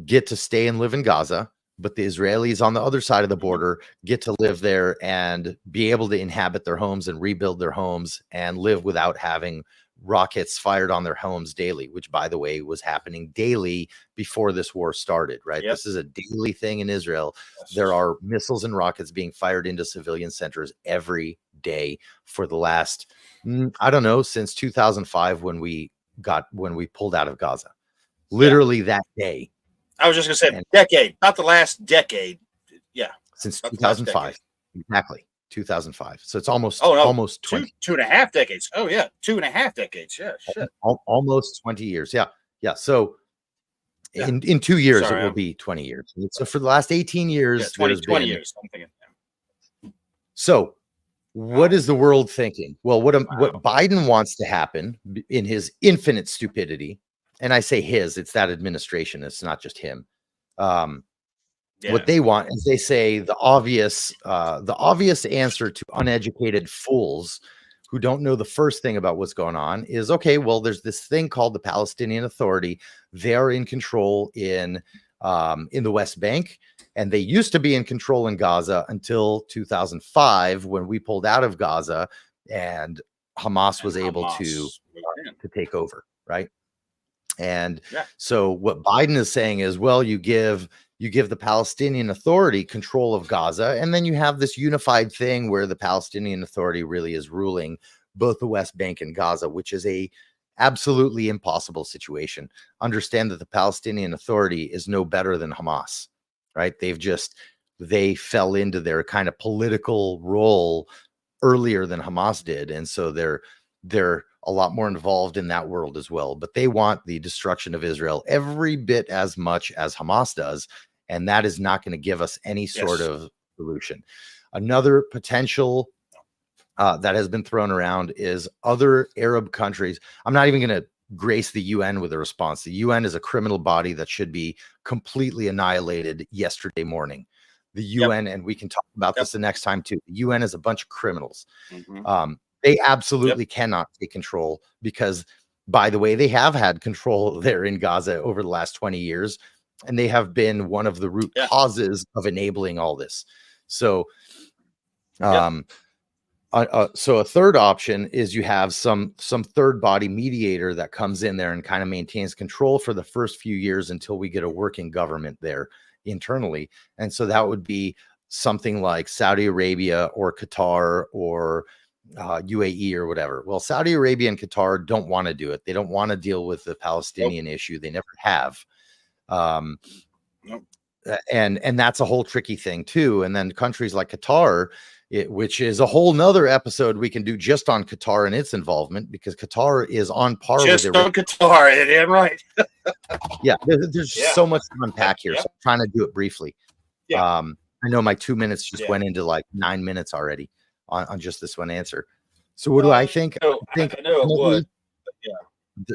get to stay and live in Gaza, but the Israelis on the other side of the border get to live there and be able to inhabit their homes and rebuild their homes and live without having rockets fired on their homes daily, which, by the way, was happening daily before this war started, right? This is a daily thing in Israel. There are missiles and rockets being fired into civilian centers every day for the last, I don't know, since 2005 when we pulled out of Gaza. Literally that day. I was just going to say decade, not the last decade. Yeah. Since 2005. Exactly. 2005. So it's almost 20. Two and a half decades. Oh yeah. 2.5 decades. Yeah. Shit. Almost 20 years. Yeah. Yeah. So in 2 years, it will be 20 years. So for the last 18 years, 20 years. I'm thinking. So what is the world thinking? Well, what Biden wants to happen in his infinite stupidity, and I say his, it's that administration. It's not just him. What they want is, they say, the obvious answer to uneducated fools who don't know the first thing about what's going on is, okay, well, there's this thing called the Palestinian Authority. They're in control in the West Bank, and they used to be in control in Gaza until 2005 when we pulled out of Gaza and Hamas was able to take over, right? And so what Biden is saying is, well, you give the Palestinian Authority control of Gaza, and then you have this unified thing where the Palestinian Authority really is ruling both the West Bank and Gaza, which is a absolutely impossible situation. Understand that the Palestinian Authority is no better than Hamas, right? They fell into their kind of political role earlier than Hamas did, and so they're a lot more involved in that world as well. But they want the destruction of Israel every bit as much as Hamas does, and that is not going to give us any sort of solution. Another potential that has been thrown around is other Arab countries. I'm not even going to grace the UN with a response. The UN is a criminal body that should be completely annihilated yesterday morning. The UN, and we can talk about this the next time too. The UN is a bunch of criminals. They absolutely cannot take control because, by the way, they have had control there in Gaza over the last 20 years, and they have been one of the root causes of enabling all this. So, so a third option is you have some third body mediator that comes in there and kind of maintains control for the first few years until we get a working government there internally. And so that would be something like Saudi Arabia or Qatar or UAE or whatever. Well, Saudi Arabia and Qatar don't want to do it. They don't want to deal with the Palestinian issue. They never have. And that's a whole tricky thing too. And then countries like Qatar, which is a whole nother episode we can do just on Qatar and its involvement, because Qatar is on par just with on Qatar. Yeah, right. There's so much to unpack here. So I'm trying to do it briefly. I know my 2 minutes just went into like 9 minutes already on just this one answer. So what do I think? I think I know it would.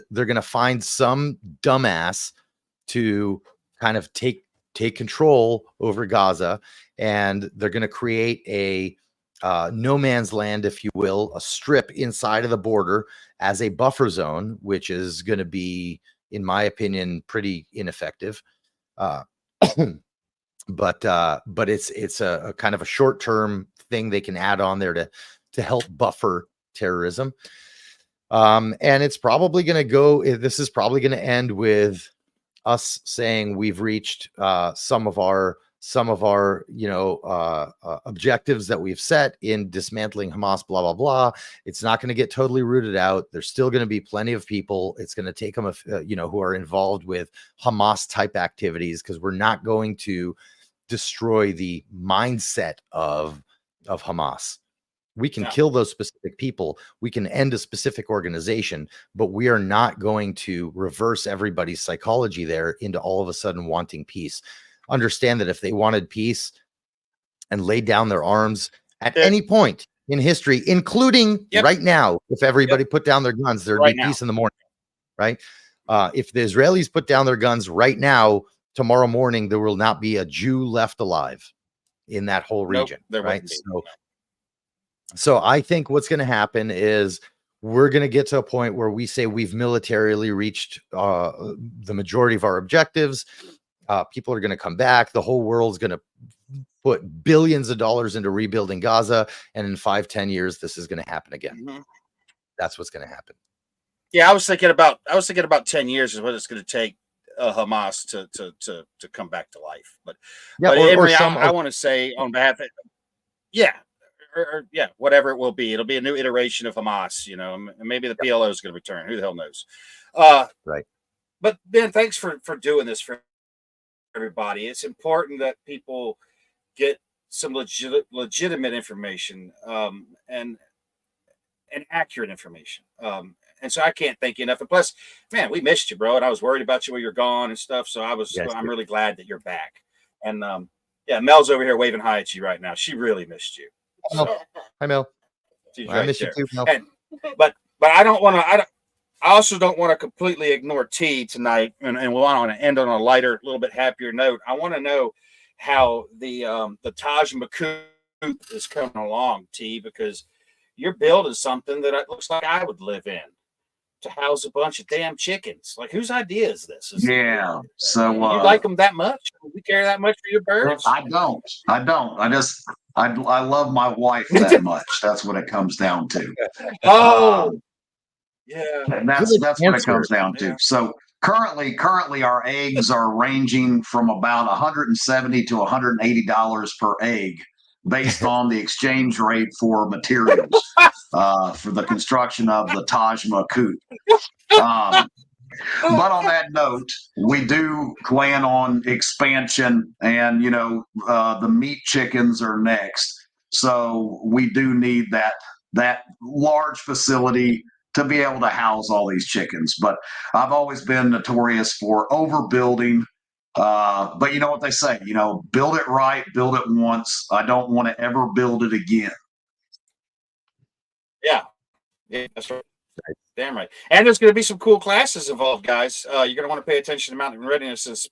They're going to find some dumbass to kind of take control over Gaza, and they're going to create a no man's land, if you will, a strip inside of the border as a buffer zone, which is going to be, in my opinion, pretty ineffective. But it's a kind of a short-term thing they can add on there to help buffer terrorism. And it's probably going to go, this is probably going to end with us saying we've reached some of our objectives that we've set in dismantling Hamas, blah, blah, blah. It's not going to get totally rooted out. There's still going to be plenty of people. It's going to take them, who are involved with Hamas type activities, because we're not going to destroy the mindset of Hamas. We can kill those specific people. We can end a specific organization, but we are not going to reverse everybody's psychology there into all of a sudden wanting peace. Understand that if they wanted peace and laid down their arms at any point in history, including right now, if everybody put down their guns, there'd be peace in the morning, right? If the Israelis put down their guns right now, tomorrow morning, there will not be a Jew left alive in that whole region, right? So I think what's going to happen is we're going to get to a point where we say we've militarily reached the majority of our objectives. People are going to come back. The whole world's going to put billions of dollars into rebuilding Gaza. And in 5-10 years, this is going to happen again. That's what's going to happen. Yeah, I was thinking about 10 years is what it's going to take Hamas to come back to life. But Imry, I want to say on behalf of yeah, whatever it will be. It'll be a new iteration of Hamas, and maybe the PLO is going to return. Who the hell knows? Right. But Ben, thanks for doing this for everybody. It's important that people get some legitimate information, and accurate information. And so I can't thank you enough. And plus, man, we missed you, bro. And I was worried about you while you're gone and stuff. So I'm really glad that you're back. And yeah, Mel's over here waving hi at you right now. She really missed you. So, Hi, Mel. I miss you too, Mel. But I don't want to. I also don't want to completely ignore T tonight, and we want to end on a lighter, little bit happier note. I want to know how the Taj Mahal is coming along, T, because you're building something that it looks like I would live in, to house a bunch of damn chickens. Like, whose idea is this? So you like them that much? You care that much for your birds? I don't. I love my wife that much. That's what it comes down to. Yeah, and that's what it comes down to. So currently our eggs are ranging from about $170 to $180 per egg, based on the exchange rate for materials for the construction of the Taj Mahal. But on that note, we do plan on expansion, and the meat chickens are next. So we do need that large facility to be able to house all these chickens. But I've always been notorious for overbuilding. But you know what they say, build it right, build it once. I don't want to ever build it again. Yeah, that's right. Damn right. And there's going to be some cool classes involved, guys. You're going to want to pay attention to Mountain Readiness's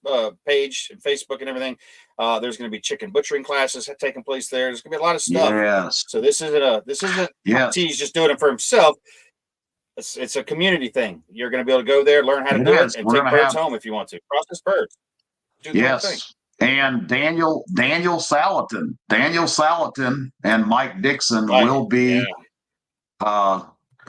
page and Facebook and everything. There's going to be chicken butchering classes taking place there. There's going to be a lot of stuff. Yes. So this isn't T's just doing it for himself. It's a community thing. You're going to be able to go there, learn how to do it, and take birds home if you want to. Process birds. Yes. And Daniel Salatin and Mike Dixon will be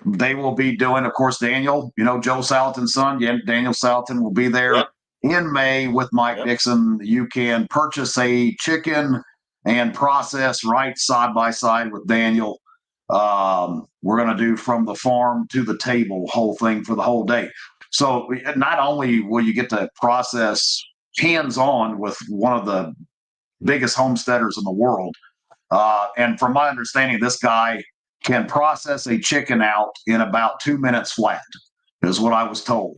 they will be doing, of course, Daniel, Joe Salatin's son. Daniel Salatin will be there in May with Mike Dixon. You can purchase a chicken and process right side by side with Daniel. We're going to do from the farm to the table, whole thing for the whole day. So not only will you get to process hands-on with one of the biggest homesteaders in the world, and from my understanding, this guy can process a chicken out in about 2 minutes flat, is what I was told.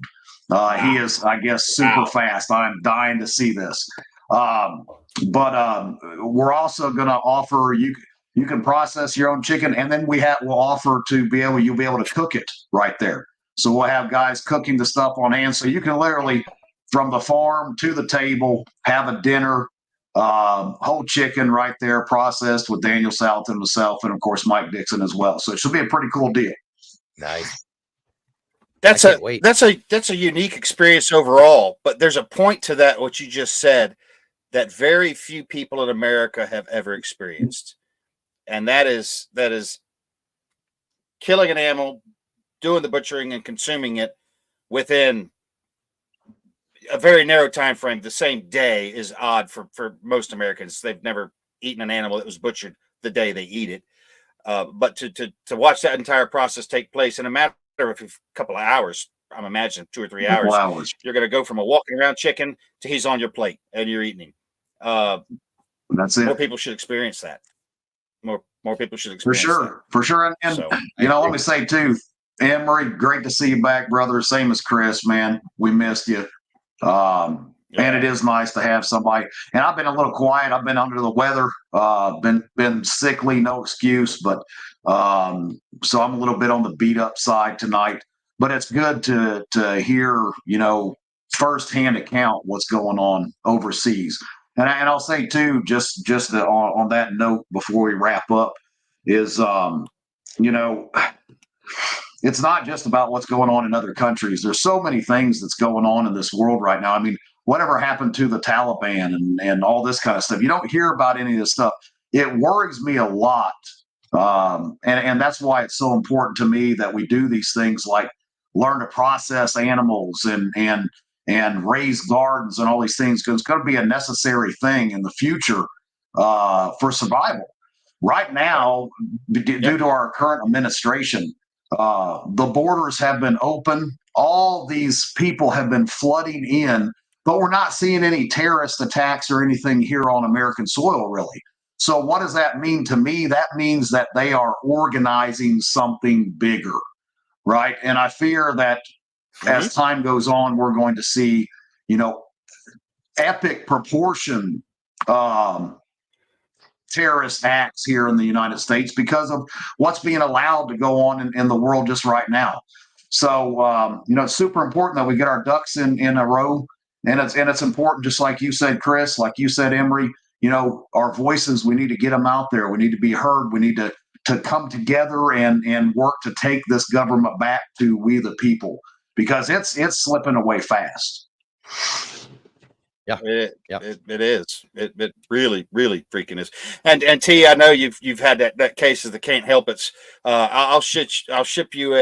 He is, I guess, super fast. I'm dying to see this. But we're also going to offer you can process your own chicken, and then we'll offer you'll be able to cook it right there. So we'll have guys cooking the stuff on hand, so you can literally, from the farm to the table, have a dinner, whole chicken right there, processed with Daniel Salatin himself, and of course Mike Dixon as well. So it should be a pretty cool deal. Nice. That's a unique experience overall. But there's a point to that, what you just said, that very few people in America have ever experienced, and that is killing an animal, doing the butchering, and consuming it within a very narrow time frame. The same day is odd for most Americans. They've never eaten an animal that was butchered the day they eat it. But to watch that entire process take place in a matter of a couple of hours, I'm imagining 2 or 3 hours, you're going to go from a walking around chicken to he's on your plate and you're eating him. That's it. More people should experience that. More people should experience for sure. And so, let me say too, Imry, great to see you back, brother. Same as Chris, man. We missed you. And it is nice to have somebody. And I've been a little quiet. I've been under the weather. Been sickly, no excuse. But so I'm a little bit on the beat up side tonight. But it's good to hear, firsthand account what's going on overseas. And I'll say too, just on that note before we wrap up, is it's not just about what's going on in other countries. There's so many things that's going on in this world right now. I mean, whatever happened to the Taliban and all this kind of stuff? You don't hear about any of this stuff. It worries me a lot. And that's why it's so important to me that we do these things like learn to process animals and raise gardens and all these things, because it's going to be a necessary thing in the future for survival. right now, due to our current administration, the borders have been open. All these people have been flooding in, but we're not seeing any terrorist attacks or anything here on American soil, really. So what does that mean to me? That means that they are organizing something bigger, right? And I fear that as time goes on, we're going to see, epic proportion terrorist acts here in the United States because of what's being allowed to go on in the world just right now. So, it's super important that we get our ducks in a row. And it's important, just like you said, Chris, like you said, Imry, our voices, we need to get them out there. We need to be heard. We need to come together and work to take this government back to we the people, because it's slipping away fast. Yeah, it is. It really, really freaking is. And T, I know you've had that case of the can't help it. I'll ship you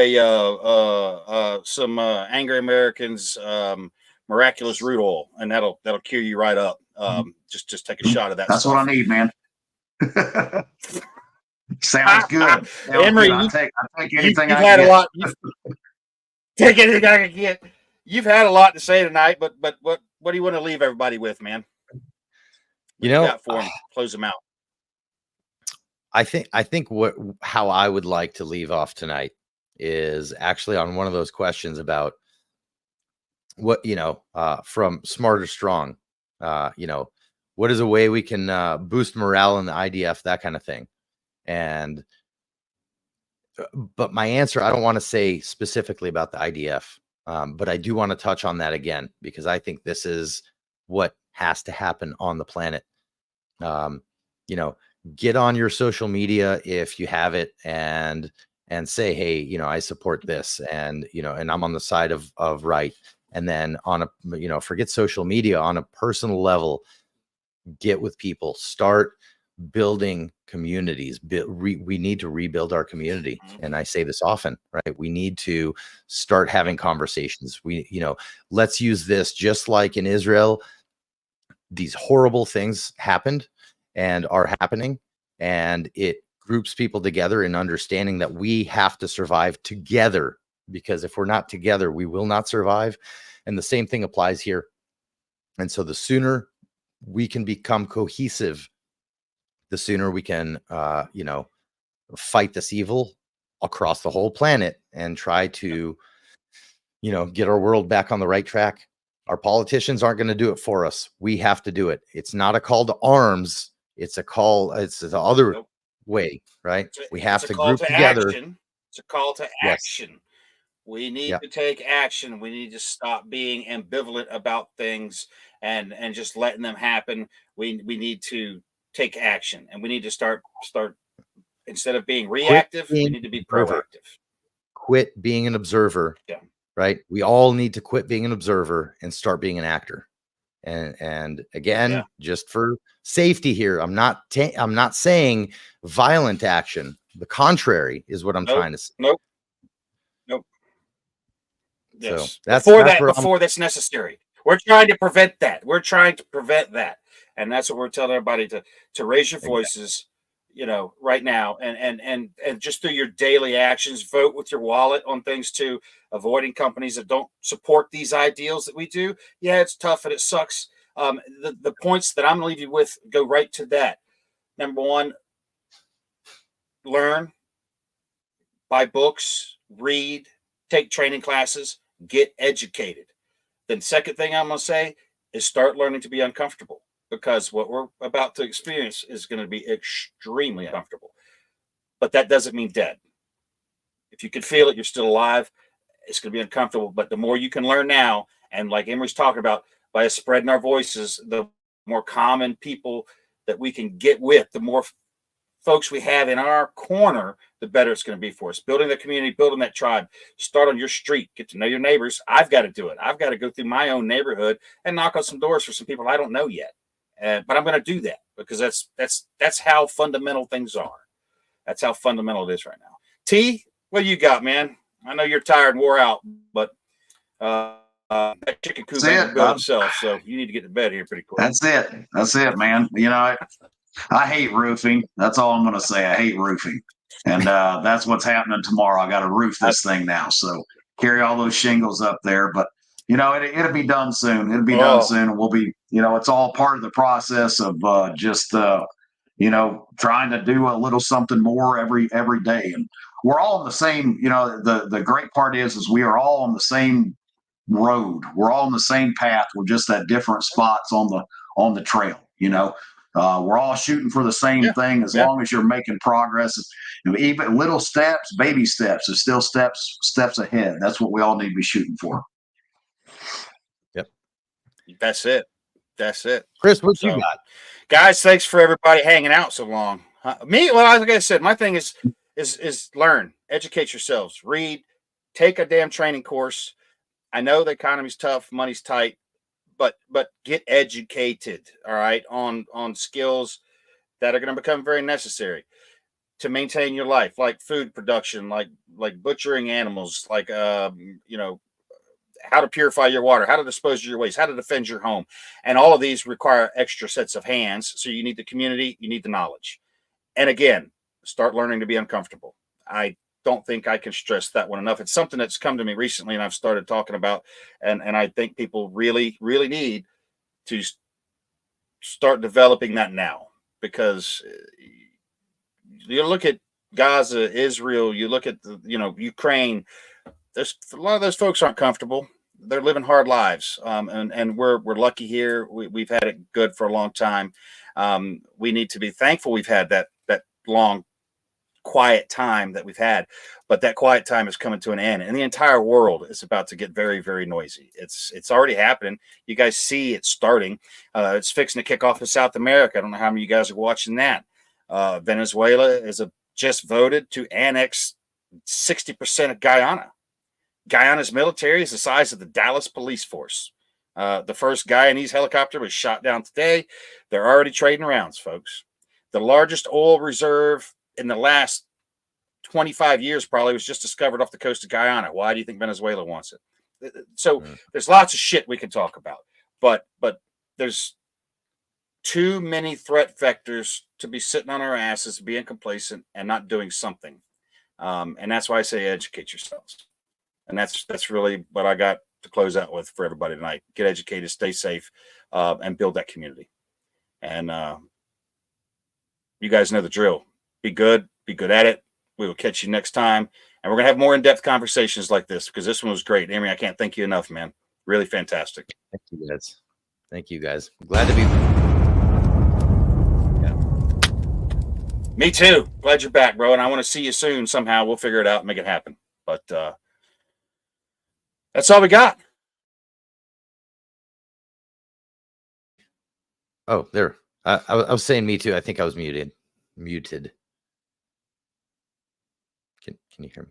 some Angry Americans miraculous root oil, and that'll cure you right up. Just take a shot of that. That's stuff. what I need, man. Sounds good. Imry, I take anything you've I had get. a lot. Take anything I can get. You've had a lot to say tonight, but what do you want to leave everybody with, man? What you got for them? Close them out. I think how I would like to leave off tonight is actually on one of those questions about what, from smart or strong, what is a way we can boost morale in the IDF, that kind of thing. But my answer, I don't want to say specifically about the IDF, but I do want to touch on that again, because I think this is what has to happen on the planet. Get on your social media if you have it and say, hey, I support this, and I'm on the side of right. And then on a, forget social media, on a personal level, get with people, start building communities. We need to rebuild our community. And I say this often, right? We need to start having conversations. Let's use this, just like in Israel, these horrible things happened and are happening, and it groups people together in understanding that we have to survive together, because if we're not together, we will not survive. And the same thing applies here. And so the sooner we can become cohesive, the sooner we can, fight this evil across the whole planet and try to, get our world back on the right track. Our politicians aren't going to do it for us. We have to do it. It's not a call to arms. It's a call. It's the other way, right? We have to group together. It's a call to action. Yes. We need to take action. We need to stop being ambivalent about things and just letting them happen. We need to take action, and we need to start instead of being reactive, we need to be proactive. Quit being an observer. Yeah. Right. We all need to quit being an observer and start being an actor. And again, just for safety here, I'm not saying violent action. The contrary is what I'm trying to say. Nope. Yes. So before that's necessary. We're trying to prevent that. And that's what we're telling everybody, to raise your voices, right now, and just through your daily actions, vote with your wallet on things too, avoiding companies that don't support these ideals that we do. Yeah, it's tough and it sucks. The points that I'm going to leave you with go right to that. Number one, learn, buy books, read, take training classes, get educated. Then second thing I'm going to say is start learning to be uncomfortable, because what we're about to experience is going to be extremely uncomfortable. But that doesn't mean dead. If you can feel it, you're still alive. It's going to be uncomfortable. But the more you can learn now, and like Imry's talking about, by spreading our voices, the more common people that we can get with, the more folks we have in our corner, the better it's going to be for us. Building the community, building that tribe. Start on your street. Get to know your neighbors. I've got to do it. I've got to go through my own neighborhood and knock on some doors for some people I don't know yet. But I'm going to do that, because that's how fundamental things are. That's how fundamental it is right now. T, what do you got, man? I know you're tired and wore out, but that chicken coop ain't build itself, so you need to get to bed here pretty quick. That's it, man. I hate roofing. That's all I'm going to say. I hate roofing. And that's what's happening tomorrow. I got to roof this thing now. So carry all those shingles up there. But, it'll be done soon. It'll be done soon. And we'll be, it's all part of the process of just, trying to do a little something more every day. And we're all on the same, the great part is we are all on the same road. We're all on the same path. We're just at different spots on the trail, we're all shooting for the same thing as long as you're making progress. Even little steps, baby steps are still steps ahead. That's what we all need to be shooting for. Yep. That's it. Chris, what you got? Guys, thanks for everybody hanging out so long. Like I said, my thing is learn, educate yourselves, read, take a damn training course. I know the economy's tough, money's tight, but get educated, all right, on skills that are going to become very necessary to maintain your life, like food production, like butchering animals, like how to purify your water, how to dispose of your waste, how to defend your home. And all of these require extra sets of hands. So you need the community, you need the knowledge. And again, start learning to be uncomfortable. I don't think I can stress that one enough. It's something that's come to me recently and I've started talking about. And I think people really, really need to start developing that now, because you look at Gaza, Israel, you look at Ukraine. There's a lot of those folks aren't comfortable. They're living hard lives, and we're lucky here. We've had it good for a long time. We need to be thankful we've had that long, quiet time that we've had, but that quiet time is coming to an end, and the entire world is about to get very, very noisy. It's already happening. You guys see it starting. It's fixing to kick off in South America. I don't know how many of you guys are watching that. Venezuela is just voted to annex 60% of Guyana. Guyana's military is the size of the Dallas police force. The first Guyanese helicopter was shot down today. They're already trading rounds, folks. The largest oil reserve in the last 25 years probably was just discovered off the coast of Guyana. Why do you think Venezuela wants it? So there's lots of shit we can talk about, but there's too many threat vectors to be sitting on our asses, being complacent and not doing something. And that's why I say educate yourselves. And that's really what I got to close out with for everybody tonight. Get educated, stay safe, and build that community. And you guys know the drill. Be good at it. We will catch you next time. And we're going to have more in-depth conversations like this, because this one was great. Imry, I can't thank you enough, man. Really fantastic. Thank you, guys. Thank you, guys. I'm glad to be. Yeah. Me too. Glad you're back, bro. And I want to see you soon somehow. We'll figure it out and make it happen. But that's all we got. Oh, there. I was saying me too. I think I was muted. Can you hear me?